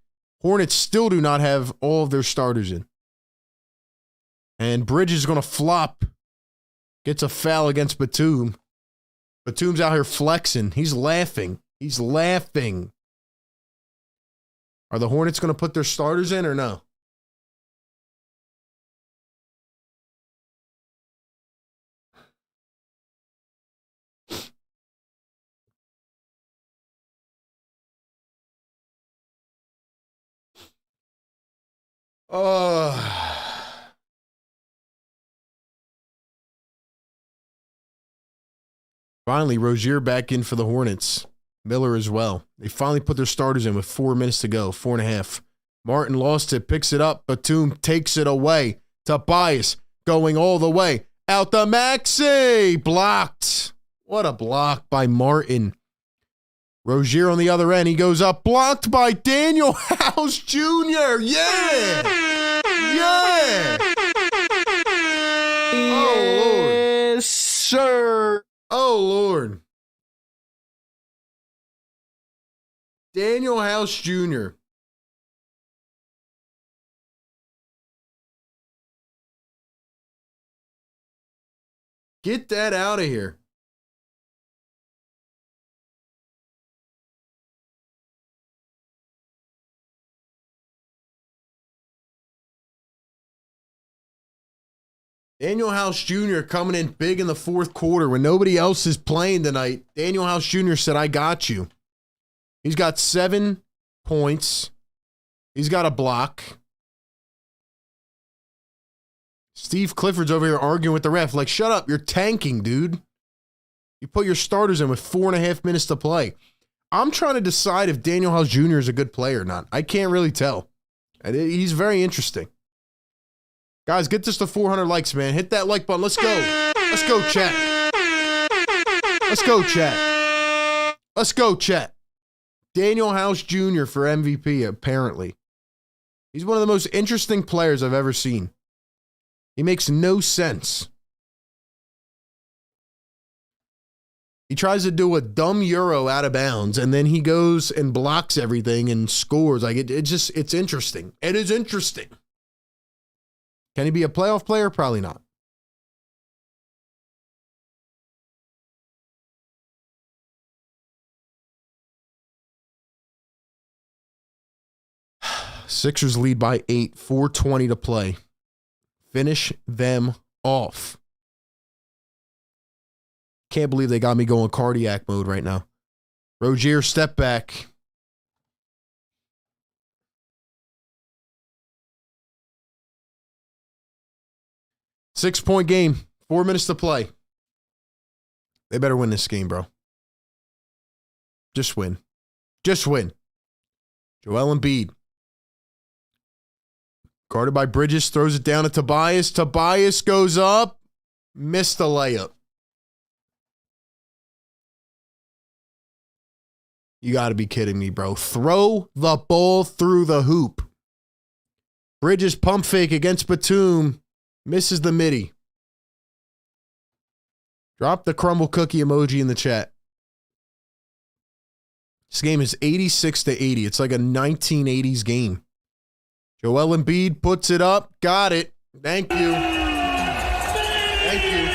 Hornets still do not have all of their starters in. And Bridges is going to flop. Gets a foul against Batum. Batum's out here flexing. He's laughing. He's laughing. Are the Hornets going to put their starters in or no? Finally, Rozier back in for the Hornets. Miller as well. They finally put their starters in with 4 minutes to go, 4.5. Martin lost it, picks it up. Batum takes it away. Tobias going all the way. Out the Maxey. Blocked. What a block by Martin. Rozier on the other end. He goes up. Blocked by Daniel House Jr. Yeah. Yeah. Oh, Lord. Yes, sir. Oh, Lord. Daniel House Jr. Get that out of here. Daniel House Jr. coming in big in the fourth quarter when nobody else is playing tonight. Daniel House Jr. said, I got you. He's got 7 points. He's got a block. Steve Clifford's over here arguing with the ref. Like, shut up. You're tanking, dude. You put your starters in with 4.5 minutes to play. I'm trying to decide if Daniel House Jr. is a good player or not. I can't really tell. He's very interesting. Guys, get this to 400 likes, man. Hit that like button. Let's go. Let's go, chat. Let's go, chat. Let's go, chat. Daniel House Jr. for MVP, apparently. He's one of the most interesting players I've ever seen. He makes no sense. He tries to do a dumb Euro out of bounds, and then he goes and blocks everything and scores. Like it's interesting. It is interesting. Can he be a playoff player? Probably not. Sixers lead by 8, 4:20 to play. Finish them off. Can't believe they got me going cardiac mode right now. Rozier, step back. Six-point game. 4 minutes to play. They better win this game, bro. Just win. Just win. Joel Embiid. Guarded by Bridges. Throws it down to Tobias. Tobias goes up. Missed the layup. You got to be kidding me, bro. Throw the ball through the hoop. Bridges pump fake against Batum. Misses the midi. Drop the crumble cookie emoji in the chat. This game is 86-80. It's like a 1980s game. Joel Embiid puts it up. Got it. Thank you. Thank you.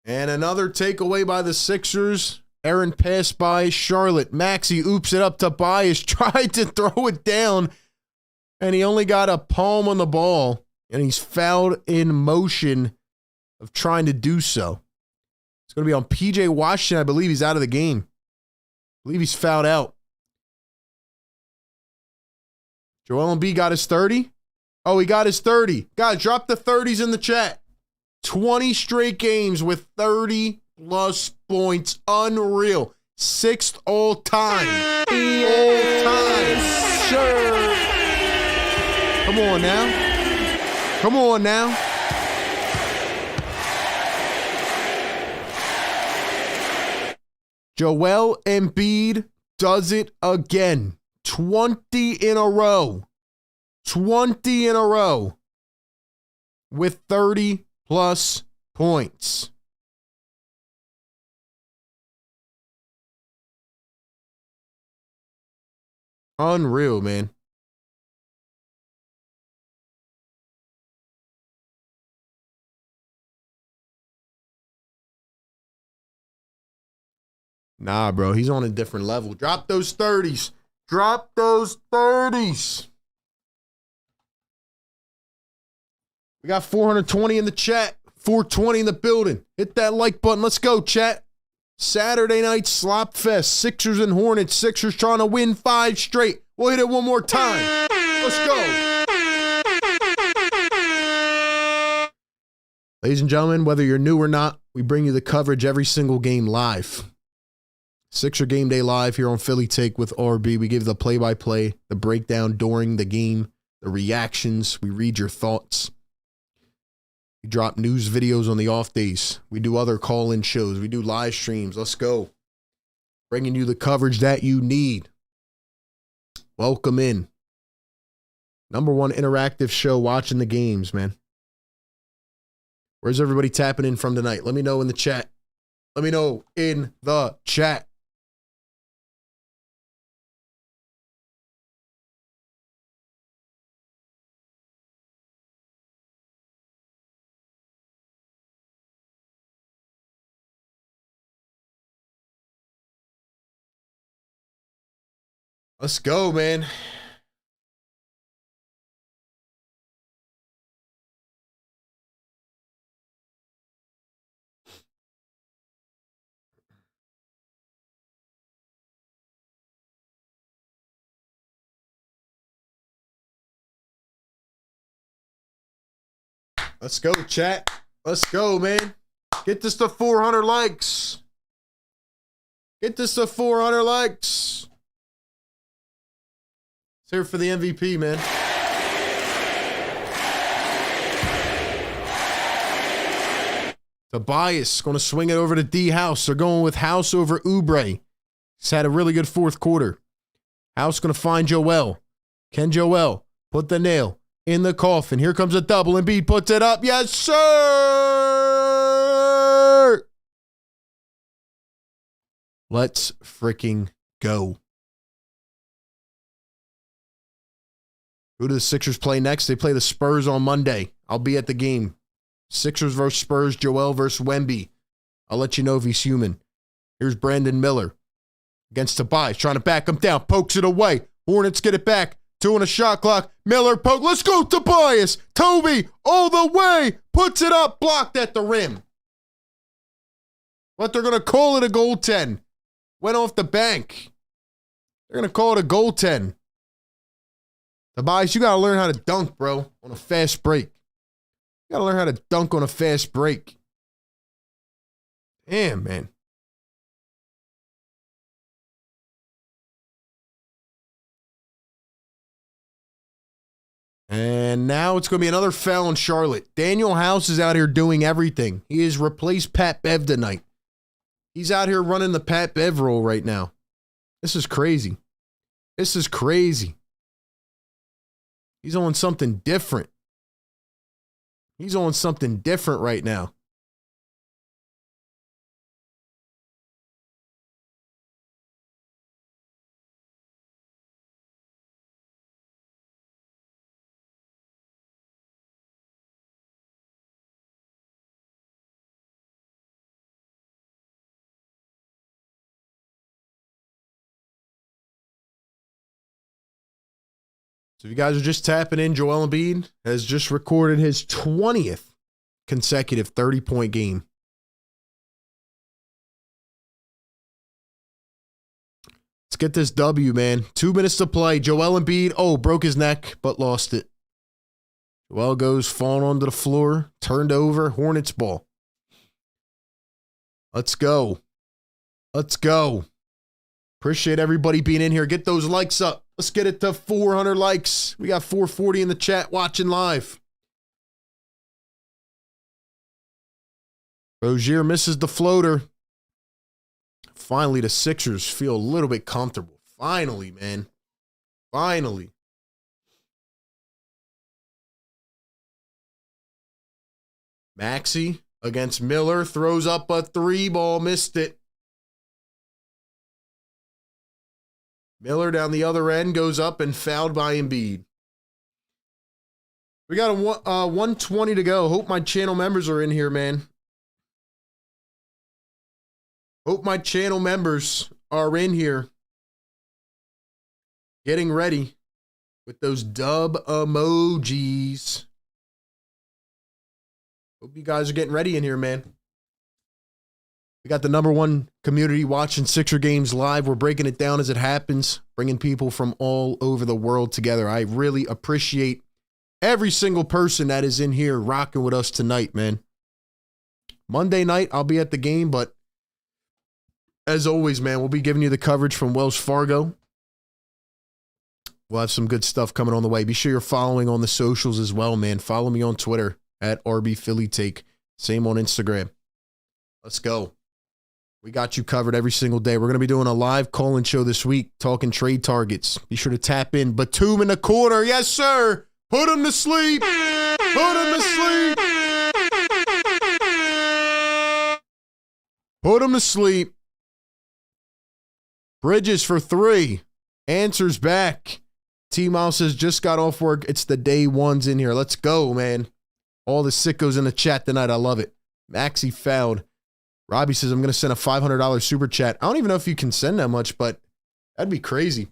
And another takeaway by the Sixers. Aaron passed by Charlotte. Maxey oops it up. Tobias tried to throw it down, and he only got a palm on the ball, and he's fouled in motion of trying to do so. It's going to be on P.J. Washington. I believe he's out of the game. I believe he's fouled out. Joel Embiid got his 30. Oh, he got his 30. Guys, drop the 30s in the chat. 20 straight games with 30-plus points. Unreal. 6th all-time. All-time. Sure. Come on now. Come on now. Joel Embiid does it again. 20 in a row. 20 in a row with 30-plus points. Unreal, man. Nah, bro, he's on a different level. Drop those 30s. Drop those 30s. We got 420 in the chat. 420 in the building. Hit that like button. Let's go, chat. Saturday night slop fest. Sixers and Hornets. Sixers trying to win 5 straight. We'll hit it one more time. Let's go. Ladies and gentlemen, whether you're new or not, we bring you the coverage every single game live. Sixer Game Day Live here on Philly Take with RB. We give the play-by-play, the breakdown during the game, the reactions. We read your thoughts. We drop news videos on the off days. We do other call-in shows. We do live streams. Let's go. Bringing you the coverage that you need. Welcome in. #1 interactive show watching the games, man. Where's everybody tapping in from tonight? Let me know in the chat. Let me know in the chat. Let's go, man. Let's go, chat. Let's go, man. Get this to 400 likes. Get this to 400 likes. It's here for the MVP, man. Tobias going to swing it over to D House. They're going with House over Oubre. He's had a really good 4th quarter. House going to find Joel. Can Joel put the nail in the coffin? Here comes a double. Embiid puts it up. Yes, sir. Let's freaking go. Who do the Sixers play next? They play the Spurs on Monday. I'll be at the game. Sixers versus Spurs, Joel versus Wemby. I'll let you know if he's human. Here's Brandon Miller against Tobias, trying to back him down. Pokes it away. Hornets get it back. 2 on a shot clock. Miller poke. Let's go, Tobias. Toby all the way. Puts it up. Blocked at the rim. But they're going to call it a goaltend. Went off the bank. They're going to call it a goaltend. Tobias, you got to learn how to dunk, bro, on a fast break. You got to learn how to dunk on a fast break. Damn, man. And now it's going to be another foul on Charlotte. Daniel House is out here doing everything. He has replaced Pat Bev tonight. He's out here running the Pat Bev role right now. This is crazy. This is crazy. He's on something different. He's on something different right now. So if you guys are just tapping in, Joel Embiid has just recorded his 20th consecutive 30-point game. Let's get this W, man. 2 minutes to play. Joel Embiid, broke his neck, but lost it. Joel goes falling onto the floor, turned over, Hornets ball. Let's go. Let's go. Appreciate everybody being in here. Get those likes up. Let's get it to 400 likes. We got 440 in the chat watching live. Rozier misses the floater. Finally, the Sixers feel a little bit comfortable. Finally, man. Finally. Maxey against Miller. Throws up a 3-ball. Missed it. Miller down the other end goes up and fouled by Embiid. We got a 120 to go. Hope my channel members are in here, man. Hope my channel members are in here. Getting ready with those dub emojis. Hope you guys are getting ready in here, man. We got the #1 community watching Sixer games live. We're breaking it down as it happens, bringing people from all over the world together. I really appreciate every single person that is in here rocking with us tonight, man. Monday night, I'll be at the game, but as always, man, we'll be giving you the coverage from Wells Fargo. We'll have some good stuff coming on the way. Be sure you're following on the socials as well, man. Follow me on Twitter at RBPhillyTake. Same on Instagram. Let's go. We got you covered every single day. We're going to be doing a live call-in show this week, talking trade targets. Be sure to tap in. Batum in the corner. Yes, sir. Put him to sleep. Put him to sleep. Put him to sleep. Bridges for 3. Answers back. T-Mouse says, just got off work. It's the day ones in here. Let's go, man. All the sickos in the chat tonight. I love it. Maxey fouled. Robbie says, I'm going to send a $500 super chat. I don't even know if you can send that much, but that'd be crazy.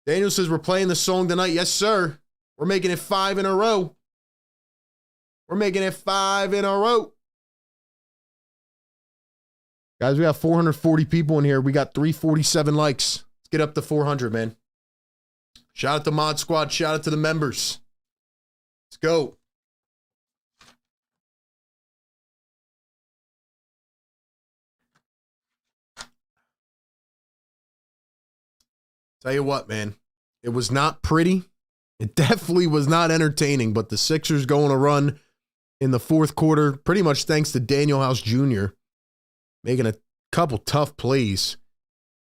Daniel says, we're playing the song tonight. Yes, sir. We're making it 5 in a row. We're making it 5 in a row. Guys, we got 440 people in here. We got 347 likes. Let's get up to 400, man. Shout out to Mod Squad. Shout out to the members. Let's go. Tell you what, man. It was not pretty. It definitely was not entertaining, but the Sixers going to run in the fourth quarter, pretty much thanks to Daniel House Jr. making a couple tough plays.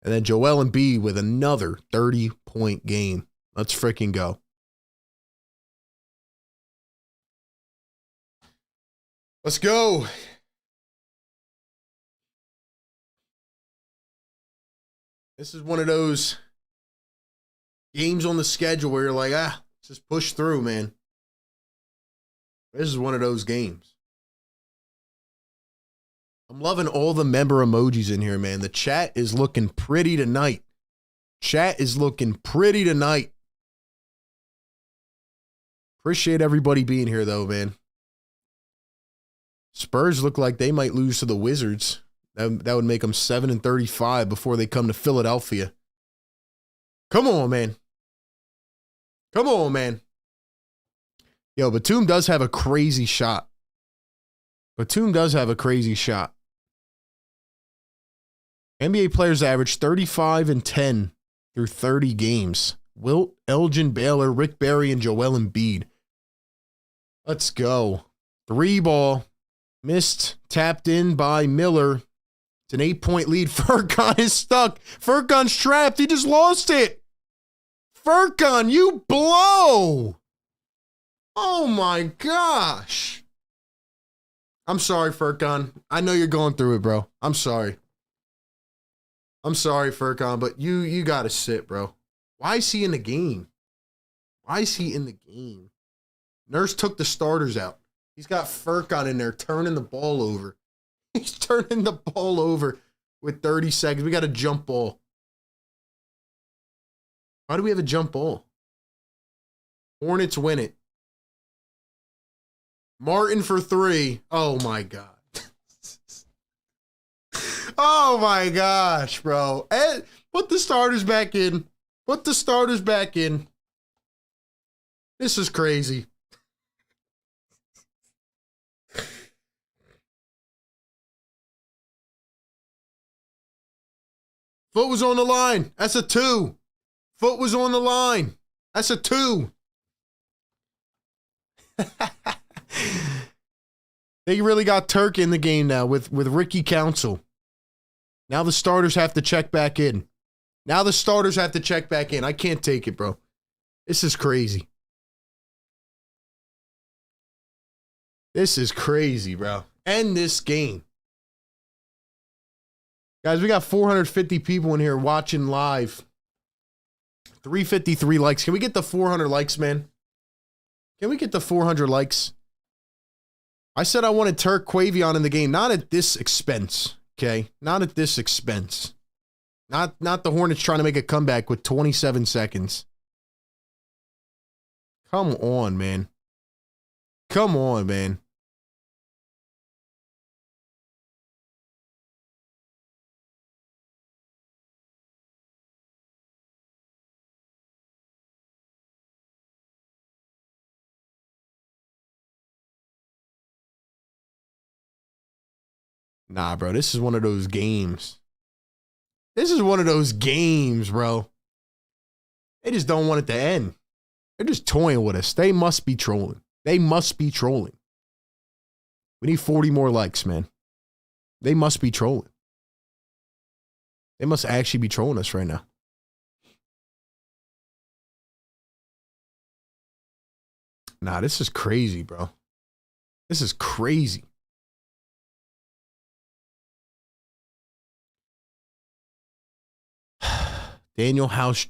And then Joel Embiid with another 30-point game. Let's freaking go. Let's go. This is one of those games on the schedule where you're like, just push through, man. This is one of those games. I'm loving all the member emojis in here, man. The chat is looking pretty tonight. Chat is looking pretty tonight. Appreciate everybody being here, though, man. Spurs look like they might lose to the Wizards. That would make them 7-35 before they come to Philadelphia. Come on, man. Come on, man. Yo, Batum does have a crazy shot. Batum does have a crazy shot. NBA players average 35 and 10 through 30 games. Wilt, Elgin Baylor, Rick Barry, and Joel Embiid. Let's go. 3-ball. Missed. Tapped in by Miller. It's an 8-point lead. Furkan is stuck. Furkan's trapped. He just lost it. Furkan, you blow. Oh my gosh. I'm sorry, Furkan. I know you're going through it, bro. I'm sorry. I'm sorry, Furkan, but you got to sit, bro. Why is he in the game? Why is he in the game? Nurse took the starters out. He's got Furkan in there turning the ball over. He's turning the ball over with 30 seconds. We got a jump ball. Why do we have a jump ball? Hornets win it. Martin for 3. Oh, my God. Oh, my gosh, bro. And put the starters back in. Put the starters back in. This is crazy. Foot was on the line. That's a 2. Foot was on the line. That's a 2. They really got Turk in the game now with Ricky Council. Now the starters have to check back in. I can't take it, bro. This is crazy. This is crazy, bro. End this game. Guys, we got 450 people in here watching live. 353 likes. Can we get the 400 likes, man? Can we get the 400 likes? I said I wanted Turk Quavion in the game, not at this expense, okay? Not at this expense. Not the Hornets trying to make a comeback with 27 seconds. Come on, man. Come on, man. Nah, bro, this is one of those games. This is one of those games, bro. They just don't want it to end. They're just toying with us. They must be trolling. They must be trolling. We need 40 more likes, man. They must be trolling. They must actually be trolling us right now. Nah, this is crazy, bro. This is crazy. Daniel House.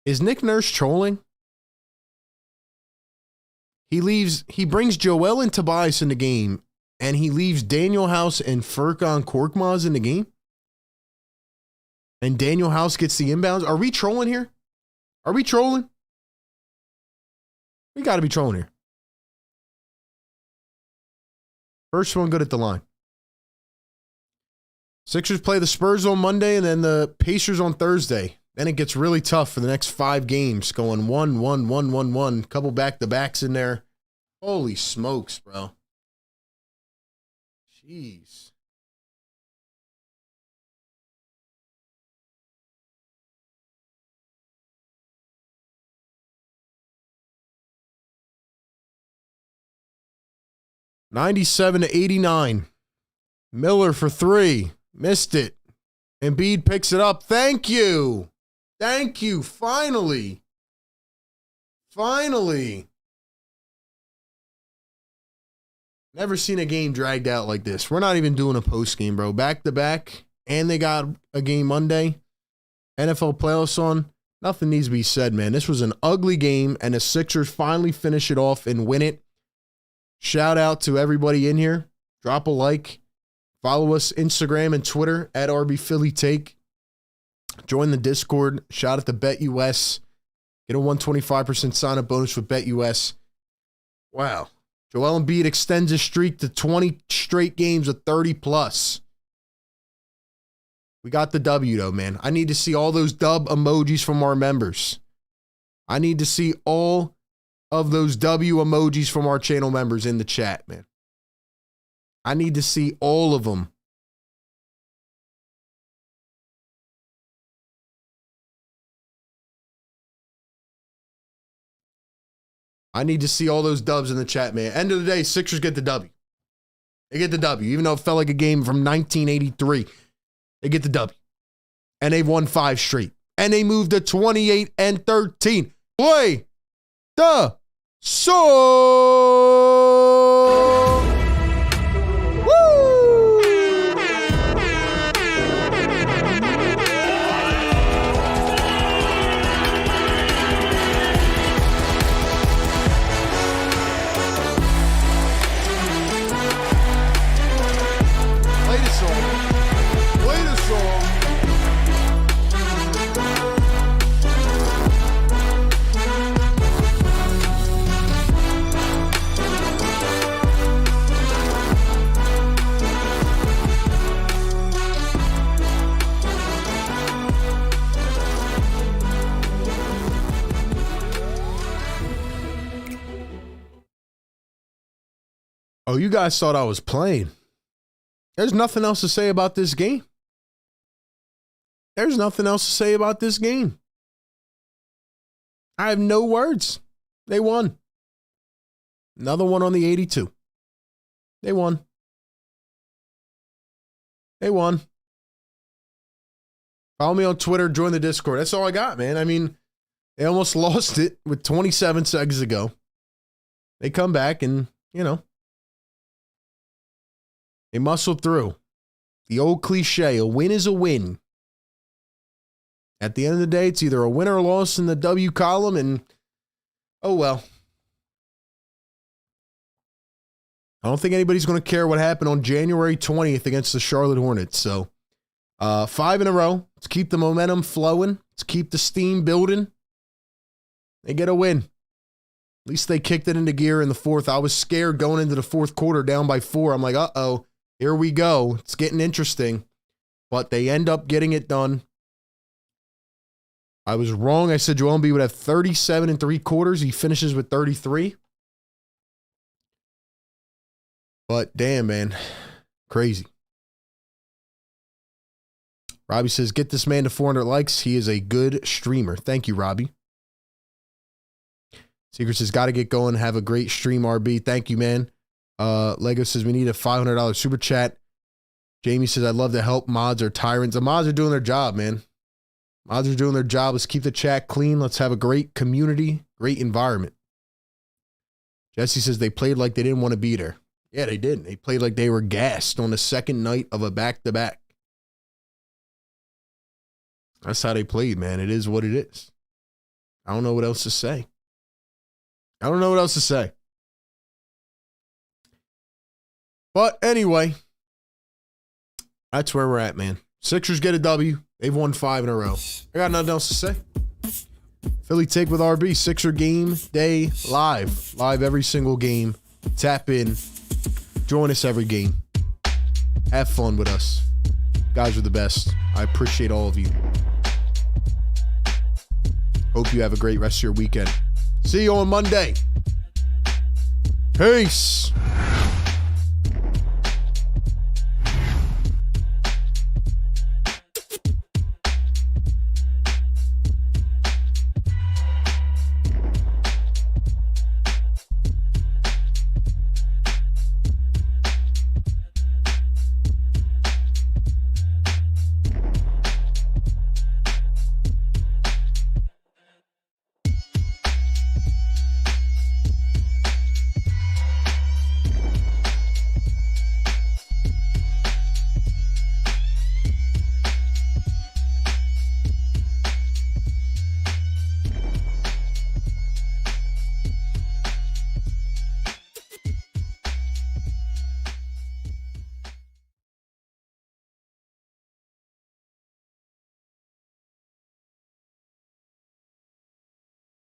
Is Nick Nurse trolling? He brings Joel and Tobias in the game, and he leaves Daniel House and Furkan Korkmaz in the game? And Daniel House gets the inbounds? Are we trolling here? Are we trolling? We got to be trolling here. First one good at the line. Sixers play the Spurs on Monday and then the Pacers on Thursday. Then it gets really tough for the next 5 games, going 1-1-1-1-1. Couple back-to-backs in there. Holy smokes, bro. Jeez. $97-89. Miller for 3. Missed it. Embiid picks it up. Thank you. Thank you. Finally. Finally. Never seen a game dragged out like this. We're not even doing a post game, bro. Back to back. And they got a game Monday. NFL playoffs on. Nothing needs to be said, man. This was an ugly game, and the Sixers finally finish it off and win it. Shout out to everybody in here. Drop a like. Follow us Instagram and Twitter at RBPhillyTake. Join the Discord. Shout out to BetUS. Get a 125% sign-up bonus with BetUS. Wow. Joel Embiid extends his streak to 20 straight games of 30+. We got the W, though, man. I need to see all those dub emojis from our members. I need to see all of those W emojis from our channel members in the chat, man. I need to see all of them. I need to see all those dubs in the chat, man. End of the day, Sixers get the W. They get the W, even though it felt like a game from 1983. They get the W. And they've won 5 straight. And they moved to 28-13. Play the song! Oh, you guys thought I was playing. There's nothing else to say about this game. There's nothing else to say about this game. I have no words. They won. Another one on the 82. They won. They won. Follow me on Twitter. Join the Discord. That's all I got, man. I mean, they almost lost it with 27 seconds to go. They come back and, they muscled through. The old cliche, a win is a win. At the end of the day, it's either a win or a loss in the W column, and oh well. I don't think anybody's going to care what happened on January 20th against the Charlotte Hornets. So, 5 in a row. Let's keep the momentum flowing. Let's keep the steam building. They get a win. At least they kicked it into gear in the fourth. I was scared going into the fourth quarter down by 4. I'm like, uh-oh, here we go. It's getting interesting. But they end up getting it done. I was wrong. I said Joel Embiid would have 37 and 3/4. He finishes with 33. But damn, man. Crazy. Robbie says, get this man to 400 likes. He is a good streamer. Thank you, Robbie. Secret says, got to get going. Have a great stream, RB. Thank you, man. Lego says, we need a $500 super chat. Jamie says, I'd love to help. Mods are tyrants. The mods are doing their job, man. Mods are doing their job. Let's keep the chat clean. Let's have a great community, great environment. Jesse says they played like they didn't want to be there. Yeah, they didn't. They played like they were gassed on the second night of a back-to-back. That's how they played, man. It is what it is. I don't know what else to say. But anyway, that's where we're at, man. Sixers get a W. They've won 5 in a row. I got nothing else to say. Philly Take with RB. Sixer game day live. Live every single game. Tap in. Join us every game. Have fun with us. You guys are the best. I appreciate all of you. Hope you have a great rest of your weekend. See you on Monday. Peace.